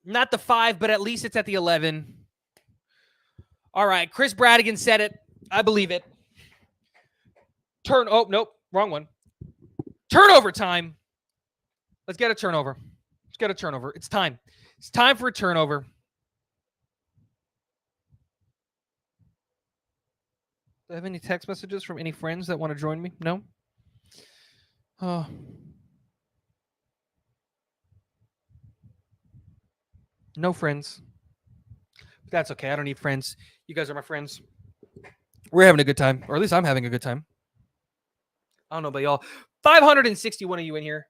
Not the 5, but at least it's at the 11. All right. Chris Bradigan said it. I believe it. Oh, nope. Wrong one. Turnover time. Let's get a turnover. Let's get a turnover. It's time. It's time for a turnover. Do I have any text messages from any friends that want to join me? No? Oh. No friends. But that's okay. I don't need friends. You guys are my friends. We're having a good time. Or at least I'm having a good time. I don't know about y'all. 561 of you in here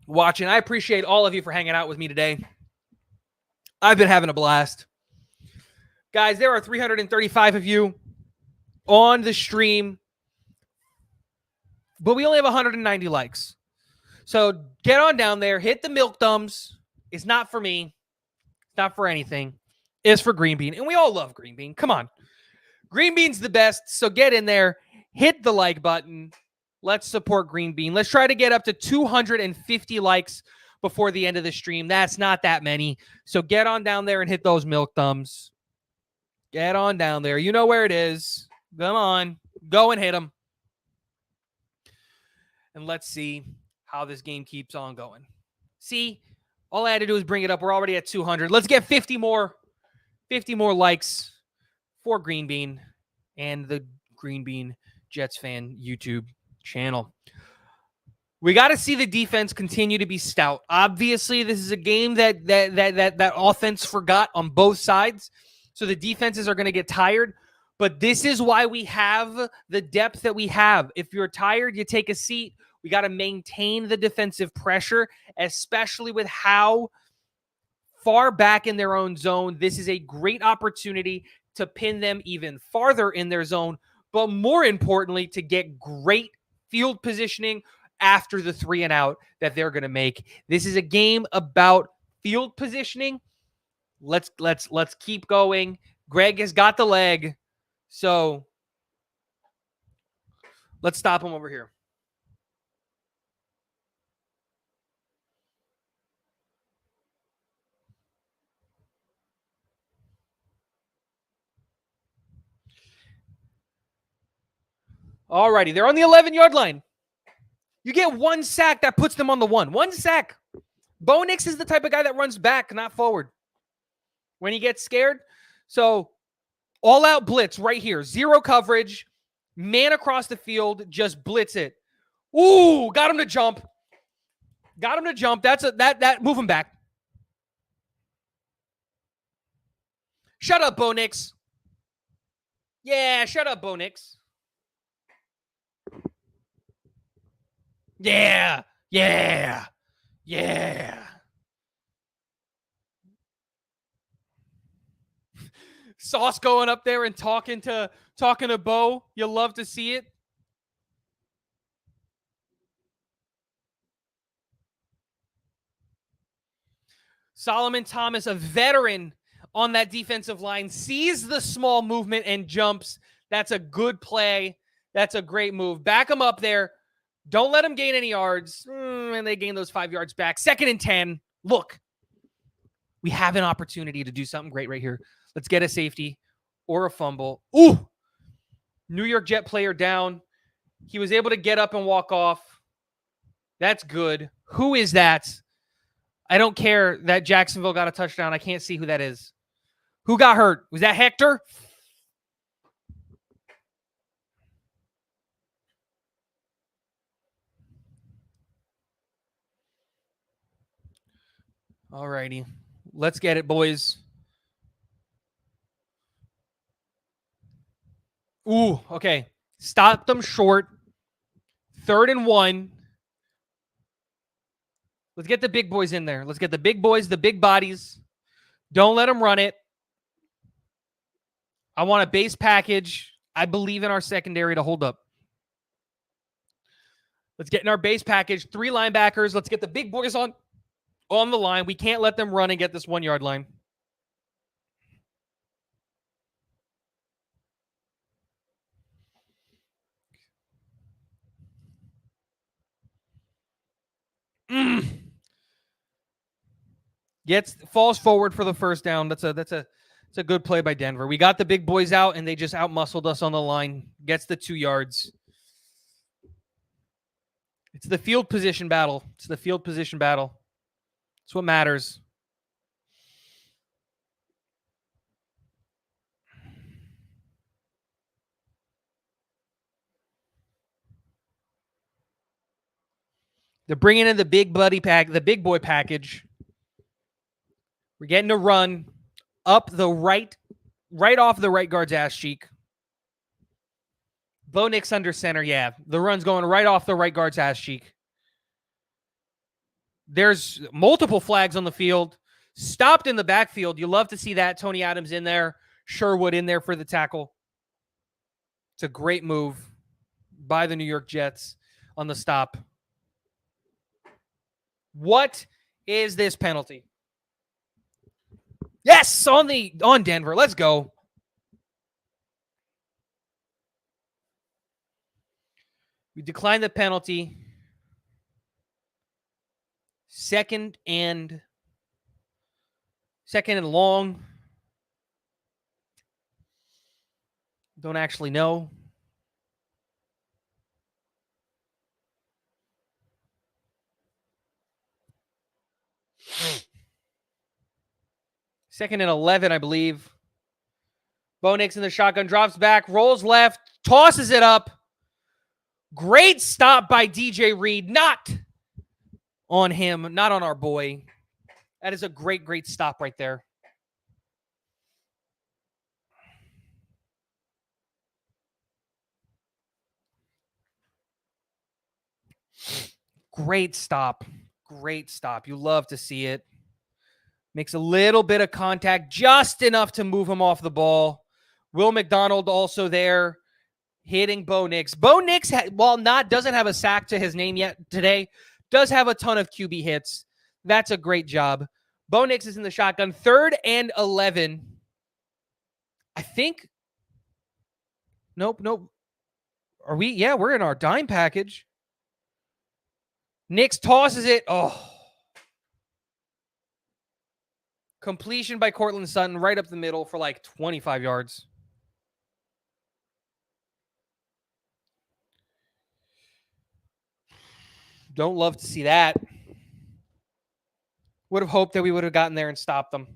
watching. I appreciate all of you for hanging out with me today. I've been having a blast. Guys, there are 335 of you on the stream, but we only have 190 likes. So get on down there, hit the milk thumbs. It's not for me. It's not for anything. It's for GreenBean. And we all love GreenBean. Come on. GreenBean's the best. So get in there, hit the like button. Let's support GreenBean. Let's try to get up to 250 likes before the end of the stream. That's not that many. So get on down there and hit those milk thumbs. Get on down there. You know where it is. Come on. Go and hit them. And let's see how this game keeps on going. See, all I had to do is bring it up. We're already at 200. Let's get 50 more likes for GreenBean and the GreenBean Jetsfan YouTube channel. We got to see the defense continue to be stout. Obviously, this is a game that offense forgot on both sides, so the defenses are going to get tired. But this is why we have the depth that we have. If you're tired, you take a seat. We got to maintain the defensive pressure, especially with how far back in their own zone. This is a great opportunity to pin them even farther in their zone, but more importantly, to get great field positioning after the 3 and out that they're going to make. This is a game about field positioning. Let's keep going. Greg has got the leg, so let's stop him over here. Alrighty, they're on the 11-yard line. You get 1 sack, that puts them on the 1. 1 sack. Bo Nix is the type of guy that runs back, not forward when he gets scared. So all-out blitz right here. 0 coverage. Man across the field. Just blitz it. Ooh, got him to jump. Got him to jump. That move him back. Shut up, Bo Nix. Yeah, shut up, Bo Nix. Yeah. Sauce going up there and talking to Bo. You love to see it. Solomon Thomas, a veteran on that defensive line, sees the small movement and jumps. That's a good play. That's a great move. Back him up there. Don't let him gain any yards. And they gain those 5 yards back. 2nd and 10. Look, we have an opportunity to do something great right here. Let's get a safety or a fumble. Ooh, New York Jet player down. He was able to get up and walk off. That's good. Who is that? I don't care that Jacksonville got a touchdown. I can't see who that is. Who got hurt? Was that Hector? All righty. Let's get it, boys. Ooh, okay. Stop them short. 3rd and 1. Let's get the big boys in there. Let's get the big boys, the big bodies. Don't let them run it. I want a base package. I believe in our secondary to hold up. Let's get in our base package. 3 linebackers. Let's get the big boys on the line. We can't let them run and get this 1-yard line. Falls forward for the first down. That's a good play by Denver. We got the big boys out, and they just outmuscled us on the line. Gets the 2 yards. It's the field position battle. It's what matters. They're bringing in the big boy package. We're getting a run up the right off the right guard's ass cheek. Bo Nix under center. Yeah, the run's going right off the right guard's ass cheek. There's multiple flags on the field. Stopped in the backfield. You love to see that. Tony Adams in there. Sherwood in there for the tackle. It's a great move by the New York Jets on the stop. What is this penalty? Yes, on Denver. Let's go. We decline the penalty. Second and long. Don't actually know. Second and 11, I believe. Bo Nix in the shotgun, drops back, rolls left, tosses it up. Great stop by DJ Reed. Not on him, not on our boy. That is a great, great stop right there. Great stop. Great stop. You love to see it. Makes a little bit of contact, just enough to move him off the ball. Will McDonald also there, hitting Bo Nix. Bo Nix, while doesn't have a sack to his name yet today, does have a ton of QB hits. That's a great job. Bo Nix is in the shotgun. 3rd and 11. I think. Nope. Are we? Yeah, we're in our dime package. Nix tosses it. Oh. Completion by Cortland Sutton right up the middle for like 25 yards. Don't love to see that. Would have hoped that we would have gotten there and stopped them.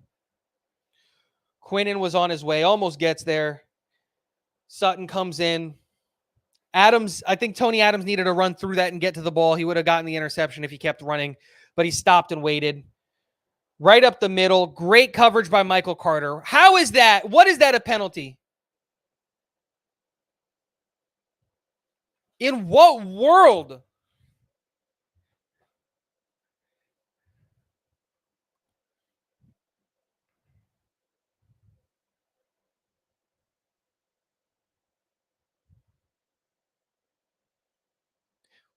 Quinnen was on his way, almost gets there. Sutton comes in. Adams, I think Tony Adams needed to run through that and get to the ball. He would have gotten the interception if he kept running, but he stopped and waited. Right up the middle. Great coverage by Michael Carter. How is that? What is that a penalty? In what world?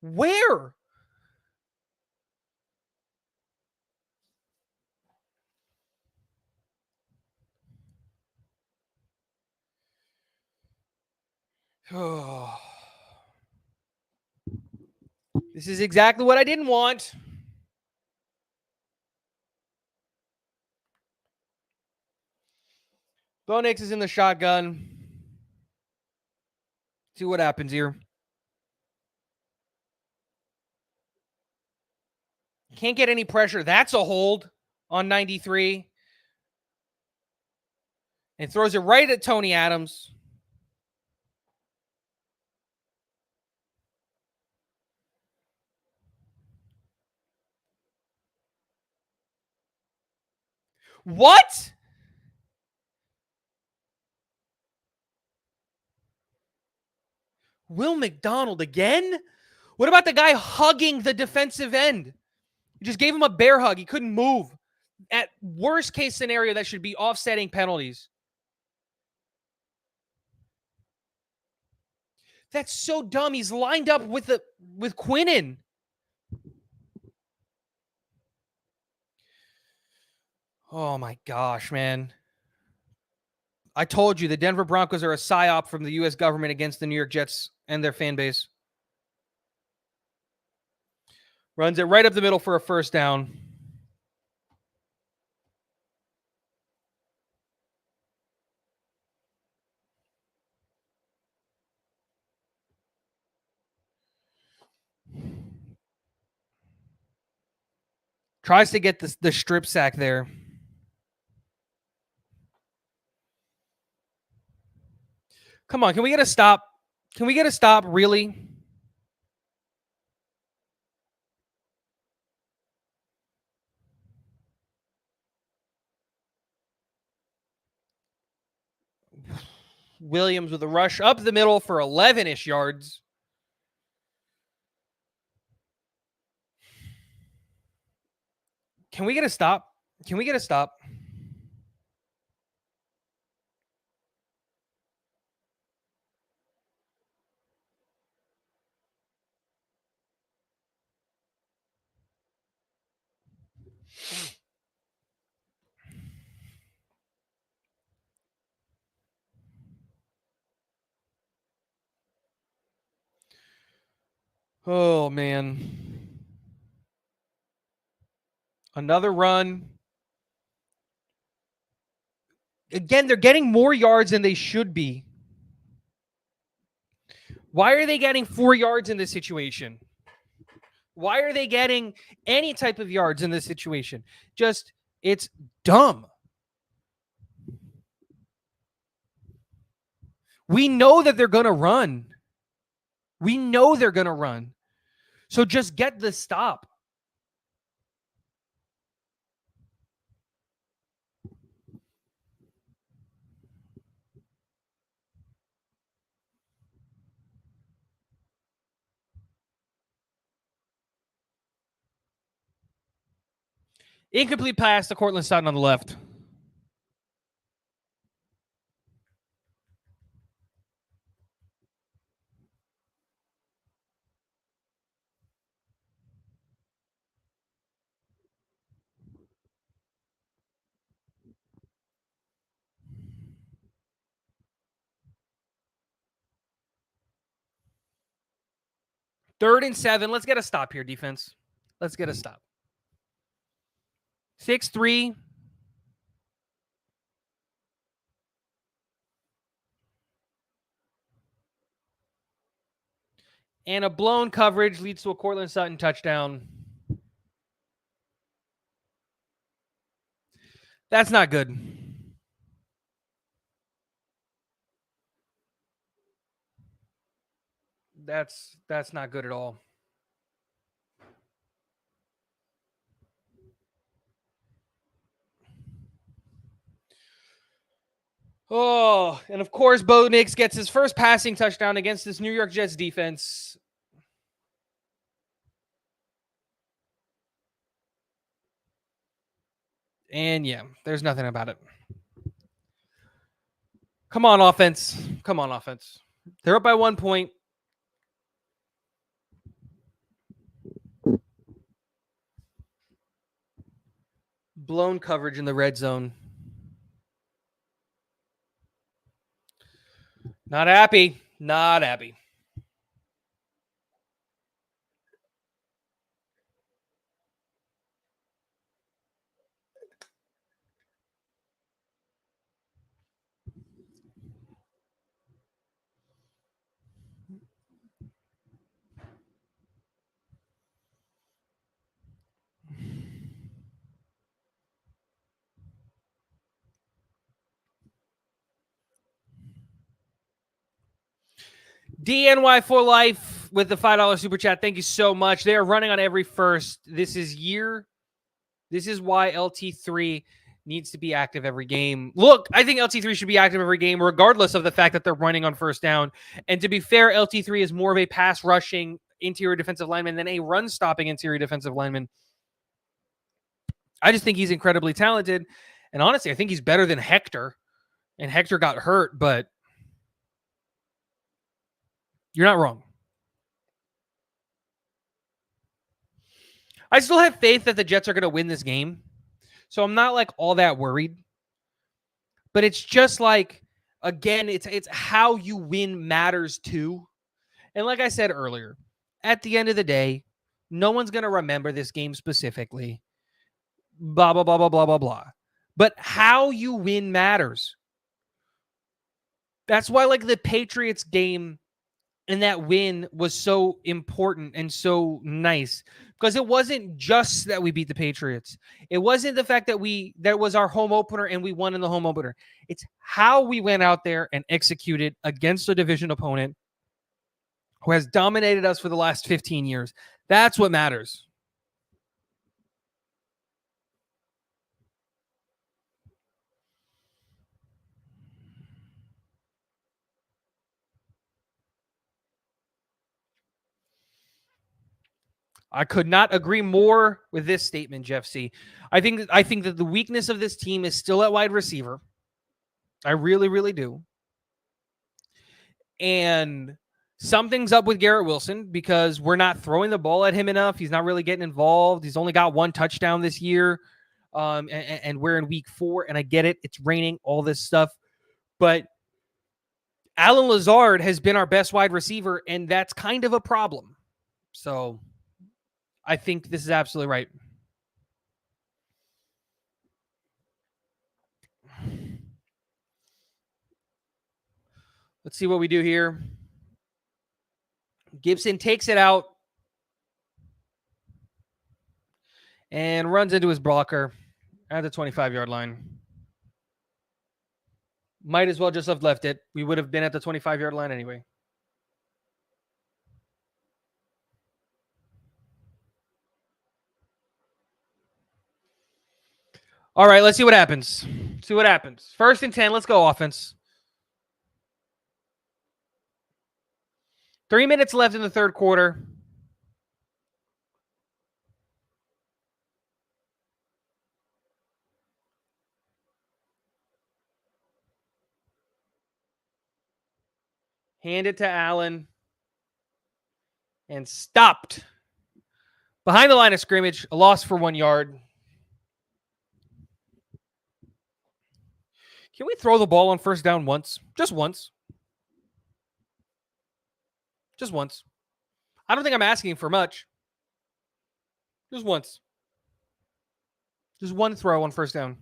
Where? This is exactly what I didn't want. Bo Nix is in the shotgun. See what happens here. Can't get any pressure. That's a hold on 93. And throws it right at Tony Adams. What? Will McDonald again? What about the guy hugging the defensive end? You just gave him a bear hug. He couldn't move. At worst case scenario, that should be offsetting penalties. That's so dumb. He's lined up with Quinnen. Oh my gosh, man. I told you the Denver Broncos are a psyop from the U.S. government against the New York Jets and their fan base. Runs it right up the middle for a first down. Tries to get the strip sack there. Come on, can we get a stop? Can we get a stop, really? Williams with a rush up the middle for 11-ish yards. Can we get a stop? Can we get a stop? Oh, man. Another run. Again, they're getting more yards than they should be. Why are they getting 4 yards in this situation? Why are they getting any type of yards in this situation? Just, it's dumb. We know that they're going to run. We know they're going to run. So just get the stop. Incomplete pass to Cortland Sutton on the left. Third and 7. Let's get a stop here, defense. Let's get a stop. 6-3. And a blown coverage leads to a Cortland Sutton touchdown. That's not good. That's not good at all. Oh, and of course, Bo Nix gets his first passing touchdown against this New York Jets defense. And yeah, there's nothing about it. Come on, offense. Come on, offense. They're up by 1 point. Blown coverage in the red zone. Not happy. Not happy. DNY for life with the $5 super chat. Thank you so much. They are running on every first. This is why LT3 needs to be active every game. Look, I think LT3 should be active every game, regardless of the fact that they're running on first down. And to be fair, LT3 is more of a pass rushing interior defensive lineman than a run stopping interior defensive lineman. I just think he's incredibly talented. And honestly, I think he's better than Hector. And Hector got hurt, but you're not wrong. I still have faith that the Jets are going to win this game. So I'm not like all that worried. But it's just like, again, it's how you win matters too. And like I said earlier, at the end of the day, no one's going to remember this game specifically. Blah, blah, blah, blah, blah, blah, blah. But how you win matters. That's why like the Patriots game and that win was so important and so nice. Because it wasn't just that we beat the Patriots. It wasn't the fact that that was our home opener and we won in the home opener. It's how we went out there and executed against a division opponent who has dominated us for the last 15 years. That's what matters. I could not agree more with this statement, Jeff C. I think that the weakness of this team is still at wide receiver. I really, really do. And something's up with Garrett Wilson because we're not throwing the ball at him enough. He's not really getting involved. He's only got 1 touchdown this year. And we're in week 4, and I get it. It's raining, all this stuff. But Alan Lazard has been our best wide receiver, and that's kind of a problem. So I think this is absolutely right. Let's see what we do here. Gibson takes it out and runs into his blocker at the 25-yard line. Might as well just have left it. We would have been at the 25-yard line anyway. All right, let's see what happens. See what happens. 1st and 10. Let's go offense. 3 minutes left in the third quarter. Hand it to Allen. And stopped. Behind the line of scrimmage. A loss for 1 yard. Can we throw the ball on first down once? Just once. Just once. I don't think I'm asking for much. Just once. Just one throw on first down.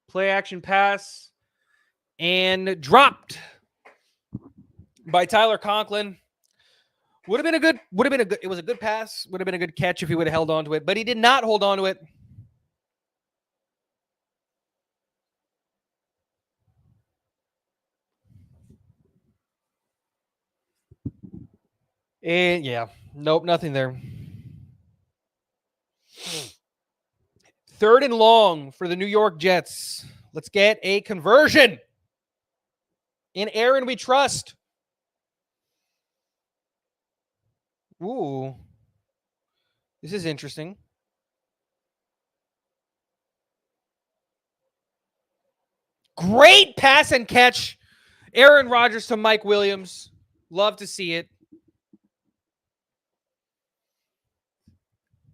Play action pass. And dropped by Tyler Conklin. It was a good pass. Would have been a good catch if he would have held on to it, but he did not hold on to it. And yeah, nope, nothing there. 3rd and long for the New York Jets. Let's get a conversion. In Aaron we trust. Ooh. This is interesting. Great pass and catch. Aaron Rodgers to Mike Williams. Love to see it.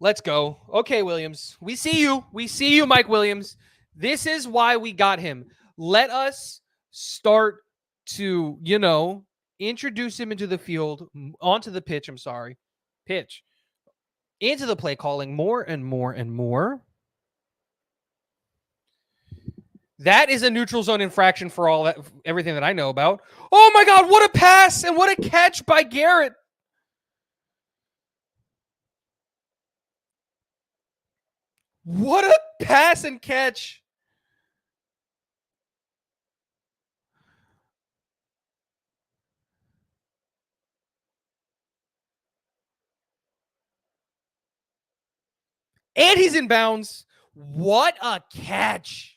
Let's go. Okay, Williams. We see you. We see you, Mike Williams. This is why we got him. Let us start to, introduce him into the field, onto the pitch. Pitch. Into the play calling more and more and more. That is a neutral zone infraction for everything that I know about. Oh my God, what a pass and what a catch by Garrett. What a pass and catch. And he's in bounds. What a catch.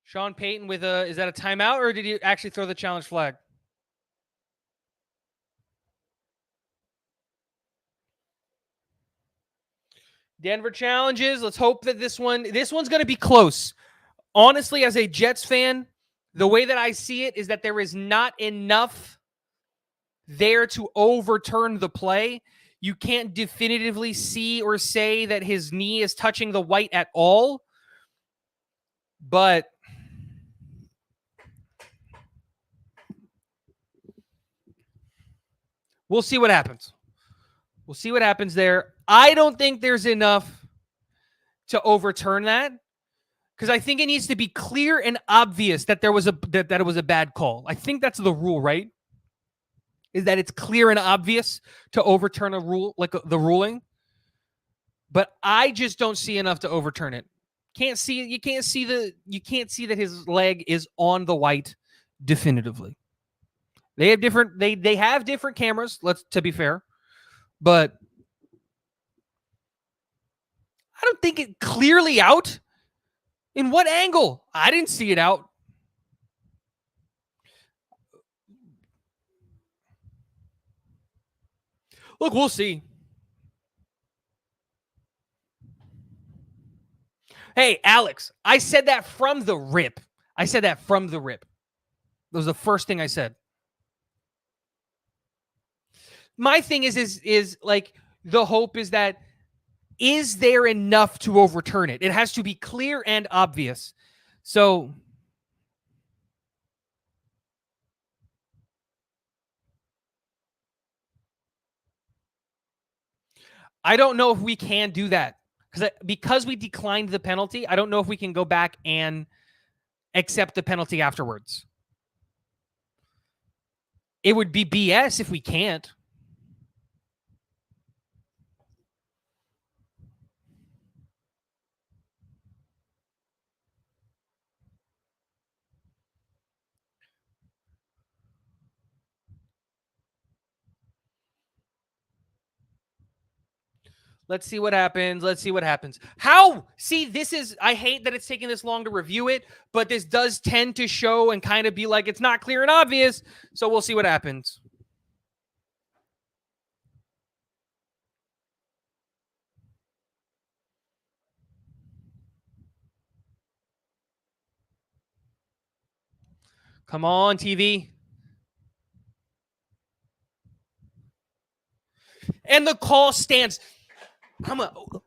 Sean Payton with a, is that a timeout or did he actually throw the challenge flag? Denver challenges. Let's hope that this one's going to be close. Honestly, as a Jets fan, the way that I see it is that there is not enough there to overturn the play. You can't definitively see or say that his knee is touching the white at all. But we'll see what happens. We'll see what happens there. I don't think there's enough to overturn that because I think it needs to be clear and obvious that there was that it was a bad call. I think that's the rule, right? Is that it's clear and obvious to overturn a rule like the ruling. But I just don't see enough to overturn it. You can't see that his leg is on the white definitively. They have different cameras, to be fair. But I don't think it clearly out. In what angle? I didn't see it out. Look, we'll see. Hey, Alex, I said that from the rip. That was the first thing I said. My thing is like the hope is that is there enough to overturn it? It has to be clear and obvious. So I don't know if we can do that because we declined the penalty. I don't know if we can go back and accept the penalty afterwards. It would be BS if we can't. Let's see what happens. How? See, I hate that it's taking this long to review it, but this does tend to show and kind of be like it's not clear and obvious. So we'll see what happens. Come on, TV. And the call stands.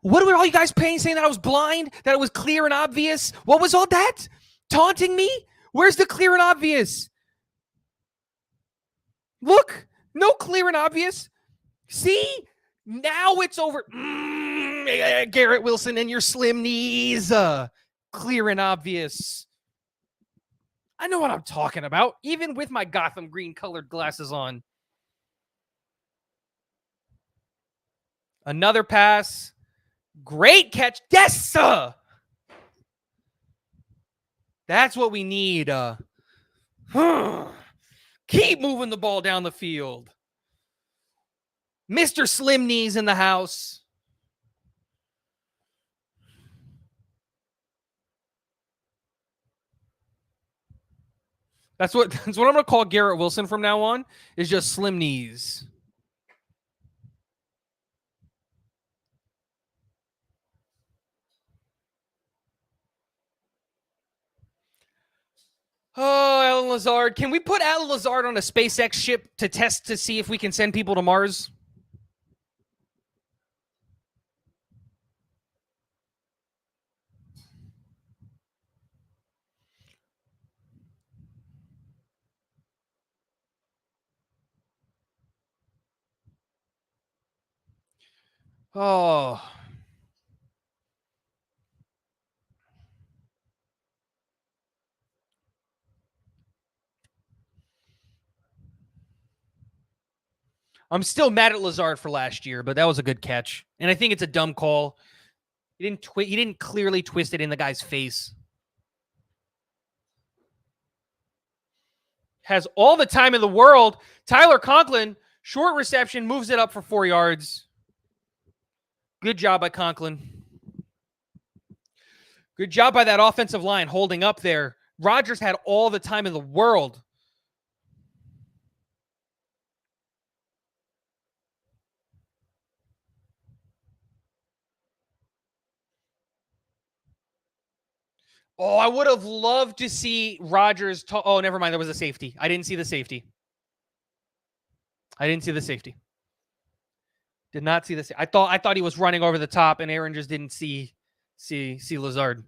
What were all you guys saying that I was blind? That it was clear and obvious? What was all that? Taunting me? Where's the clear and obvious? Look, no clear and obvious. See? Now it's over. Garrett Wilson and your slim knees. Clear and obvious. I know what I'm talking about, even with my Gotham green colored glasses on. Another pass. Great catch. Yes, sir. That's what we need. Keep moving the ball down the field. Mr. Slim Knees in the house. That's what I'm going to call Garrett Wilson from now on, is just Slim Knees. Oh, Alan Lazard. Can we put Alan Lazard on a SpaceX ship to test to see if we can send people to Mars? Oh. I'm still mad at Lazard for last year, but that was a good catch. And I think it's a dumb call. He didn't clearly twist it in the guy's face. Has all the time in the world. Tyler Conklin, short reception, moves it up for 4 yards. Good job by Conklin. Good job by that offensive line holding up there. Rodgers had all the time in the world. Oh, I would have loved to see Rodgers. Oh, never mind. There was a safety. I didn't see the safety. Did not see this. I thought he was running over the top, and Aaron just didn't see Lazard.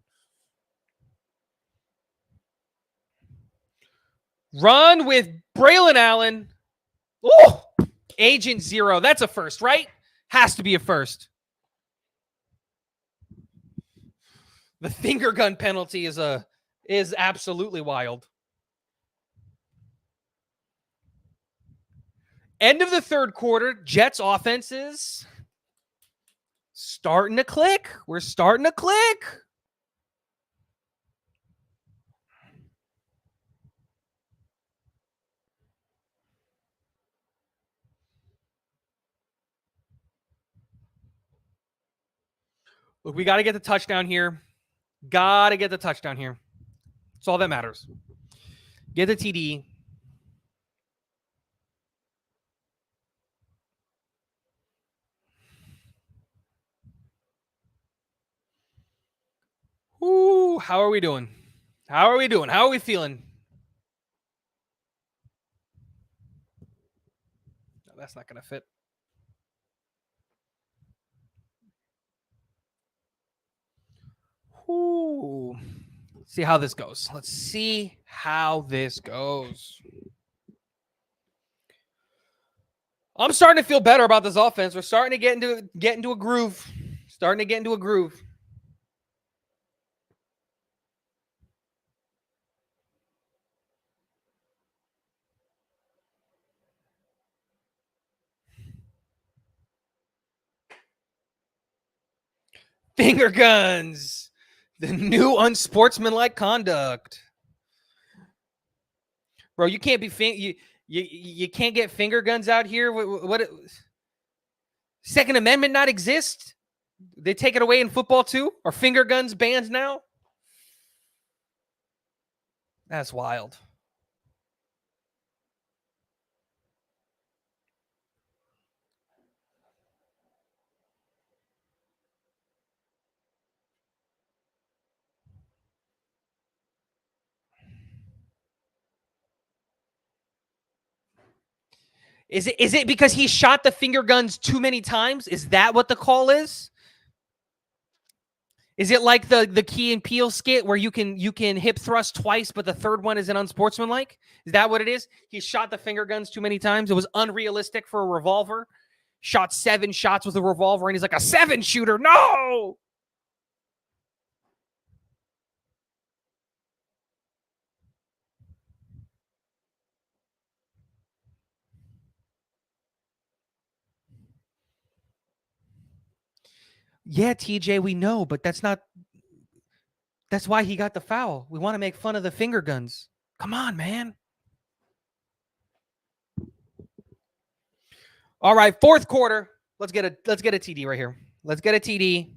Run with Braylon Allen. Oh, Agent Zero. That's a first, right? Has to be a first. The finger gun penalty is absolutely wild. End of the third quarter, Jets offense is starting to click. We're starting to click. Look, we got to get the touchdown here. Got to get the touchdown here. That's all that matters. Get the TD. Ooh, how are we doing? How are we doing? How are we feeling? No, that's not going to fit. Ooh. See how this goes. Let's see how this goes. I'm starting to feel better about this offense. We're starting to get into a groove. Starting to get into a groove. Finger guns. The new unsportsmanlike conduct. Bro, you can't be you can't get finger guns out here. What Second Amendment not exist? They take it away in football too? Are finger guns banned now? That's wild. Is it because he shot the finger guns too many times? Is that what the call is? Is it like the Key and Peele skit where you can hip thrust twice, but the third one is an unsportsmanlike? Is that what it is? He shot the finger guns too many times. It was unrealistic for a revolver. Shot 7 shots with a revolver, and he's like, a 7 shooter. No. Yeah, TJ, we know, but that's why he got the foul. We want to make fun of the finger guns. Come on, man. All right, fourth quarter. Let's get a TD right here. Let's get a TD.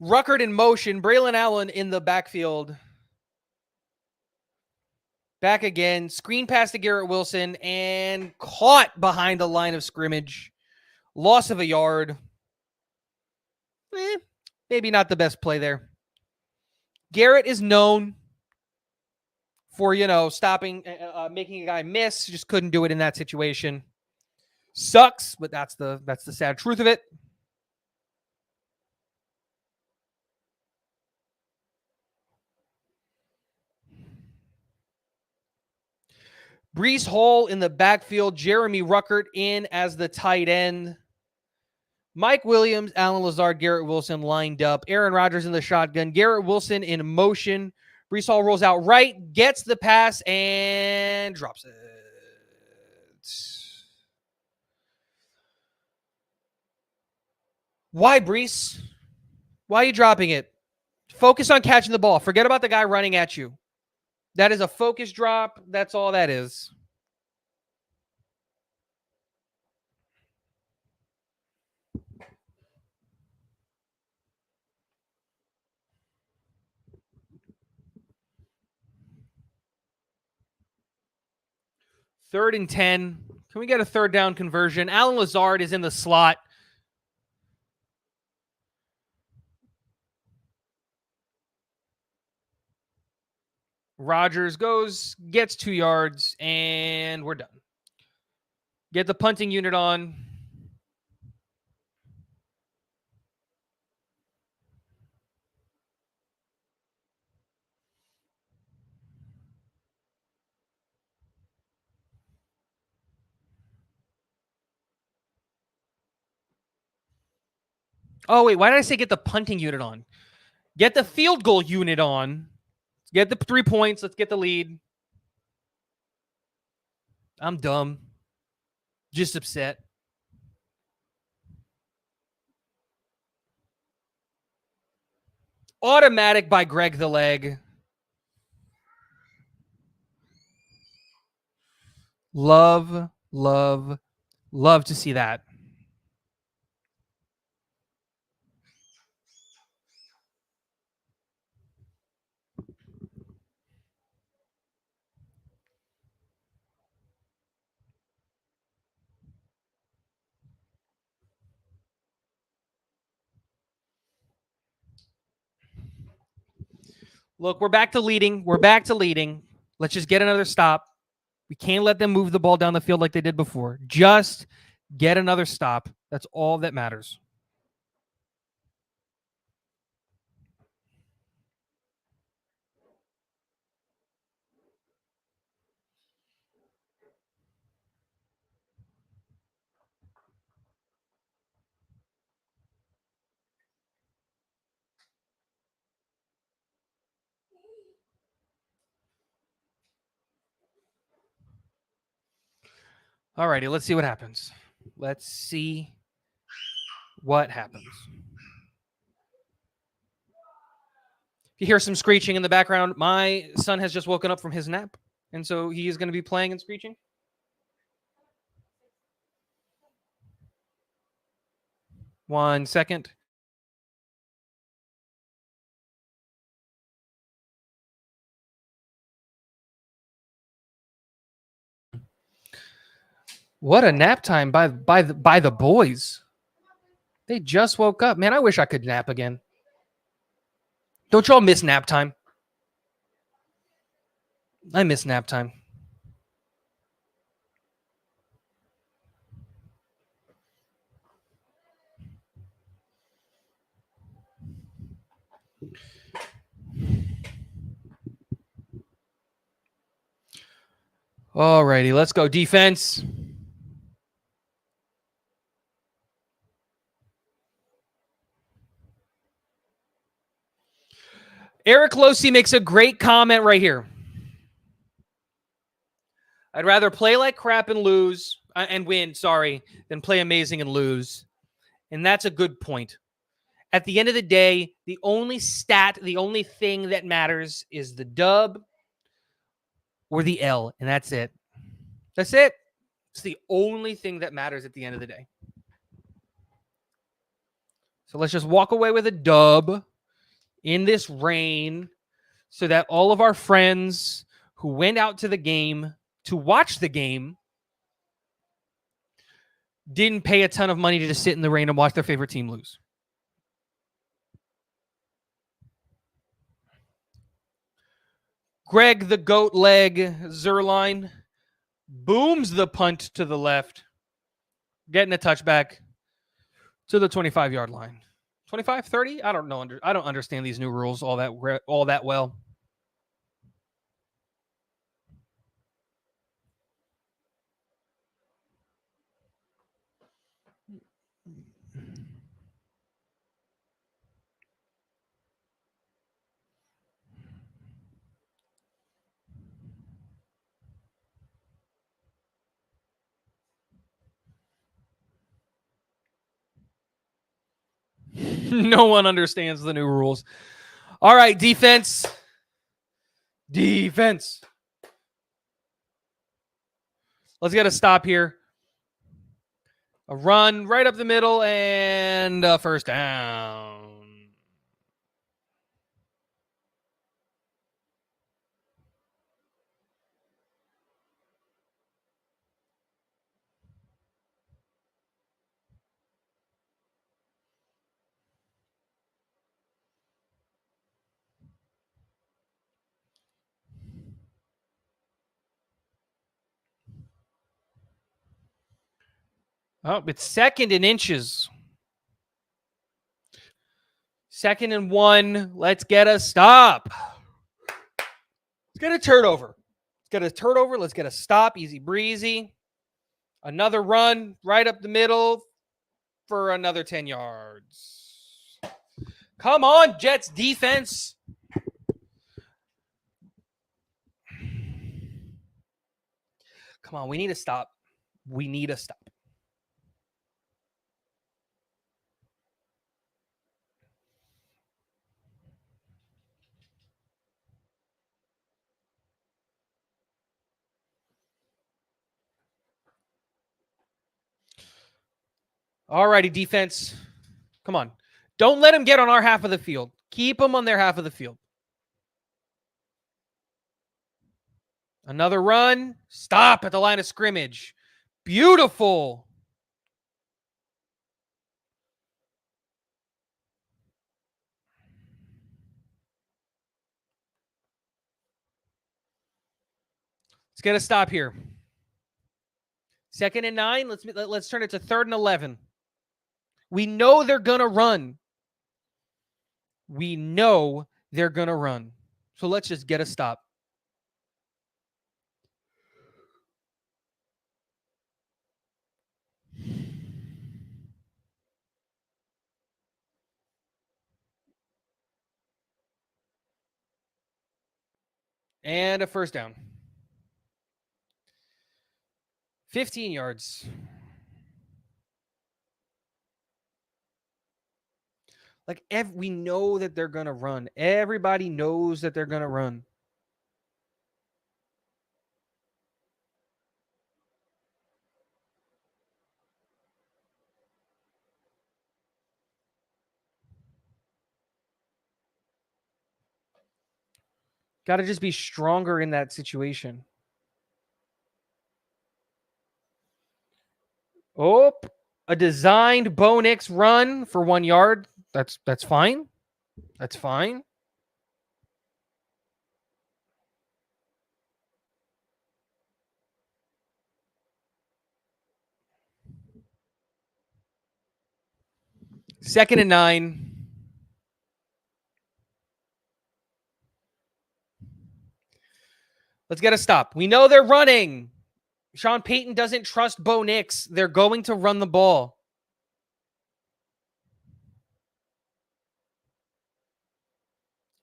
Ruckert in motion. Braylon Allen in the backfield. Back again. Screen pass to Garrett Wilson and caught behind the line of scrimmage. Loss of a yard. Maybe not the best play there. Garrett is known for, stopping, making a guy miss. Just couldn't do it in that situation. Sucks, but that's the sad truth of it. Brees Hall in the backfield. Jeremy Ruckert in as the tight end. Mike Williams, Alan Lazard, Garrett Wilson lined up. Aaron Rodgers in the shotgun. Garrett Wilson in motion. Brees Hall rolls out right, gets the pass, and drops it. Why, Brees? Why are you dropping it? Focus on catching the ball. Forget about the guy running at you. That is a focus drop. That's all that is. Third and 10. Can we get a third down conversion? Alan Lazard is in the slot. Rodgers goes, gets 2 yards, and we're done. Get the punting unit on. Oh, wait, why did I say get the punting unit on? Get the field goal unit on. Get the 3 points. Let's get the lead. I'm dumb. Just upset. Automatic by Greg the Leg. Love, love, love to see that. Look, we're back to leading. We're back to leading. Let's just get another stop. We can't let them move the ball down the field like they did before. Just get another stop. That's all that matters. All righty, let's see what happens. Let's see what happens. If you hear some screeching in the background, my son has just woken up from his nap, and so he is going to be playing and screeching. One second. What a nap time by the boys. They just woke up. Man, I wish I could nap again. Don't y'all miss nap time? I miss nap time. All righty, let's go defense. Eric Losi makes a great comment right here. I'd rather play like crap and lose and win, than play amazing and lose. And that's a good point. At the end of the day, the only thing that matters is the dub or the L, and that's it. That's it. It's the only thing that matters at the end of the day. So let's just walk away with a dub in this rain so that all of our friends who went out to the game to watch the game didn't pay a ton of money to just sit in the rain and watch their favorite team lose. Greg the Goat Leg Zerline booms the punt to the left, getting a touchback to the 25-yard line. 25, 30? I don't know. I don't understand these new rules all that well. No one understands the new rules. All right, defense. Defense. Let's get a stop here. A run right up the middle and a first down. Oh, it's 2nd and inches. 2nd and 1. Let's get a stop. Let's get a turnover. Let's get a turnover. Let's get a stop. Easy breezy. Another run right up the middle for another 10 yards. Come on, Jets defense. Come on, we need a stop. We need a stop. All righty, defense. Come on. Don't let them get on our half of the field. Keep them on their half of the field. Another run. Stop at the line of scrimmage. Beautiful. Let's get a stop here. 2nd and 9. Let's turn it to 3rd and 11. We know they're going to run. We know they're going to run. So let's just get a stop. And a first down. 15 yards. Like, we know that they're going to run. Everybody knows that they're going to run. Got to just be stronger in that situation. Oh, a designed Bo Nix run for 1 yard. That's fine. That's fine. Second and 9. Let's get a stop. We know they're running. Sean Payton doesn't trust Bo Nix. They're going to run the ball.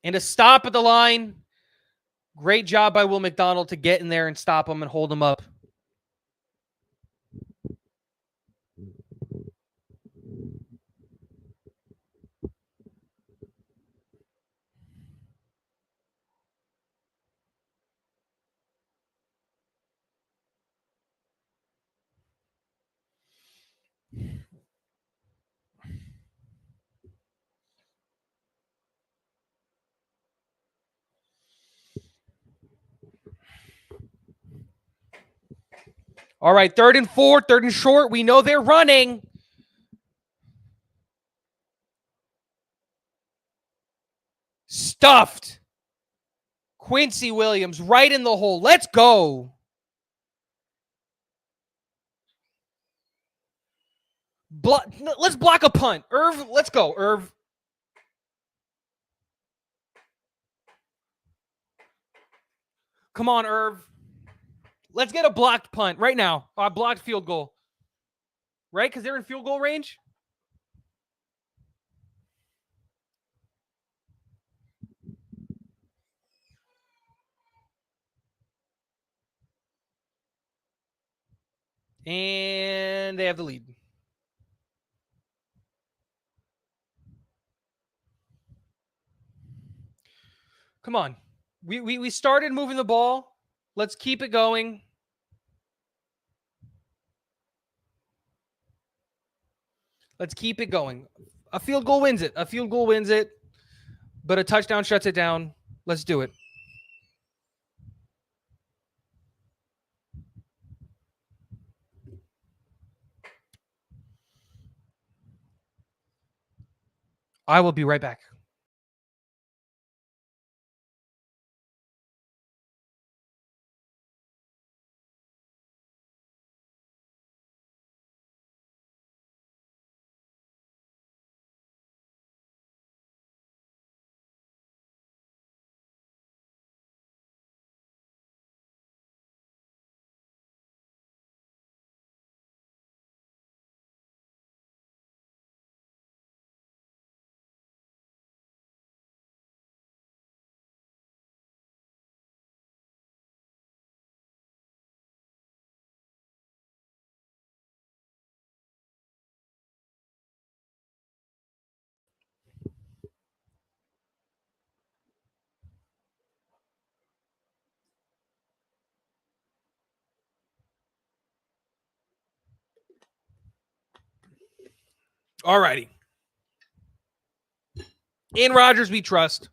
And a stop at the line. Great job by Will McDonald to get in there and stop him and hold him up. All right, 3rd and 4, 3rd and short. We know they're running. Stuffed. Quincy Williams right in the hole. Let's go. Let's block a punt. Irv, let's go, Irv. Come on, Irv. Let's get a blocked punt right now. A blocked field goal. Right? Because they're in field goal range. And they have the lead. Come on. We started moving the ball. Let's keep it going. Let's keep it going. A field goal wins it. A field goal wins it, but a touchdown shuts it down. Let's do it. I will be right back. All righty. In Rodgers, we trust.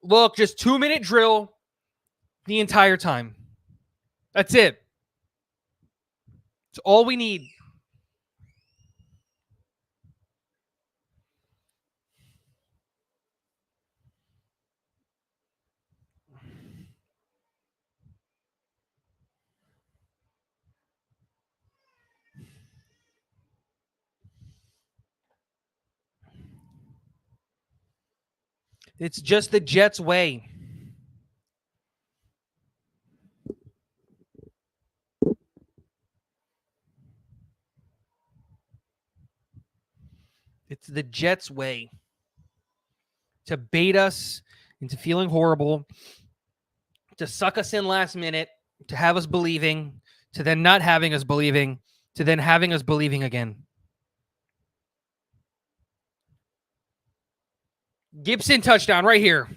Look, just 2-minute drill the entire time. That's it. It's all we need. It's just the Jets way. It's the Jets way to bait us into feeling horrible, to suck us in last minute, to have us believing, to then not having us believing, to then having us believing again. Gibson touchdown right here.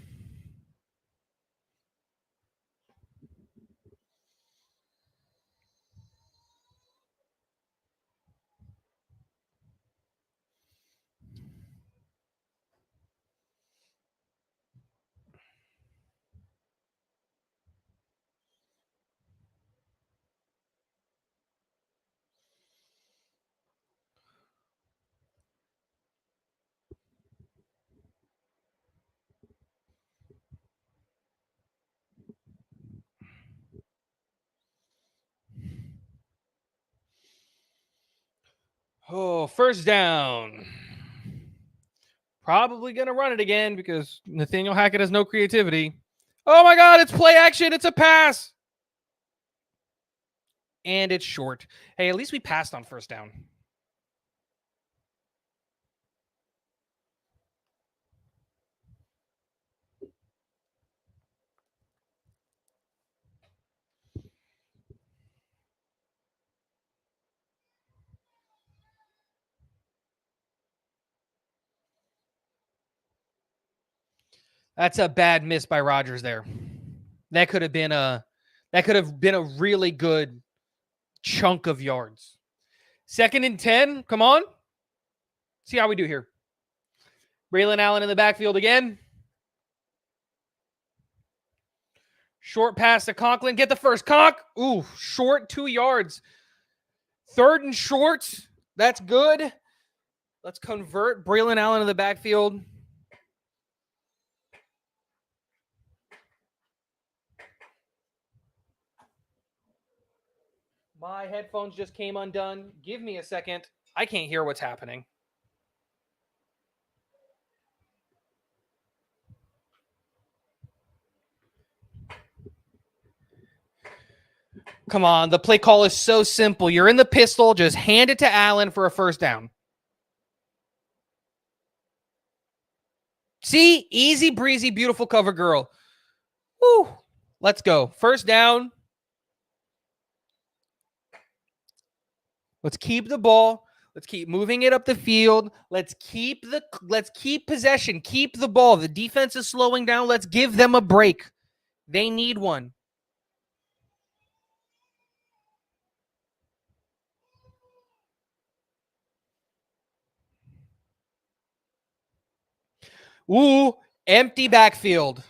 Oh, first down. Probably going to run it again because Nathaniel Hackett has no creativity. Oh my God, it's play action. It's a pass. And it's short. Hey, at least we passed on first down. That's a bad miss by Rodgers there. That could have been a really good chunk of yards. 2nd and 10. Come on. See how we do here. Braylon Allen in the backfield again. Short pass to Conklin. Get the first. Conk. Ooh, short 2 yards. 3rd and short. That's good. Let's convert Braylon Allen in the backfield. My headphones just came undone. Give me a second. I can't hear what's happening. come on. The play call is so simple. You're in the pistol. Just hand it to Allen for a first down. See? Easy breezy, beautiful cover girl. Woo. Let's go. First down. Let's keep the ball. Let's keep moving it up the field. Let's keep possession. Keep the ball. The defense is slowing down. Let's give them a break. They need one. Ooh, empty backfield.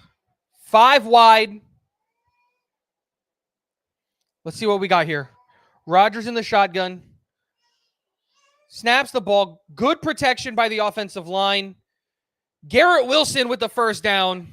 5 wide. Let's see what we got here. Rodgers in the shotgun. Snaps the ball. Good protection by the offensive line. Garrett Wilson with the first down.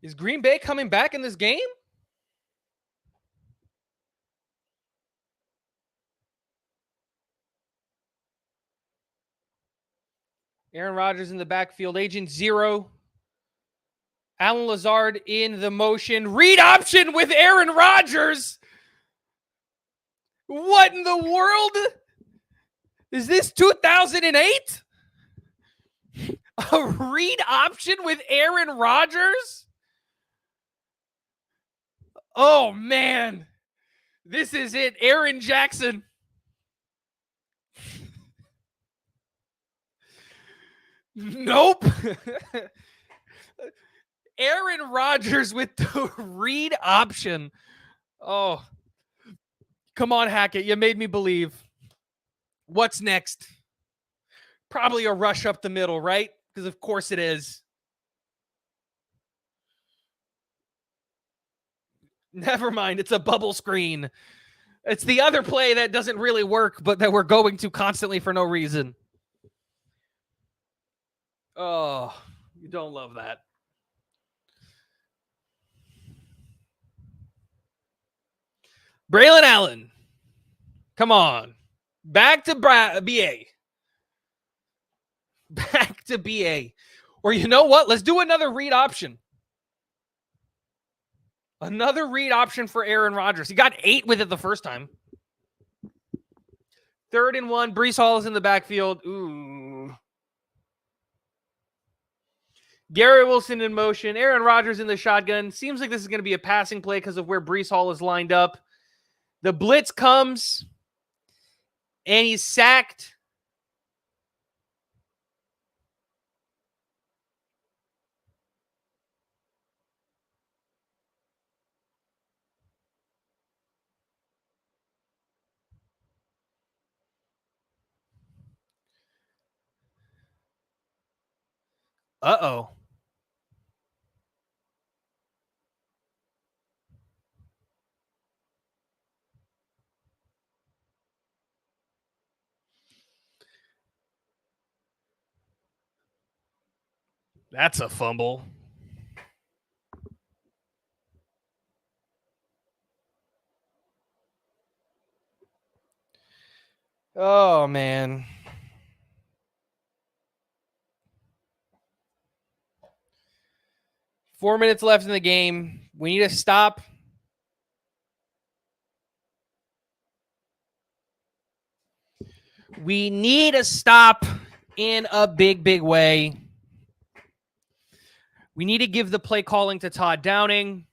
Is Green Bay coming back in this game? Aaron Rodgers in the backfield. Agent Zero. Alan Lazard in the motion. Read option with Aaron Rodgers. What in the world? Is this 2008? A read option with Aaron Rodgers? Oh, man. This is it. Aaron Jackson. Nope. Aaron Rodgers with the read option. Oh, come on, Hackett. You made me believe. What's next? Probably a rush up the middle, right? Because of course it is. Never mind. It's a bubble screen. It's the other play that doesn't really work, but that we're going to constantly for no reason. Oh, you don't love that. Braylon Allen. Come on. Back to BA. Back to BA. Or you know what? Let's do another read option. Another read option for Aaron Rodgers. He got 8 with it the first time. 3rd and 1. Breece Hall is in the backfield. Ooh. Garrett Wilson in motion. Aaron Rodgers in the shotgun. Seems like this is going to be a passing play because of where Breece Hall is lined up. The blitz comes, and he's sacked. Uh-oh. That's a fumble. Oh, man. Four minutes left in the game. We need to stop. We need a stop in a big, big way. We need to give the play calling to Todd Downing.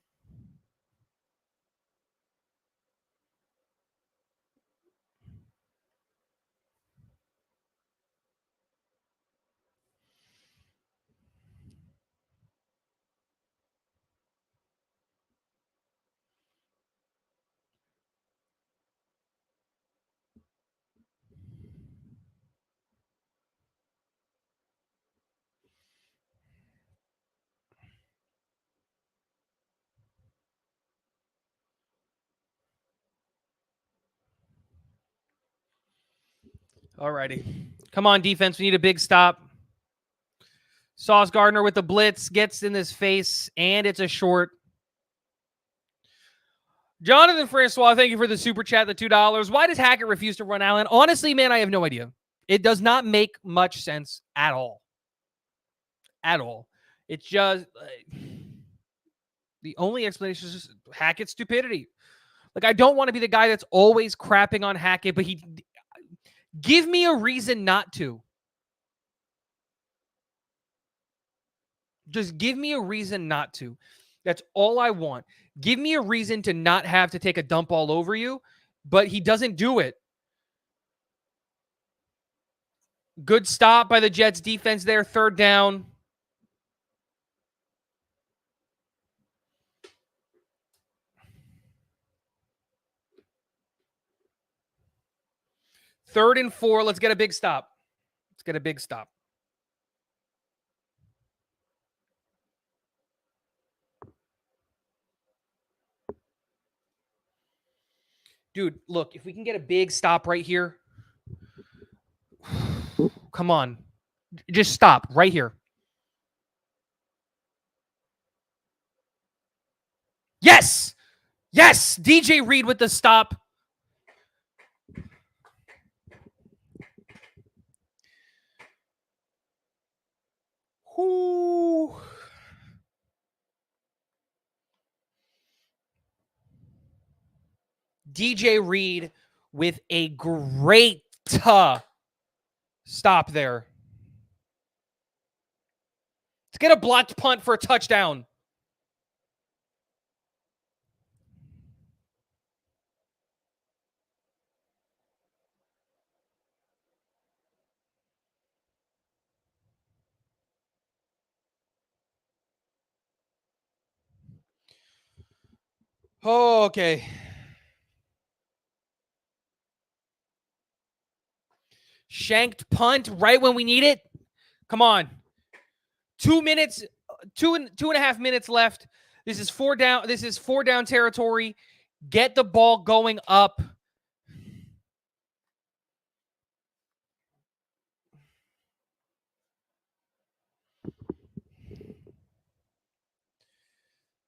Alrighty. Come on, defense. We need a big stop. Sauce Gardner with the blitz, gets in his face, and it's a short. Jonathan Francois, thank you for the super chat, the $2. Why does Hackett refuse to run Allen? Honestly, man, I have no idea. It does not make much sense at all. At all. It's just the only explanation is just Hackett's stupidity. Like, I don't want to be the guy that's always crapping on Hackett, but give me a reason not to. Just give me a reason not to. That's all I want. Give me a reason to not have to take a dump all over you, but he doesn't do it. Good stop by the Jets defense there. 3rd down. Third and 4. Let's get a big stop. Let's get a big stop. Dude, look, if we can get a big stop right here. Come on. Just stop right here. Yes! Yes! DJ Reed with the stop. Whoo. DJ Reed with a great stop there. Let's get a blocked punt for a touchdown. Oh, okay. Shanked punt right when we need it. Come on. 2 minutes, two and a half minutes left. This is 4 down. This is 4 down territory. Get the ball going up.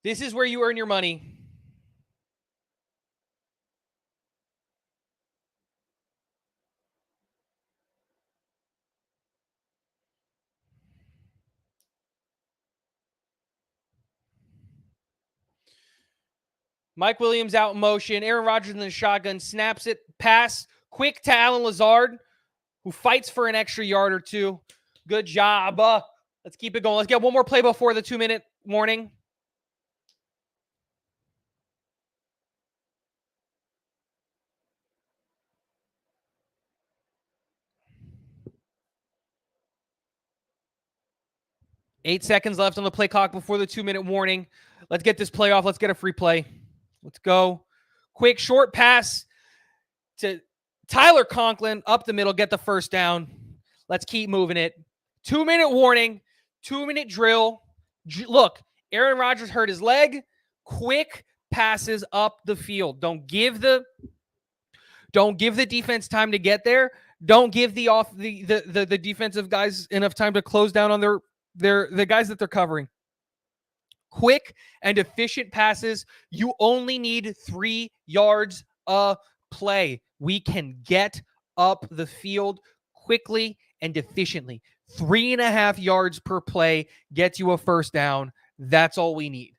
This is where you earn your money. Mike Williams out in motion. Aaron Rodgers in the shotgun. Snaps it. Pass. Quick to Allen Lazard, who fights for an extra yard or two. Good job. Let's keep it going. Let's get one more play before the 2-minute warning. Eight seconds left on the play clock before the 2-minute warning. Let's get this play off. Let's get a free play. Let's go. Quick, short pass to Tyler Conklin up the middle. Get the first down. Let's keep moving it. 2-minute warning. 2-minute drill. Look, Aaron Rodgers hurt his leg. Quick passes up the field. Don't give the defense time to get there. Don't give the defensive guys enough time to close down on the guys that they're covering. Quick and efficient passes. You only need 3 yards a play. We can get up the field quickly and efficiently. 3.5 yards per play gets you a first down. That's all we need.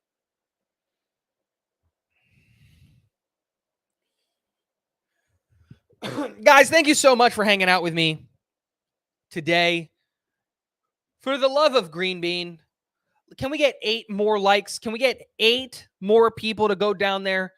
Guys, thank you so much for hanging out with me today. For the love of GreenBean, can we get 8 more likes? Can we get 8 more people to go down there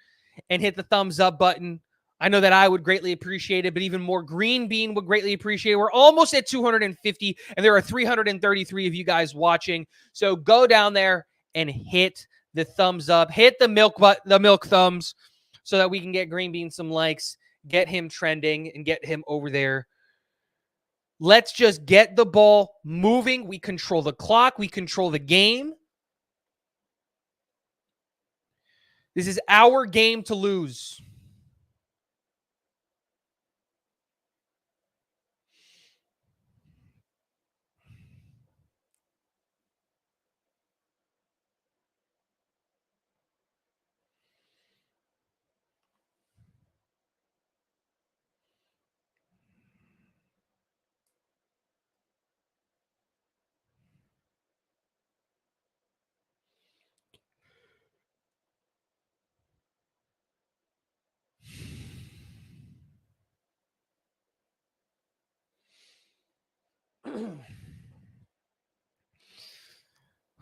and hit the thumbs up button? I know that I would greatly appreciate it, but even more GreenBean would greatly appreciate it. We're almost at 250, and there are 333 of you guys watching. So go down there and hit the thumbs up, hit the milk thumbs, so that we can get GreenBean some likes, get him trending, and get him over there. Let's just get the ball moving. We control the clock. We control the game. This is our game to lose.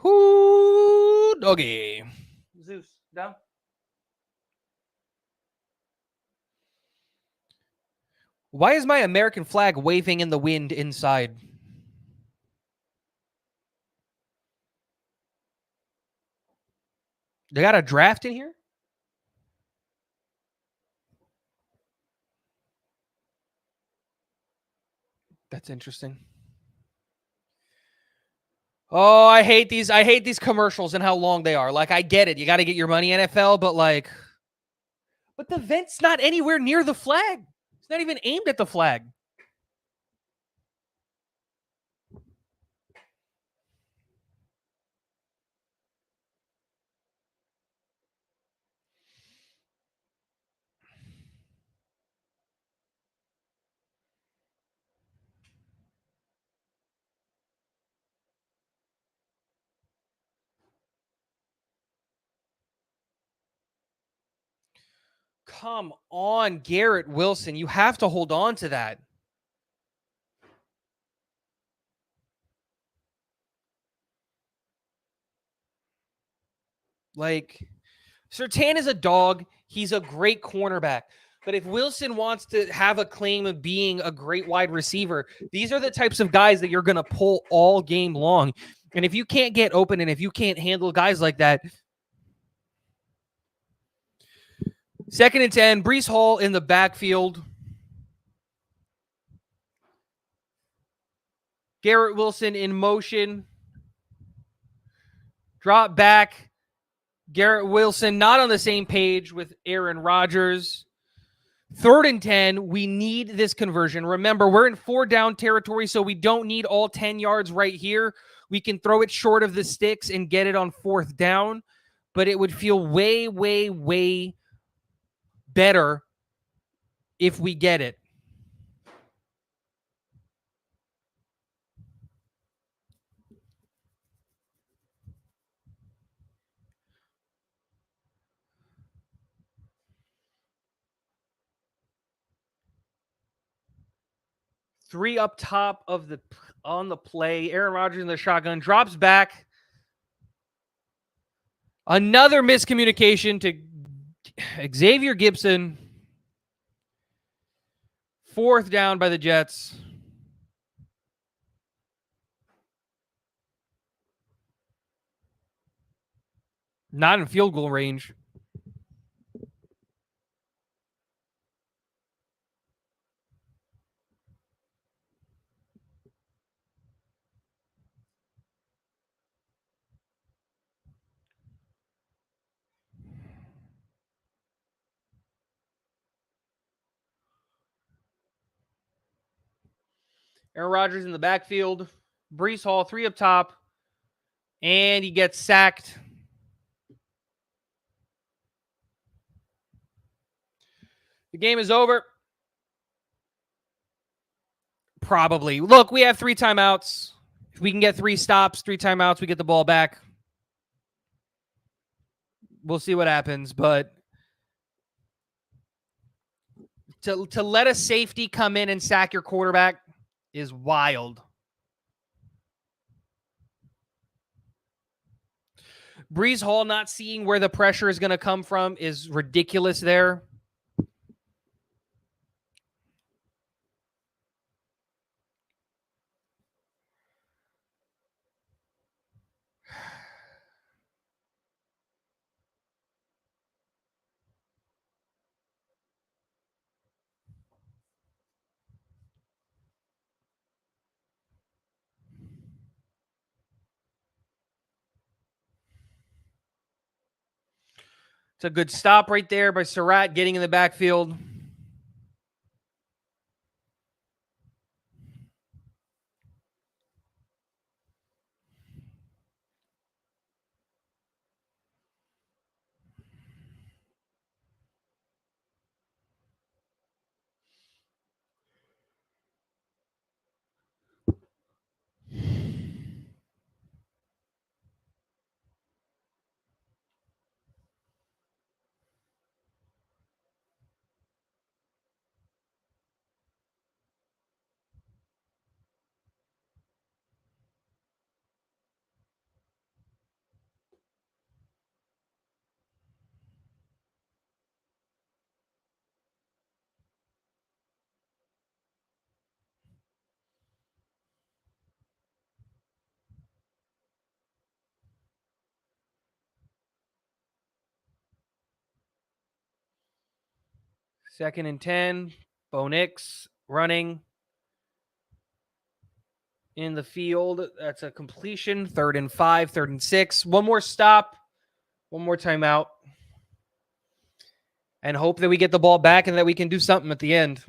Whoo, doggy. Zeus, down. Why is my American flag waving in the wind inside? They got a draft in here? That's interesting. Oh, I hate these commercials and how long they are. Like, I get it. You got to get your money, NFL, but the vent's not anywhere near the flag. It's not even aimed at the flag. Come on, Garrett Wilson. You have to hold on to that. Like, Surtain is a dog. He's a great cornerback. But if Wilson wants to have a claim of being a great wide receiver, these are the types of guys that you're going to pull all game long. And if you can't get open and if you can't handle guys like that, 2nd and 10, Breece Hall in the backfield. Garrett Wilson in motion. Drop back. Garrett Wilson not on the same page with Aaron Rodgers. 3rd and 10, we need this conversion. Remember, we're in 4-down territory, so we don't need all 10 yards right here. We can throw it short of the sticks and get it on 4th down, but it would feel way, way, way better if we get it. Three up top on the play. Aaron Rodgers in the shotgun drops back. Another miscommunication to Xavier Gibson. 4th down by the Jets. Not in field goal range. Aaron Rodgers in the backfield. Breece Hall, 3 up top. And he gets sacked. The game is over. Probably. Look, we have 3 timeouts. If we can get 3 stops, 3 timeouts, we get the ball back. We'll see what happens. But to let a safety come in and sack your quarterback is wild. Breece Hall not seeing where the pressure is going to come from is ridiculous there. It's a good stop right there by Surratt getting in the backfield. 2nd and 10. Bo Nix running in the field. That's a completion. 3rd and 5, 3rd and 6. One more stop. One more timeout. And hope that we get the ball back and that we can do something at the end.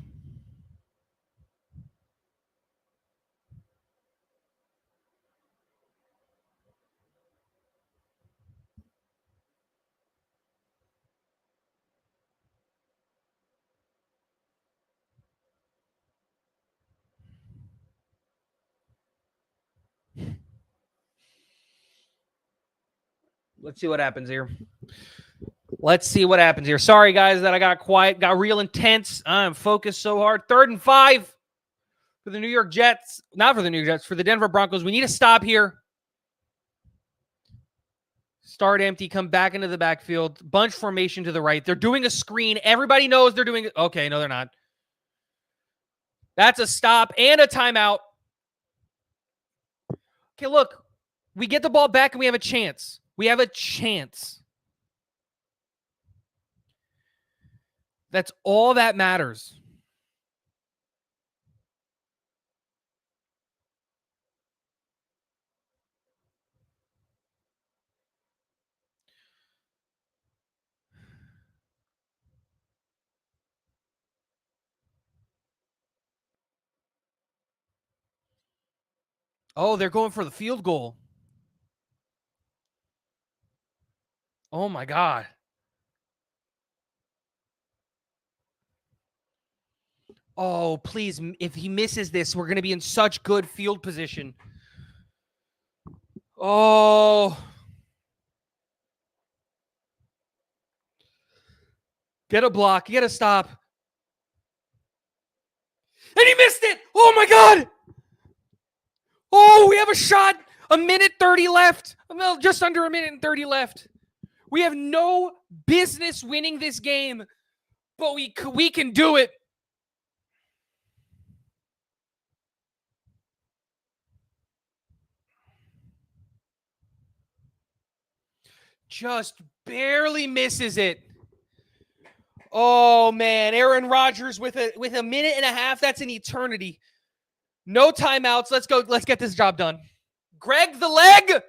Let's see what happens here. Let's see what happens here. Sorry, guys, that I got quiet. Got real intense. I'm focused so hard. 3rd and 5 for the New York Jets. Not for the New York Jets, for the Denver Broncos. We need to stop here. Start empty. Come back into the backfield. Bunch formation to the right. They're doing a screen. Everybody knows they're doing it. Okay, no, they're not. That's a stop and a timeout. Okay, look. We get the ball back and we have a chance. We have a chance. That's all that matters. Oh, they're going for the field goal. Oh, my God. Oh, please. If he misses this, we're going to be in such good field position. Oh. Get a block. Get a stop. And he missed it. Oh, my God. Oh, we have a shot. 1:30 left. Well, just under 1:30 left. We have no business winning this game, but we can do it. Just barely misses it. Oh, man. Aaron Rodgers with a minute and a half. That's an eternity. No timeouts. Let's go. Let's get this job done. Greg the leg.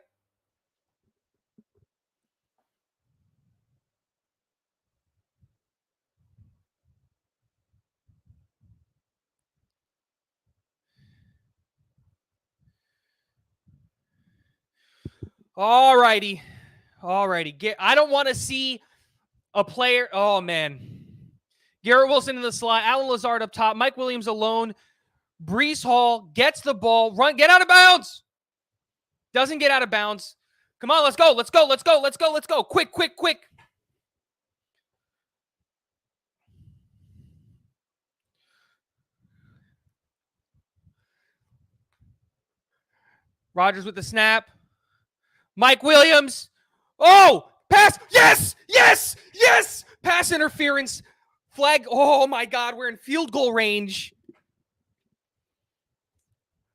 All righty. I don't want to see a player. Oh, man. Garrett Wilson in the slot. Alan Lazard up top. Mike Williams alone. Breece Hall gets the ball. Run. Get out of bounds. Doesn't get out of bounds. Come on. Let's go. Quick. Rodgers with the snap. Mike Williams. Oh, pass. Yes. Pass interference. Flag. Oh, my God. We're in field goal range.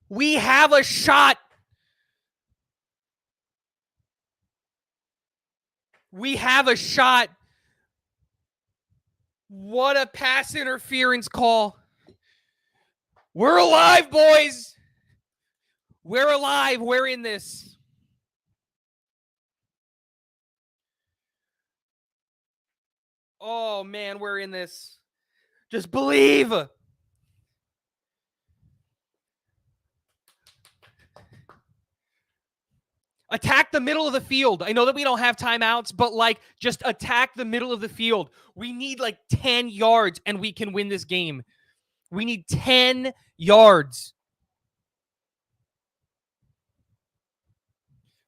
We have a shot. What a pass interference call. We're alive, boys. We're alive. We're in this. Oh, man, we're in this. Just believe. Attack the middle of the field. I know that we don't have timeouts, but just attack the middle of the field. We need 10 yards and we can win this game. We need 10 yards.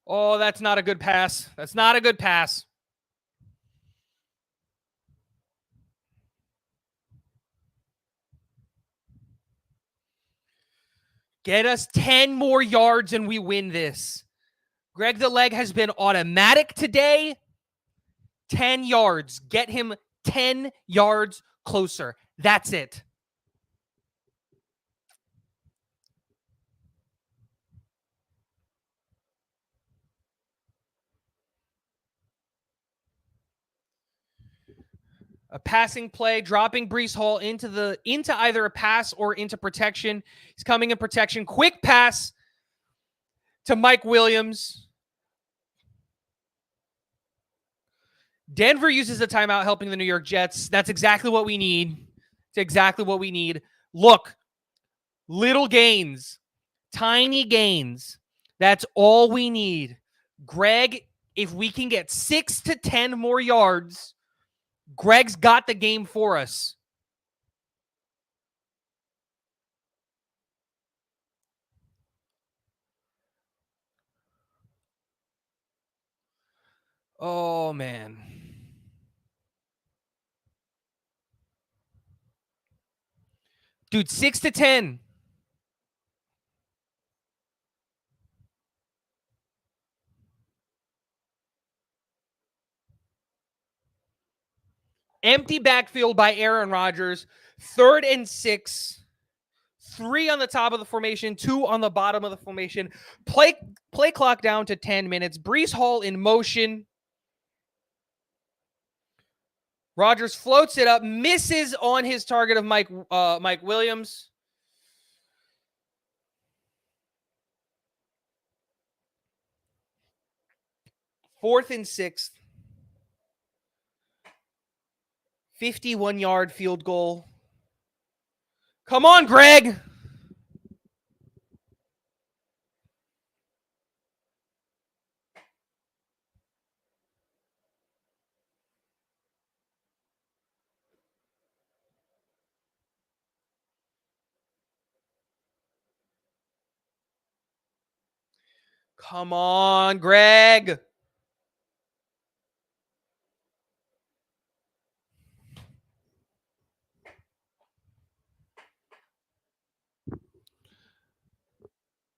Oh, that's not a good pass. Get us 10 more yards and we win this. Greg the leg has been automatic today. 10 yards. Get him 10 yards closer. That's it. A passing play, dropping Breece Hall into either a pass or into protection. He's coming in protection. Quick pass to Mike Williams. Denver uses the timeout, helping the New York Jets. That's exactly what we need. It's exactly what we need. Look, little gains, tiny gains. That's all we need. Greg, if we can get 6 to 10 more yards, Greg's got the game for us. Oh, man. Dude, 6 to 10. Empty backfield by Aaron Rodgers. 3rd and 6. 3 on the top of the formation, 2 on the bottom of the formation. Play clock down to 10 minutes. Breece Hall in motion. Rodgers floats it up, misses on his target of Mike Williams. Fourth and 6. 51-yard field goal. Come on, Greg. Come on, Greg.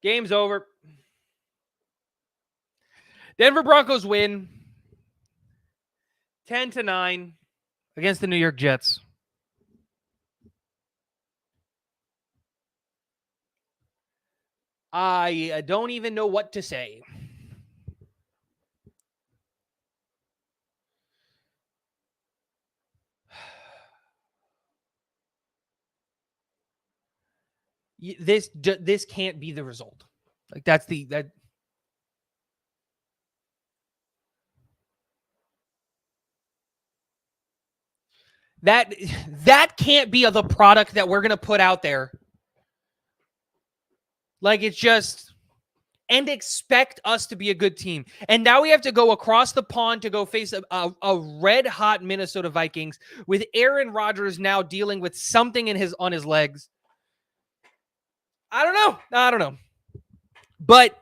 Game's over. Denver Broncos win 10-9 against the New York Jets. I don't even know what to say. This can't be the result. Like that can't be the product that we're going to put out there. Like it's just, and expect us to be a good team. And now we have to go across the pond to go face a red hot Minnesota Vikings with Aaron Rodgers now dealing with something on his legs. I don't know. But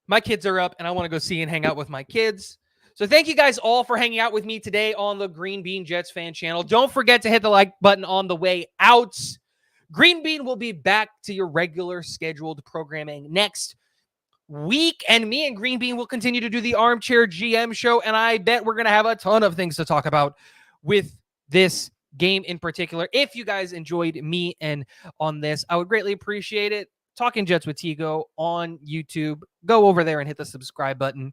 my kids are up and I want to go see and hang out with my kids. So thank you guys all for hanging out with me today on the Green Bean Jets fan channel. Don't forget to hit the like button on the way out. Green Bean will be back to your regular scheduled programming next week, and me and Green Bean will continue to do the Armchair GM show, and I bet we're going to have a ton of things to talk about with this game in particular. If you guys enjoyed me and on this, I would greatly appreciate it. Talking Jets with Tigo on YouTube. Go over there and hit the subscribe button.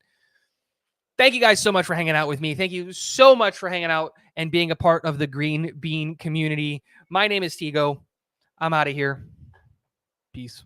Thank you guys so much for hanging out with me. Thank you so much for hanging out and being a part of the Green Bean community. My name is Tigo. I'm out of here. Peace.